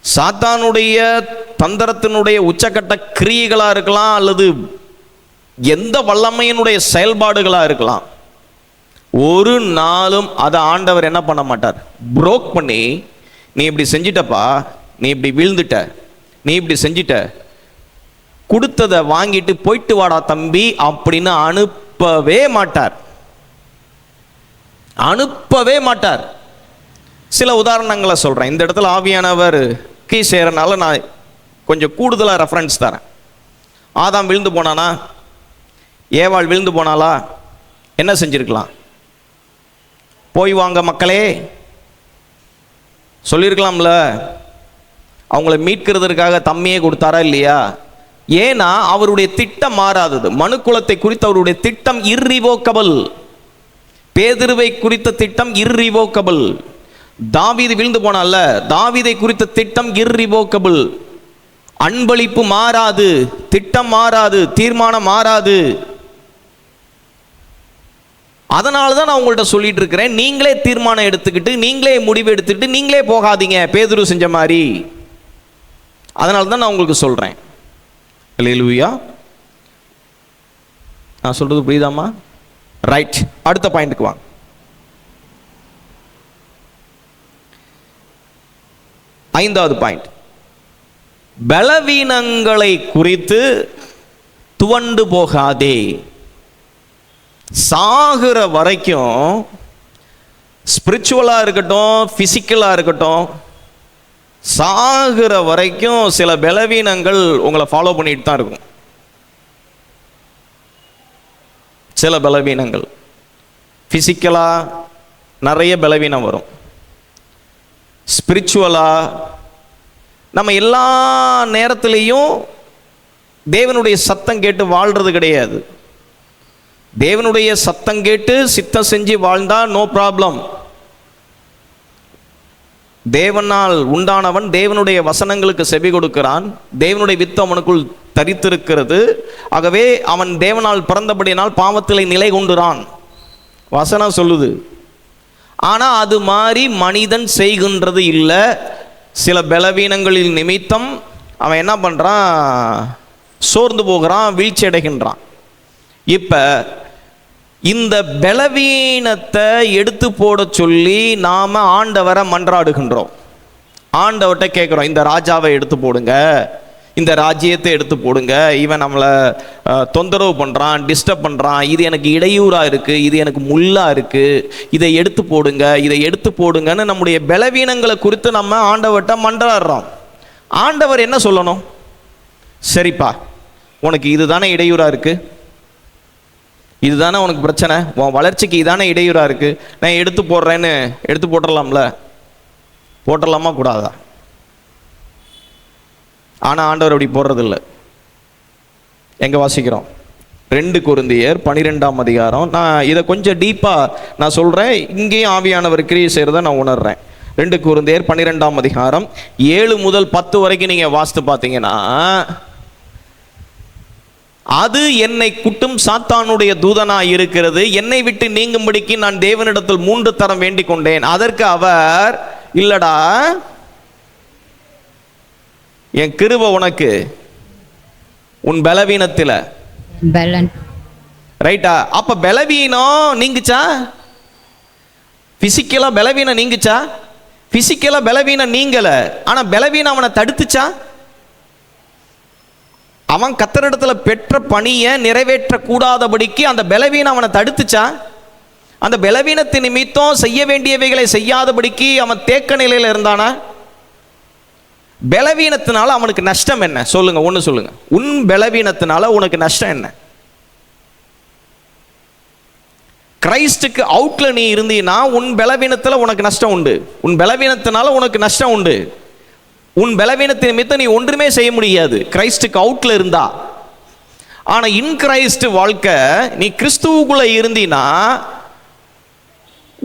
சாத்தானுடைய தந்திரத்தினுடைய உச்சக்கட்ட கிரியைகளா இருக்கலாம், அல்லது எந்த வல்லமையினுடைய செயல்பாடுகளா இருக்கலாம், ஒரு நாளும் அதை ஆண்டவர் என்ன பண்ண மாட்டார், புரோக் பண்ணி நீ இப்படி செஞ்சிட்டப்பா, நீ இப்படி வீழ்ந்துட்ட, நீ இப்படி செஞ்சிட்ட, கொடுத்ததை வாங்கிட்டு போயிட்டு வாடா தம்பி அப்படின்னு அனுப்பவே மாட்டார். சில உதாரணங்களை சொல்றேன். இந்த இடத்துல ஆவியானவர் கீ சேரனால நான் கொஞ்சம் கூடுதலாக ரெஃபரன்ஸ் தரேன். ஆதாம் விழுந்து போனானா? ஏவாள் விழுந்து போனாலா? என்ன செஞ்சிருக்கலாம்? போய் வாங்க மக்களே சொல்லியிருக்கலாம்ல. அவங்கள மீட்கிறதுக்காக தம்மையே கொடுத்தாரா இல்லையா? ஏன்னா அவருடைய திட்டம் மாறாதது. மனுக்குலத்தை குறித்த அவருடைய திட்டம் இர்ரிவோக்கபிள். பேதுருவை குறித்த திட்டம் இர்ரிவோக்கபிள். தாவீது விழுந்து போனால, தாவீதை குறித்த திட்டம் இர்ரிவோக்கபிள். அன்பளிப்பு மாறாது, திட்டம் மாறாது, தீர்மானம் மாறாது. அதனால தான் நான் உங்கள்கிட்ட சொல்லிட்டு இருக்கிறேன், நீங்களே தீர்மானம் எடுத்துக்கிட்டு, நீங்களே முடிவு எடுத்துக்கிட்டு, நீங்களே போகாதீங்க பேதுரு செஞ்ச மாதிரி. அதனால தான் நான் உங்களுக்கு சொல்றேன். அல்லேலூயா. நான் சொல்றது புரியுதாமா? ரைட், அடுத்த பாயிண்ட்டுக்கு வாங்க. ஐந்தாவது பாயிண்ட், பலவீனங்களை குறித்து துவண்டு போகாதே. சாகுற வரைக்கும், ஸ்பிரிச்சுவலா இருக்கட்டும், பிசிக்கலா இருக்கட்டும், சாகுற வரைக்கும் சில பலவீனங்கள் உங்களை ஃபாலோ பண்ணிட்டு தான் இருக்கும். சில பலவீனங்கள் பிசிக்கலா நிறைய பலவீனம் வரும். ஸ்பிரிச்சுவலா நம்ம எல்லா நேரத்திலையும் தேவனுடைய சத்தம் கேட்டு வாழ்றது கிடையாது. தேவனுடைய சத்தம் கேட்டு சித்தம் செஞ்சு வாழ்ந்தா நோ ப்ராப்ளம். தேவனால் உண்டானவன் தேவனுடைய வசனங்களுக்கு செவி கொடுக்கிறான். தேவனுடைய வித்து அவனுக்குள் தரித்திருக்கிறது. ஆகவே அவன் தேவனால் பிறந்தபடியினால் பாவத்திலே நிலை கொண்டுறான், வசனம் சொல்லுது. ஆனால் அது மாதிரி மனிதன் செய்கின்றது இல்லை. சில பலவீனங்களின் நிமித்தம் அவன் என்ன பண்ணுறான், சோர்ந்து போகிறான், வீழ்ச்சி அடைகின்றான். இப்போ இந்த பலவீனத்தை எடுத்து போட சொல்லி நாம் ஆண்டவரை மன்றாடுகின்றோம். ஆண்டவர்கிட்ட கேட்குறோம், இந்த ராஜாவை எடுத்து போடுங்க, இந்த ராஜ்யத்தை எடுத்து போடுங்க, இவன் நம்மளை தொந்தரவு பண்ணுறான், டிஸ்டர்ப் பண்ணுறான், இது எனக்கு இடையூறாக இருக்குது, இது எனக்கு முள்ளாக இருக்குது, இதை எடுத்து போடுங்க, இதை எடுத்து போடுங்கன்னு நம்முடைய பலவீனங்களை குறித்து நம்ம ஆண்டவர்கிட்ட மன்றாடுறோம். ஆண்டவர் என்ன சொல்லணும்? சரிப்பா, உனக்கு இதுதானே இடையூறாக இருக்குது, இதுதானே உனக்கு பிரச்சனை, உன் வளர்ச்சிக்கு இதானே இடையூறாக இருக்குது, நான் எடுத்து போடுறேன்னு எடுத்து போட்டுடலாம்ல, போட்டுடலாமா கூடாதா? ஆனால் ஆண்டவர் அப்படி போடுறதில்ல. எங்கே வாசிக்கிறோம்? 2 கொரிந்தியர் 12ஆம் அதிகாரம். நான் இதை கொஞ்சம் டீப்பாக நான் சொல்கிறேன், இங்கேயும் ஆவியானவர் கிரியை செய்கிறத நான் உணர்றேன். 2 கொரிந்தியர் 12ஆம் அதிகாரம் 7 முதல் 10 வரைக்கும் நீங்கள் வாசித்து பார்த்தீங்கன்னா, அது என்னை குட்டும் சாத்தானுடைய தூதனாய் இருக்கிறது, என்னை விட்டு நீங்கும்படிக்கு நான் தேவனிடத்தில் 3 தரம் வேண்டிக் கொண்டேன். அதற்கு அவர், இல்லடா, என் கிருபை உனக்கு உன் பலவீனத்தில். ரைட்டா? அப்ப பலவீனம் நீங்குச்சா? பிசிக்கலா பலவீனம் நீங்குச்சா? பிசிக்கலா பலவீனம் நீங்கல, ஆனா பலவீனம் அவனை தடுத்துச்சா? அவன் கர்த்தரிடத்துல பெற்ற பணியை நிறைவேற்ற கூடாதபடிக்கு அந்த பலவீனம் அவனை தடுத்துச்சா? அந்த பலவீனத்தின் நிமித்தம் செய்ய வேண்டியவைகளை செய்யாதபடிக்கு அவன் தேக்க நிலையில் இருந்தானா? பலவீனத்தினால அவனுக்கு நஷ்டம் என்ன? சொல்லுங்க, ஒன்று சொல்லுங்க. உன் பலவீனத்தினால உனக்கு நஷ்டம் என்ன? கிரைஸ்டுக்கு அவுட்ல நீ இருந்தீன்னா உன் பலவீனத்தில் உனக்கு நஷ்டம் உண்டு. உன் பலவீனத்தினால உனக்கு நஷ்டம் உண்டு. உன் பலவீனத்தின் நிமித்தம் நீ ஒன்றுமே செய்ய முடியாது கிரைஸ்டுக்கு அவுட்ல இருந்தா. ஆனா இன் கிரைஸ்ட் வாழ்க்கை, நீ கிறிஸ்துவுக்குள்ள இருந்தீனா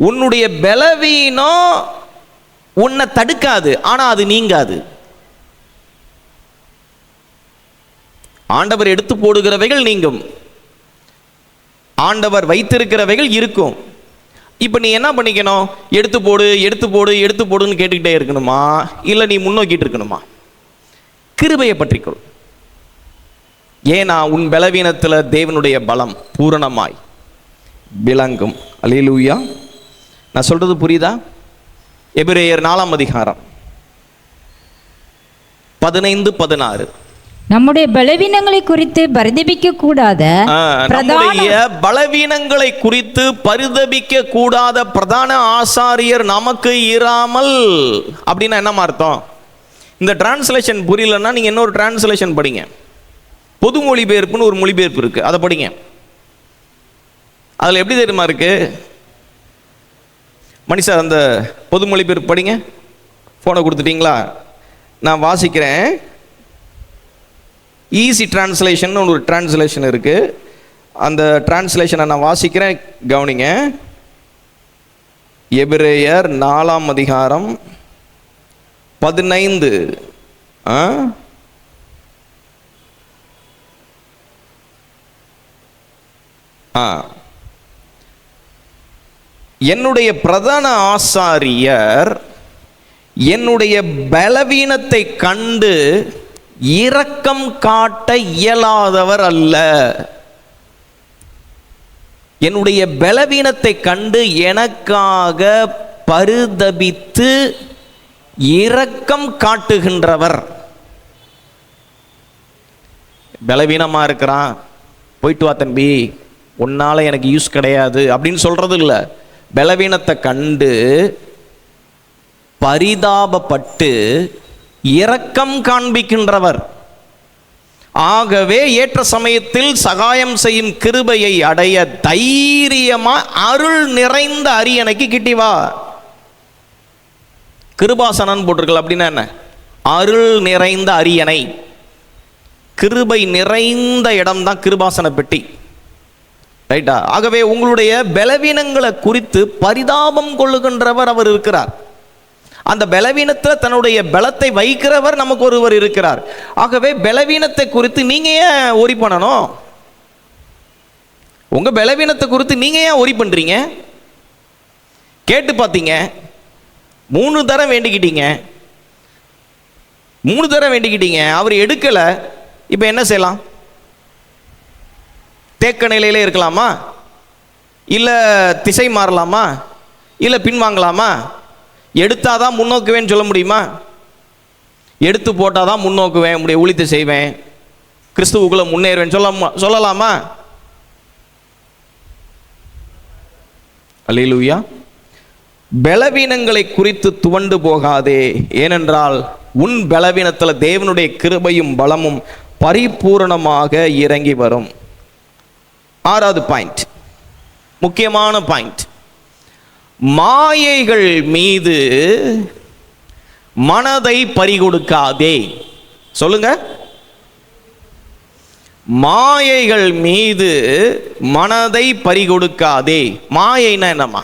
உன்னுடைய பலவீனம் உன்னை தடுக்காது, ஆனா அது நீங்காது. ஆண்டவர் எடுத்து போடுகிறவைகள் நீங்கும், ஆண்டவர் வைத்திருக்கிறவைகள் இருக்கும். இப்போ நீ என்ன பண்ணிக்கணும்? எடுத்து போடு, எடுத்து போடு, எடுத்து போடுன்னு கேட்டுக்கிட்டே இருக்கணுமா, இல்லை நீ முன்னோக்கிட்டு இருக்கணுமா? கிருபையை பற்றிக்கொள். ஏன்னா உன் பலவீனத்தில் தேவனுடைய பலம் பூரணமாய் விளங்கும். அல்லேலூயா. நான் சொல்றது புரியுதா? எபிரேயர் 4ஆம் அதிகாரம் 15-16. நம்முடைய பலவீனங்களை குறித்து பரிதபிக்க கூடாத, நம்முடைய பலவீனங்களை குறித்து பரிதபிக்க கூடாத பிரதான ஆசாரியர் நமக்கு இராமல். அப்படின்னா என்ன அர்த்தம்? இந்த டிரான்ஸ்லேஷன் புரியலன்னா நீங்க இன்னொரு டிரான்ஸ்லேஷன் படிங்க. பொது மொழிபெயர்ப்புன்னு ஒரு மொழிபெயர்ப்பு இருக்கு, அதை படிங்க. அதுல எப்படி தெரியுமா இருக்கு? மணி சார், அந்த பொது மொழிபெயர்ப்பு படிங்க. போனை கொடுத்துட்டீங்களா? நான் வாசிக்கிறேன். ஈஸி டிரான்ஸ்லேஷன் ஒரு டிரான்ஸ்லேஷன் இருக்கு, அந்த டிரான்ஸ்லேஷனை நான் வாசிக்கிறேன், கவனிங்க. எபிரேயர் 4ஆம் அதிகாரம் 15. என்னுடைய பிரதான ஆசாரியர் என்னுடைய பலவீனத்தை கண்டு இரக்கம் காட்ட இயலாதவர் அல்ல. என்னுடைய பலவீனத்தை கண்டு எனக்காக பரிதபித்து இரக்கம் காட்டுகின்றவர். பலவீனமா இருக்கிறான், போயிட்டு வா தம்பி, உன்னால எனக்கு யூஸ் கிடையாது அப்படின்னு சொல்றது இல்லை. பலவீனத்தை கண்டு பரிதாபப்பட்டு இரக்கம் காண்பிக்கின்றவர். ஆகவே ஏற்ற சமயத்தில் சகாயம் செய்யும் கிருபையை அடைய தைரியமா அருள் நிறைந்த அரியணைக்கு கிட்டி வா. கிருபாசனன் போட்டிருக்கல, அப்படின்னா என்ன? அருள் நிறைந்த அரியணை, கிருபை நிறைந்த இடம் தான் கிருபாசன பெட்டி. ரைட்டா? ஆகவே உங்களுடைய பலவீனங்களை குறித்து பரிதாபம் கொள்ளுகின்றவர் அவர் இருக்கிறார். அந்த பலவீனத்தில் தன்னுடைய பலத்தை வைக்கிறவர் நமக்கு ஒருவர் இருக்கிறார். ஆகவே பலவீனத்தை குறித்து நீங்க ஏன் ஒரி பண்ணணும்? உங்க பலவீனத்தை குறித்து நீங்க ஏன் ஒரி பண்றீங்க? கேட்டு பார்த்தீங்க, 3 தரம் வேண்டிக்கிட்டீங்க, 3 தரம் வேண்டிக்கிட்டீங்க, அவர் எடுக்கல. இப்போ என்ன செய்யலாம்? தேக்க நிலையிலே இருக்கலாமா? இல்லை திசை மாறலாமா? இல்லை பின்வாங்கலாமா? எடுத்தாதான் முன்னோக்குவேன்னு சொல்ல முடியுமா? எடுத்து போட்டாதான் முன்னோக்குவேன், உடைய ஊழியத்தை செய்வேன், கிறிஸ்துவுக்குள்ள முன்னேறுவேன் சொல்லலாமா? அல்லேலூயா. பலவீனங்களை குறித்து துவண்டு போகாதே, ஏனென்றால் உன் பலவீனத்தில் தேவனுடைய கிருபையும் பலமும் பரிபூரணமாக இறங்கி வரும். 6வது பாயிண்ட், முக்கியமான பாயிண்ட், மாயைகள் மீது மனதை பறிகொடுக்காதே. சொல்லுங்க, மாயைகள் மீது மனதை பறிகொடுக்காதே. மாயைனா என்னம்மா?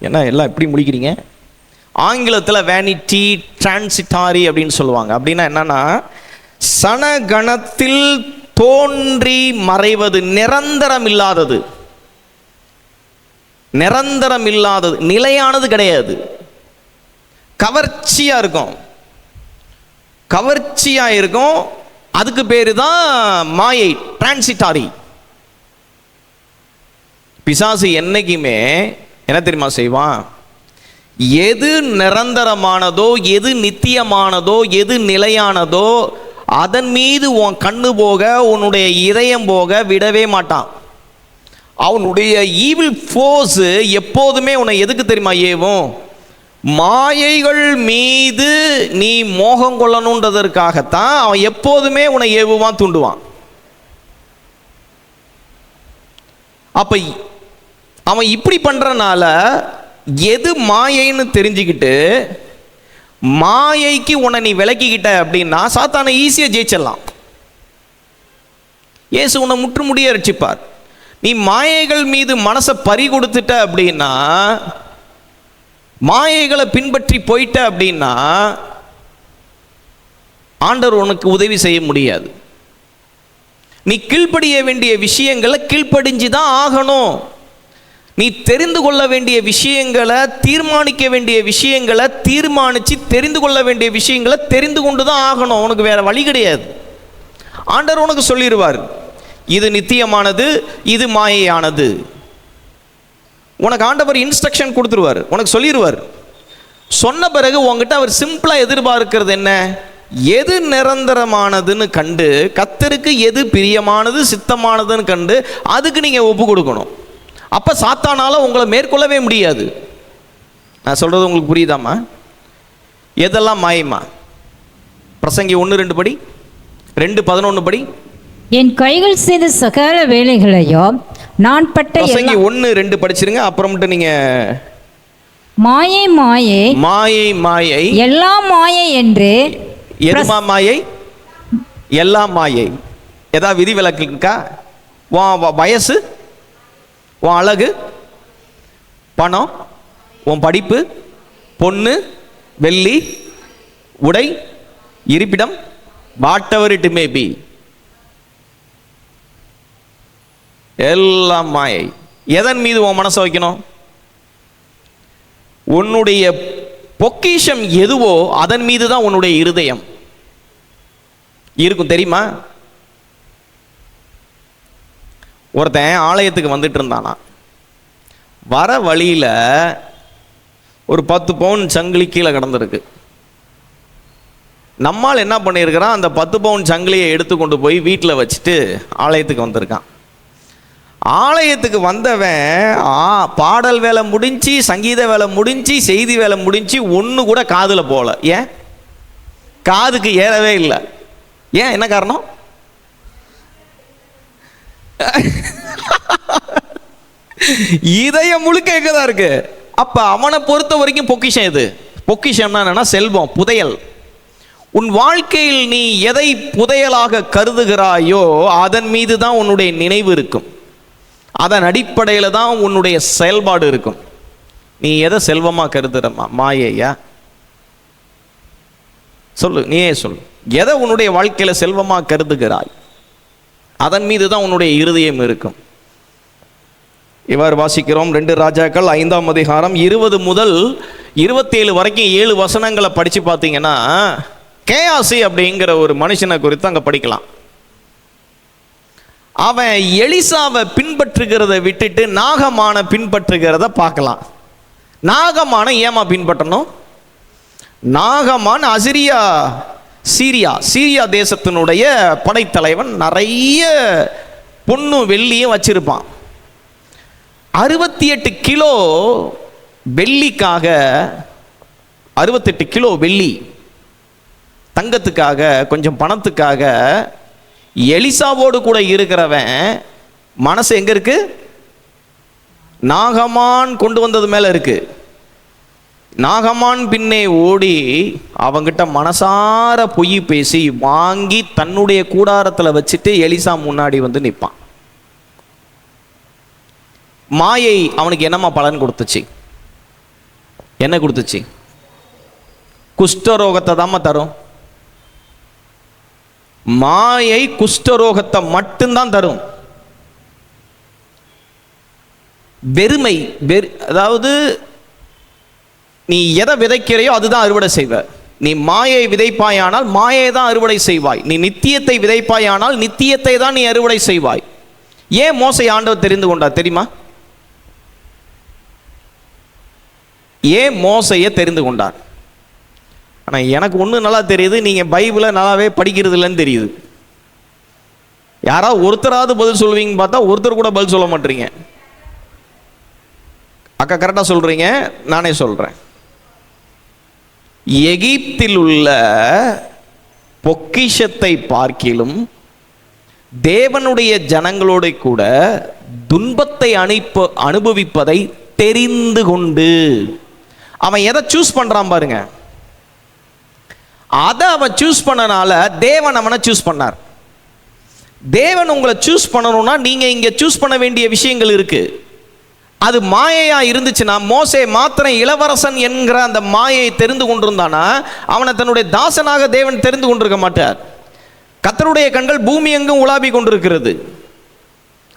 என்ன எல்லாம் எப்படி முடிக்கிறீங்க? ஆங்கிலத்தில் வேனிட்டி டிரான்சிட்டாரி அப்படின்னு சொல்லுவாங்க. அப்படின்னா என்னன்னா, சனகணத்தில் தோன்றி மறைவது, நிரந்தரம் இல்லாதது, நிரந்தரம் இல்லாதது, நிலையானது கிடையாது. கவர்ச்சியா இருக்கும், கவர்ச்சியா இருக்கும். அதுக்கு பேரு தான் மாயை, டிரான்சிட்டாரி. பிசாசு என்னைக்குமே என்ன தெரியுமா செய்வான்? எது நிரந்தரமானதோ, எது நித்தியமானதோ, எது நிலையானதோ அதன் மீது உன் கண்ணு போக, உன்னுடைய இதயம் போக விடவே மாட்டான். அவனுடைய ஈவில் ஃபோர்ஸ் எப்போதுமே உன்னை எதுக்கு தெரியுமா ஏவும்? மாயைகள் மீது நீ மோகம் கொள்ளணுன்றதற்காகத்தான் அவன் எப்போதுமே உன்னை ஏவுவான், தூண்டுவான். அப்ப அவன் இப்படி பண்றனால எது மாயைன்னு தெரிஞ்சுக்கிட்டு மாயைக்கு உன்னை நீ விலக்கிக்கிட்ட அப்படின்னா சாத்தானை ஈஸியா ஜெயிச்சிடலாம். இயேசு உன்னை முற்றுமுடிய ரட்சிப்பார். நீ மாயைகள் மீது மனசை பறி கொடுத்துட்ட அப்படின்னா, மாயைகளை பின்பற்றி போயிட்ட அப்படின்னா ஆண்டவர் உனக்கு உதவி செய்ய முடியாது. நீ கீழ்ப்படிய வேண்டிய விஷயங்களை கீழ்ப்படிஞ்சுதான் ஆகணும். நீ தெரிந்து கொள்ள வேண்டிய விஷயங்களை, தீர்மானிக்க வேண்டிய விஷயங்களை தீர்மானித்து தெரிந்து கொள்ள வேண்டிய விஷயங்களை தெரிந்து கொண்டு தான் ஆகணும். உனக்கு வேற வழி கிடையாது. ஆண்டவர் உனக்கு சொல்லிடுவார், இது நித்தியமானது, இது மாயையானது. உனக்கு ஆண்டவர் இன்ஸ்ட்ரக்ஷன் கொடுத்துருவார், உனக்கு சொல்லிடுவார். சொன்ன பிறகு உங்ககிட்ட அவர் சிம்பிளா எதிர்பார்க்கிறது என்ன? எது நிரந்தரமானதுன்னு கண்டு, கர்த்தருக்கு எது பிரியமானது சித்தமானதுன்னு கண்டு அதுக்கு நீங்க ஒப்பு கொடுக்கணும். அப்ப சாத்தானால உங்களை மேற்கொள்ளவே முடியாது. நான் சொல்றது உங்களுக்கு புரியுதாமா? எதெல்லாம் மாயமா? பிரசங்கி 1:2 படி, 2:11 படி. என் கைகள் செய்த சகல வேலைகளையும் நான் பட்ட பிரசங்கி 1:2 படிச்சிருங்க. அப்புறமேட்டு நீங்க மாயை மாயை மாயை மாயை எல்லாம் மாயை என்று. எதுமா மாயை? எல்லாம் மாயை. ஏதாவது விதி விலக்கு இருக்கா? உன் வயசு, உன் அழகு, பணம், உன் படிப்பு, பொண்ணு, வெள்ளி, உடை, இருப்பிடம், what ever it may be, எல்லாம் மாயை. எதன் மீது உன் மனசை வைக்கணும்? உன்னுடைய பொக்கிஷம் எதுவோ அதன் மீது தான் உன்னுடைய இருதயம் இருக்கும். தெரியுமா? ஒருத்தன் ஆலயத்துக்கு வந்துட்டு இருந்தானா, வர வழியில் ஒரு 10 பவுன் சங்கிலி கீழே கிடந்திருக்கு. நம்மால் என்ன பண்ணியிருக்கிறான், அந்த 10 பவுன் சங்கிலியை எடுத்து கொண்டு போய் வீட்டில் வச்சுட்டு ஆலயத்துக்கு வந்திருக்கான். ஆலயத்துக்கு வந்தவன் பாடல் வேலை முடிஞ்சு, சங்கீத வேலை முடிஞ்சு, செய்தி வேலை முடிஞ்சு, ஒன்று கூட காதில் போகல. ஏன்? காதுக்கு ஏறவே இல்லை. ஏன்? என்ன காரணம்? இதயம் முழுக்க எங்கதான் இருக்கு. அப்ப அவனை பொறுத்த வரைக்கும் பொக்கிஷம் எது? பொக்கிஷம்னா என்னன்னா செல்வம், புதையல். உன் வாழ்க்கையில் நீ எதை புதையலாக கருதுகிறாயோ அதன் மீது தான் உன்னுடைய நினைவு இருக்கும். அதன் அடிப்படையில் தான் உன்னுடைய செயல்பாடு இருக்கும். நீ எதை செல்வமாக கருதுறமா? மாயையா? சொல்லு, நீயே சொல்லு. எதை உன்னுடைய வாழ்க்கையில் செல்வமாக கருதுகிறாய்? அதன் மீது தான் உன்னுடைய இருதயம் இருக்கும். இவ்வாறு வாசிக்கிறோம். 2 ராஜாக்கள் 5ஆம் அதிகாரம் 20 முதல் 27 வரைக்கும் 7 வசனங்களை படித்து பார்த்தீங்கன்னா கேயாசி அப்படிங்கிற ஒரு மனுஷனை குறித்து அங்கே படிக்கலாம். அவன் எலிசாவை பின்பற்றுகிறத விட்டுட்டு நாகமான பின்பற்றுகிறத பார்க்கலாம். நாகமான ஏமா பின்பற்றணும்? நாகமான் சீரியா தேசத்தினுடைய படைத்தலைவன். நிறைய பொண்ணு வெள்ளியும் வச்சிருப்பான். 68 கிலோ வெள்ளிக்காக, 68 கிலோ வெள்ளி தங்கத்துக்காக, கொஞ்சம் பணத்துக்காக எலிசாவோடு கூட இருக்கிறவன் மனசு எங்க இருக்கு? நாகமான் கொண்டு வந்தது மேல இருக்கு. நாகமான் பின்னே ஓடி அவங்கிட்ட மனசார பொய் பேசி வாங்கி தன்னுடைய கூடாரத்தில் வச்சுட்டு எலிசா முன்னாடி வந்து நிற்பான். மாயை அவனுக்கு என்னமா பலன் கொடுத்துச்சு? என்ன கொடுத்துச்சு? குஷ்டரோகத்தை தாம்மா தரும். மாயை குஷ்டரோகத்தை மட்டும்தான் தரும். வெறுமை, அதாவது நீ எதை விதைக்கிறையோ அதுதான் அறுவடை செய்வ. நீ மாயை விதைப்பாயானால் மாயை தான் அறுவடை செய்வாய். நீ நித்தியத்தை விதைப்பாயானால் நித்தியத்தை தான் நீ அறுவடை செய்வாய். ஏன் மோசை ஆண்டவர் தெரிந்து கொண்டார் தெரியுமா? ஏன் மோசையை தெரிந்து கொண்டார்? ஆனால் எனக்கு ஒன்று நல்லா தெரியுது, நீங்கள் பைபிளை நல்லாவே படிக்கிறது இல்லைன்னு தெரியுது. யாராவது ஒருத்தராவது பதில் சொல்லுவீங்கன்னு பார்த்தா ஒருத்தர் கூட பதில் சொல்ல மாட்டீங்க. அக்கா கரெக்டாக சொல்கிறீங்க, நானே சொல்கிறேன். எகிப்தில் உள்ள பொக்கிஷத்தை பார்க்கிலும் தேவனுடைய ஜனங்களோடு கூட துன்பத்தை அனுபவிப்பதை தெரிந்து கொண்டு அவன் எதை சூஸ் பண்றான் பாருங்க. அதை அவன் சூஸ் பண்ணனால தேவன் அவனை சூஸ் பண்ணார். தேவன் உங்களை சூஸ் பண்ணணும்னா நீங்க இங்க சூஸ் பண்ண வேண்டிய விஷயங்கள் இருக்கு. அது மாயையா இருந்துச்சுன்னா, மோசே மாத்திரம் இளவரசன் என்கிற அந்த மாயை தெரிந்து கொண்டிருந்தானா அவனை தன்னுடைய தாசனாக தேவன் தெரிந்து கொண்டிருக்க மாட்டார். கர்த்தருடைய கண்கள் பூமி எங்கும் உலாவி கொண்டிருக்கிறது.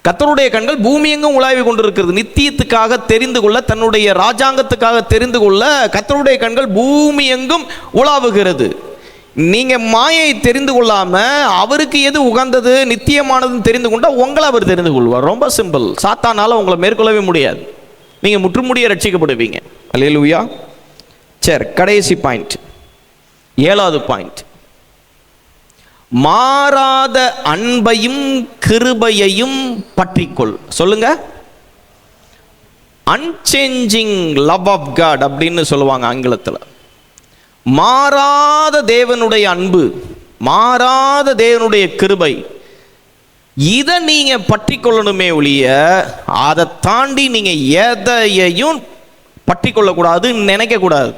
கர்த்தருடைய கண்கள் பூமி எங்கும் உலாவி கொண்டிருக்கிறது. நித்தியத்துக்காக தெரிந்து கொள்ள, தன்னுடைய ராஜாங்கத்துக்காக தெரிந்து கொள்ள கர்த்தருடைய கண்கள் பூமி எங்கும் உலாவுகிறது. நீங்க மாயை தெரிந்து கொள்ளாம அவருக்கு எது உகந்தது நித்தியமானதுன்னு தெரிந்து கொண்டா உங்களை அவர் தெரிந்து கொள்வார். ரொம்ப சிம்பிள். சாத்தானால உங்களை மேற்கொள்ளவே முடியாது. நீங்க முற்றுமுடிய ரட்சிக்கப்படுவீங்க. அல்லேலூயா. சரி, கடைசி பாயிண்ட், 7வது பாயிண்ட். மாறாத அன்பையும் கிருபையையும் பற்றிக்கொள். சொல்லுங்க. அன்சேஞ்சிங் லவ் ஆஃப் காட் அப்படின்னு சொல்லுவாங்க ஆங்கிலத்தில். மாறாத தேவனுடைய அன்பு, மாறாத தேவனுடைய கிருபை, இதை நீங்க பற்றி கொள்ளணுமே ஒழிய அதை தாண்டி நீங்க எதையையும் பற்றி கொள்ளக்கூடாது, நினைக்கக்கூடாது.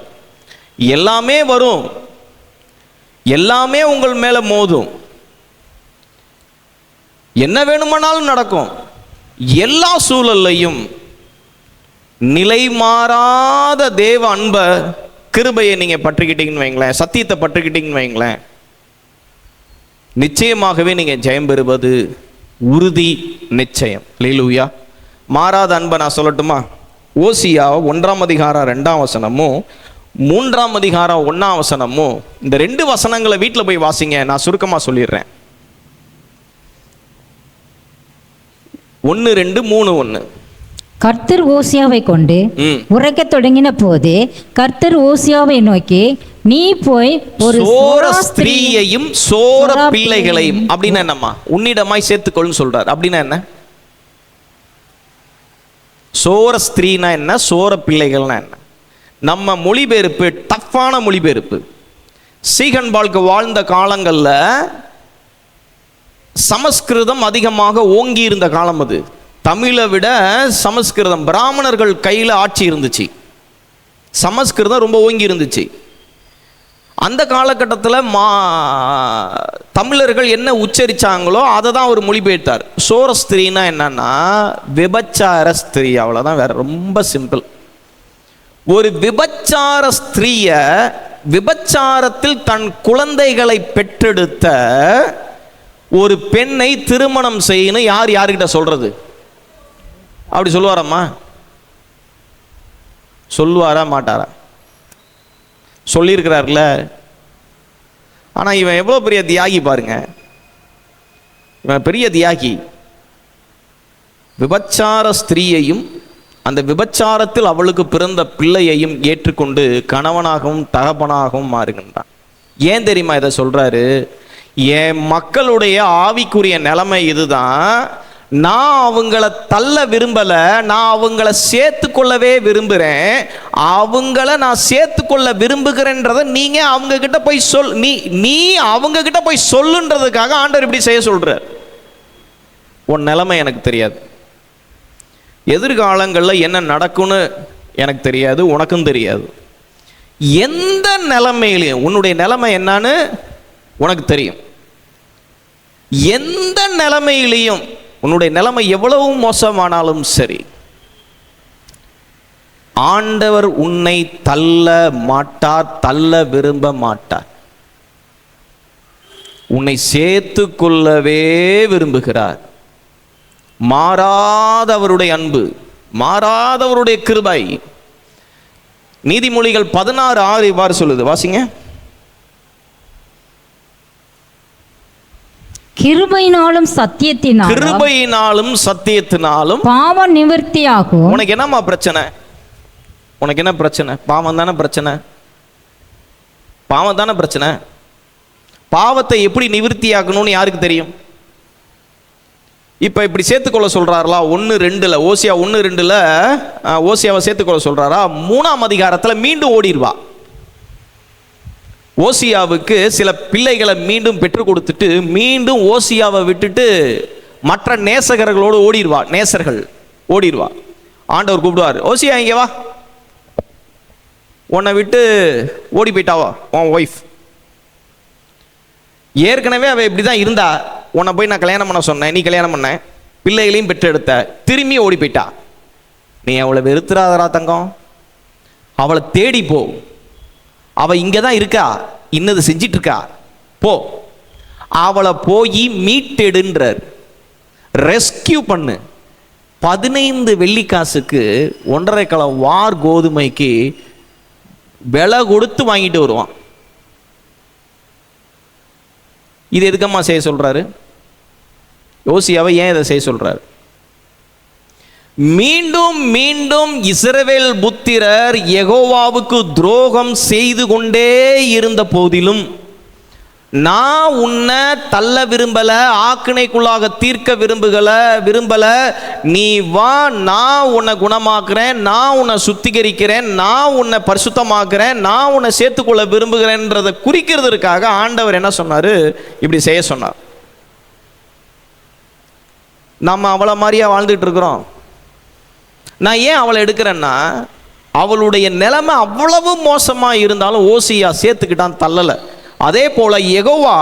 எல்லாமே வரும், எல்லாமே உங்கள் மேல மோதும், என்ன வேணுமானாலும் நடக்கும். எல்லா சூழல்லையும் நிலை மாறாத தேவ அன்பை கிருபையை நீங்க பற்றிக்கிட்டீங்கன்னு வைங்களேன், சத்தியத்தை பற்றிக்கிட்டீங்கன்னு வைங்களேன், நிச்சயமாகவே நீங்க ஜெயம் பெறுவது உறுதி, நிச்சயம். அல்லேலூயா. மாறாத அன்பை நான் சொல்லட்டுமா? ஓசியா 1ஆம் அதிகாரம் 2ஆம் வசனமும் 3ஆம் அதிகாரம் 1ஆம் வசனமும், இந்த 2 வசனங்களை வீட்டில் போய் வாசிங்க. நான் சுருக்கமாக சொல்லிடுறேன். 1, 2, 3, 1. கர்த்தர் ஓசியாவை கொண்டு உரைக்க தொடங்கின போது கர்த்தர் ஓசியாவை நோக்கி, நீ போய் ஒரு சோர ஸ்திரீயையும் சோர பிள்ளைகளையும், அப்படின்னா என்னம்மா? உன்னிடமாய் சேர்த்துக்கொள்னு சொல்றார். அப்படின்னா என்ன? சோர ஸ்திரீனா என்ன, சோர பிள்ளைகள்னா என்ன? நம்ம மொழிபெயர்ப்பு டஃப்பான மொழிபெயர்ப்பு. சீகன் பால்க்கு வாழ்ந்த காலங்களில் சமஸ்கிருதம் அதிகமாக ஓங்கி இருந்த காலம் அது. தமிழை விட சமஸ்கிருதம், பிராமணர்கள் கையில் ஆட்சி இருந்துச்சு, சமஸ்கிருதம் ரொம்ப ஓங்கி இருந்துச்சு. அந்த காலகட்டத்தில் தமிழர்கள் என்ன உச்சரித்தாங்களோ அதை தான் அவர் மொழிபெயர்த்தார். சோர ஸ்திரீனா என்னன்னா விபச்சார ஸ்திரீ, அவ்வளோதான், வேற ரொம்ப சிம்பிள். ஒரு விபச்சார ஸ்திரீய, விபச்சாரத்தில் தன் குழந்தைகளை பெற்றெடுத்த ஒரு பெண்ணை திருமணம் செய்யணும் யார் யாருக்கிட்ட சொல்றது? அப்படி சொல்லுவாரம்மா? சொல்லுவாரா மாட்டாரா? சொல்லியிருக்கிறார்ல. ஆனால் இவன் எவ்வளோ பெரிய தியாகி பாருங்க, இவன் பெரிய தியாகி. விபச்சார ஸ்திரீயையும் அந்த விபச்சாரத்தில் அவளுக்கு பிறந்த பிள்ளையையும் ஏற்றுக்கொண்டு கணவனாகவும் தகப்பனாகவும் மாறுகின்றான். ஏன் தெரியுமா இதை சொல்றாரு? என் மக்களுடைய ஆவிக்குரிய நிலைமை இதுதான். நான் அவங்கள தள்ள விரும்பல, நான் அவங்கள சேர்த்து கொள்ளவே விரும்புகிறேன். அவங்கள நான் சேர்த்து கொள்ள விரும்புகிறேன்றத நீங்க அவங்க கிட்ட போய் நீ அவங்க கிட்ட போய் சொல்லுன்றதுக்காக ஆண்டவர் இப்படி செய்ய சொல்ற. உன் நிலைமை எனக்கு தெரியாது, எதிர்காலங்களில் என்ன நடக்கும்னு எனக்கு தெரியாது, உனக்கும் தெரியாது. எந்த நிலைமையிலையும் உன்னுடைய நிலைமை என்னன்னு உனக்கு தெரியும். எந்த நிலைமையிலையும் உன்னுடைய நிலைமை எவ்வளவு மோசமானாலும் சரி, ஆண்டவர் உன்னை தள்ள மாட்டார், தள்ள விரும்ப மாட்டார். உன்னை சேர்த்து கொள்ளவே விரும்புகிறார். மாறாதவருடைய அன்பு, மாறாதவருடைய கிருபை. நீதிமொழிகள் 16:6 இவ்வாறு சொல்லுது, வாசிங்க. கிருபையினாலும் சத்தியத்தினாலும், கிருபையினாலும் சத்தியத்தினாலும் பாவம் நிவர்த்தியாகும். உனக்கு என்னம்மா பிரச்சனை? உனக்கு என்ன பிரச்சனை? பாவம் தானே பிரச்சனை, பாவம் தானே பிரச்சனை. பாவத்தை எப்படி நிவர்த்தியாக்கணும்னு யாருக்கு தெரியும்? இப்போ இப்படி சேர்த்துக்கொள்ள சொல்றாருல 1:2, ஓசியா 1:2 ஓசியாவை சேர்த்துக்கொள்ள சொல்றாரா? 3ஆம் அதிகாரத்தில் மீண்டும் ஓடிடுவா. ஓசியாவுக்கு சில பிள்ளைகளை மீண்டும் பெற்றுக் கொடுத்துட்டு மீண்டும் ஓசியாவை விட்டுட்டு மற்ற நேசகர்களோடு ஓடிடுவா. நேசர்கள் ஓடிடுவா. ஆண்டவர் கூப்பிடுவார், ஓசியா இங்கே வா, உன்னை விட்டு ஓடி போயிட்டாவா உன் ஒய்ஃப். ஏற்கனவே அவ இப்படி தான் இருந்தா. உன்னை போய் நான் கல்யாணம் பண்ண சொன்னேன், நீ கல்யாணம் பண்ண, பிள்ளைகளையும் பெற்றெடுத்த, திரும்பி ஓடி போயிட்டா. நீ அவளை வெறுத்துறாதரா தங்கம், அவளை தேடி போ. அவ இங்கே தான் இருக்கா, இன்னது செஞ்சிட்டு இருக்கா, போ, அவளை போய் மீட்டெடுன்றார், ரெஸ்கியூ பண்ணு. 15 வெள்ளிக்காசுக்கு 1.5 கிலோ வார் கோதுமைக்கு விலை கொடுத்து வாங்கிட்டு வருவான். இது எதுக்கம்மா செய்ய சொல்றாரு? யோசியாவை ஏன் இதை செய்ய சொல்றாரு? மீண்டும் மீண்டும் இஸ்ரவேல் புத்திரர் யெகோவாவுக்கு துரோகம் செய்து கொண்டே இருந்த போதிலும், நான் உன்னை தள்ள விரும்பல, ஆக்கினைக்குள்ளாக தீர்க்க விரும்பல, நீ வா, நான் உன்னை குணமாக்குறேன், நான் உன்னை சுத்திகரிக்கிறேன், நான் உன்னை பரிசுத்தமாக்குறேன், நான் உன்னை சேர்த்துக்கொள்ள விரும்புகிறேன்றதை குறிக்கிறதுக்காக ஆண்டவர் என்ன சொன்னாரு? இப்படி செய்ய சொன்னார். நம்ம அவளை மாதிரியா வாழ்ந்துட்டு இருக்கிறோம்? நான் ஏன் அவளை எடுக்கிறேன்னா, அவளுடைய நிலைமை அவ்வளவு மோசமா இருந்தாலும் ஓசியா சேர்த்துக்கிட்டான், தள்ளல. அதே போல யெகோவா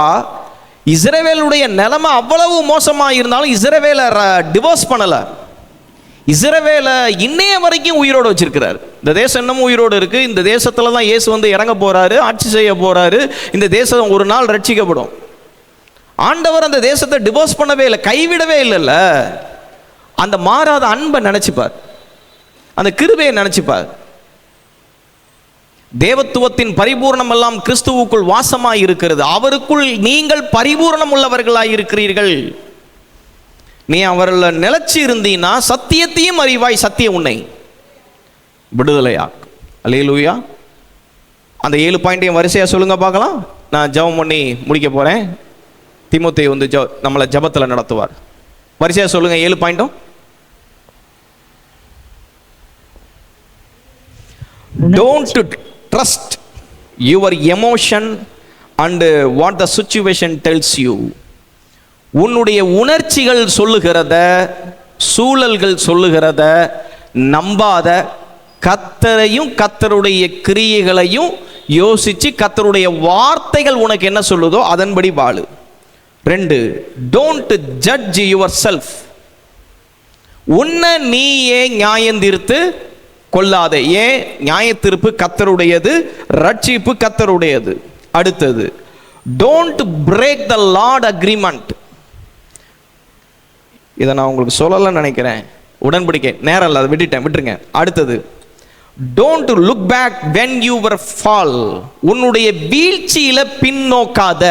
இஸ்ரவேலுடைய நிலைமை அவ்வளவு மோசமா இருந்தாலும் இஸ்ரவேலை டிவோர்ஸ் பண்ணல. இஸ்ரவேலை இன்னைய வரைக்கும் உயிரோடு வச்சிருக்கிறார். இந்த தேசம் இன்னமும் உயிரோடு இருக்கு. இந்த தேசத்துல தான் இயேசு வந்து இறங்க போறாரு, ஆட்சி செய்ய போறாரு. இந்த தேசம் ஒரு நாள் ரட்சிக்கப்படும். ஆண்டவர் அந்த தேசத்தை டிவோர்ஸ் பண்ணவே இல்லை, கைவிடவே இல்லைல்ல. அந்த மாறாத அன்பை நினைச்சுப்பார், அந்த கிருபையை நினைச்சுப்பார். தேவத்துவத்தின் பரிபூர்ணம் எல்லாம் கிறிஸ்துவுக்குள் வாசமாய் இருக்கிறது. அவருக்குள் நீங்கள் பரிபூர்ணம் உள்ளவர்களாய் இருக்கிறீர்கள். நீ அவர்ல நிலைச்சு இருந்தீன்னா சத்தியத்தையும் அறிவாய், சத்தியம் உன்னை விடுதலையா. அல்லேலூயா. அந்த 7 பாயிண்டையும் வரிசையா சொல்லுங்க பார்க்கலாம். நான் ஜெபம் பண்ணி முடிக்க போறேன். தீமோத்தேயு வந்து நம்மளை ஜெபத்தில் நடத்துவார். வரிசையா சொல்லுங்க 7 பாயிண்ட்டும். Don't trust your emotion and what the situation tells you. உன்னுடைய உணர்ச்சிகள் சொல்லுகிறத, சூழல்கள் சொல்லுகிறத நம்பாத. கர்த்தரையும் கர்த்தருடைய கிரியைகளையும் யோசிச்சு கர்த்தருடைய வார்த்தைகள் உனக்கு என்ன சொல்லுதோ அதன்படி வாழு. 2, டோன்ட் ஜட்ஜ் யுவர் செல்ஃப். உன்னை நீயே நியாயந்தீர்த்து கொள்ளாதே. ஏன்? நியாயத்தீர்ப்பு கர்த்தருடையது, ரட்சிப்பு கர்த்தருடையது. அடுத்தது, don't break the Lord agreement. இதை நான் உங்களுக்கு சொல்லலன்னு நினைக்கிறேன், உடன்படிக்கை நேரம் இல்லை, அதை விட்டுருங்க. அடுத்தது, don't look back when you were fall. உன்னுடைய வீழ்ச்சியில பின்னோக்காத.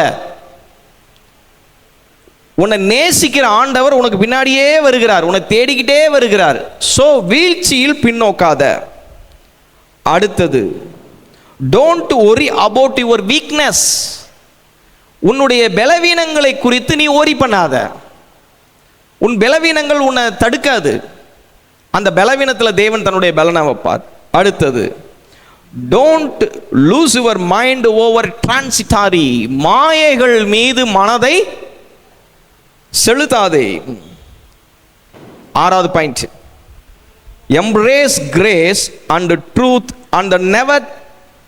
உன்னை நேசிக்கிற ஆண்டவர் உனக்கு பின்னாடியே வருகிறார், உன்னை தேடிக்கிட்டே வருகிறார். சோ வீழ்ச்சியில் பின்னோக்காத. அடுத்தது, don't worry about your weakness. உன்னுடைய பலவீனங்களை குறித்து நீ worry பண்ணாத. உன் பலவீனங்கள் உன்னை தடுக்காது. அந்த பலவீனத்தில் தேவன் தன்னுடைய பலனை வைப்பார். அடுத்தது, don't lose your mind over transitory. மாயைகள் மீது மனதை செலுத்தாதே. 6வது point, embrace grace and truth and the never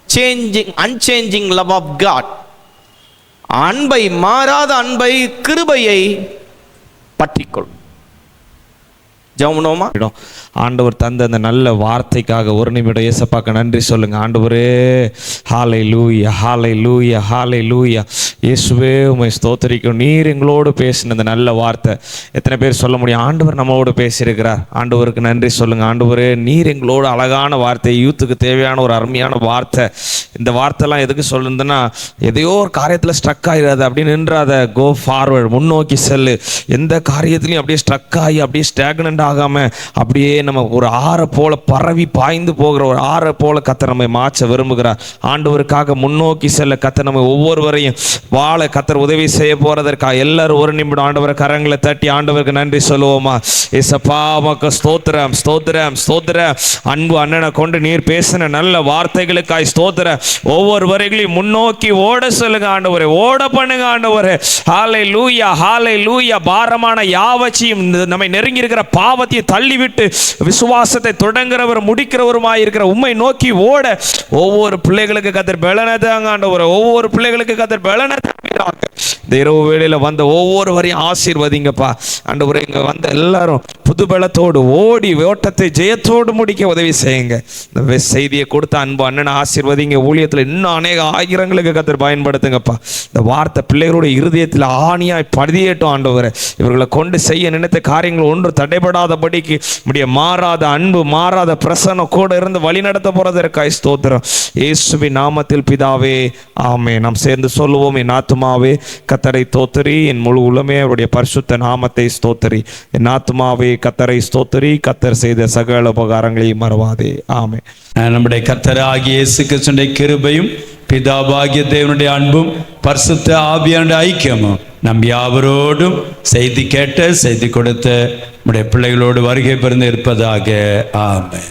changing unchanging love of God. அன்பை, மாறாத அன்பை, கிருபையை பற்றிக்கொள். ஜெபம்னோமா? ஆண்டவர் தந்த அந்த நல்ல வார்த்தைக்காக ஒரு நிமிடம் இயேசப்பாக்கு நன்றி சொல்லுங்க. ஆண்டவரே, ஹல்லேலூயா, ஹல்லேலூயா, ஹல்லேலூயா. இயேசுவே உம்மை ஸ்தோத்திரிக்கிறோம். நீர் எங்களோடு பேசின அந்த நல்ல வார்த்தை எத்தனை பேர் சொல்ல முடியும்? ஆண்டவர் நம்மளோடு பேசியிருக்கிறார். ஆண்டவருக்கு நன்றி சொல்லுங்க. ஆண்டவரே, நீர் எங்களோடு அழகான வார்த்தை, யூத்துக்கு தேவையான ஒரு அருமையான வார்த்தை. இந்த வார்த்தைலாம் எதுக்கு சொல்லுதுன்னா, எதையோ ஒரு காரியத்தில் ஸ்ட்ரக் ஆகிடாது, அப்படி நின்றாத, கோ ஃபார்வர்ட், முன்னோக்கி செல்லு. எந்த காரியத்திலையும் அப்படியே ஸ்ட்ரக் ஆகி அப்படியே ஸ்டாக்னண்ட் ஆகாம அப்படியே நம்ம ஒரு ஆறை போல பரவி பாய்ந்து போகிற ஒரு ஆறை போல கர்த்தர் நம்மை மாற்ற விரும்புகிறார். ஆண்டவருக்காக முன்னோக்கி செல்ல கர்த்தர் நம்ம ஒவ்வொருவரையும் வாழ கர்த்தர் உதவி செய்ய போறதற்காக எல்லாரும் ஒரு நிமிடம் ஆண்டவரை கரங்களை தட்டி ஆண்டவருக்கு நன்றி சொல்லுவோமா? ஏசப்பா, உமக்கு ஸ்தோத்திரம், ஸ்தோத்திரம், ஸ்தோத்திரம். அன்பு அண்ணனை கொண்டு நீர் பேசின நல்ல வார்த்தைகளுக்காய் ஸ்தோத்திரம். ஒவ்வொரு வரைகளையும் முன்னோக்கி ஓட சொல்லுங்க ஆண்டவரே, ஓட பண்ணுங்க ஆண்டவரே. ஹல்லேலூயா, ஹல்லேலூயா. பாரமான யாவற்றையும் நம்மை நெருங்கி இருக்கிற பாவத்தை தள்ளிவிட்டு விசுவாசத்தை தொடங்குறவர் முடிக்கிறவருமாய் இருக்கிற உம்மை நோக்கி ஓட ஒவ்வொரு பிள்ளைகளுக்கு கர்த்தர் பலனை தாங்க ஆண்டவரே. ஒவ்வொரு பிள்ளைகளுக்கு கர்த்தர் பலனை தாங்க. இந்த இரவு வேளையில வந்த ஒவ்வொருவரையும் ஆசீர்வதிங்கப்பா ஆண்டவரே. இங்க வந்த எல்லாரும் புது பலத்தோடு ஓடி ஓட்டத்தை ஜெயத்தோடு முடிக்க உதவி செய்யுங்க. இந்த செய்தியை கொடுத்த அன்பு அண்ணனை ஆசீர்வதிங்க. ஊழியத்தில் இன்னும் அநேக ஆயிரங்களுக்கு கர்த்தர் பயன்படுத்துங்கப்பா. இந்த வார்த்தை பிள்ளைகளுடைய இருதயத்தில் ஆணியாய் பதியட்டும் ஆண்டவரே. இவர்களை கொண்டு செய்ய நினைத்த காரியங்கள் ஒன்று தடைபடாதபடிக்கு முடிய மாறாத அன்பு, மாறாத பிரசன்னம் கூட இருந்து வழி நடத்த போறதற்காய் ஸ்தோத்திரம். இயேசுவின் நாமத்தில் பிதாவே, ஆமென். நாம் சேர்ந்து சொல்லுவோம், என் ஆத்துமாவே கர்த்தரை ஸ்தோத்திரி, என் முழு உலமே அவருடைய பரிசுத்த நாமத்தை ஸ்தோத்திரி. என் ஆத்துமாவே கர்த்தரை ஸ்தோத்திரி, கர்த்தர் செய்த சகல உபகாரங்களையும் மறவாதே. ஆமென். நம்முடைய கர்த்தராகிய இயேசு கிறிஸ்துவின் கிருபையும் பிதாவாகிய தேவனுடைய அன்பும் பரிசுத்த ஆவியானுடைய ஐக்கியமும் நம் யாவரோடும் செய்தி கேட்ட செய்தி கொடுத்த நம்முடைய பிள்ளைகளோடு வருகை பெறுந்து இருப்பதாக. ஆமென்.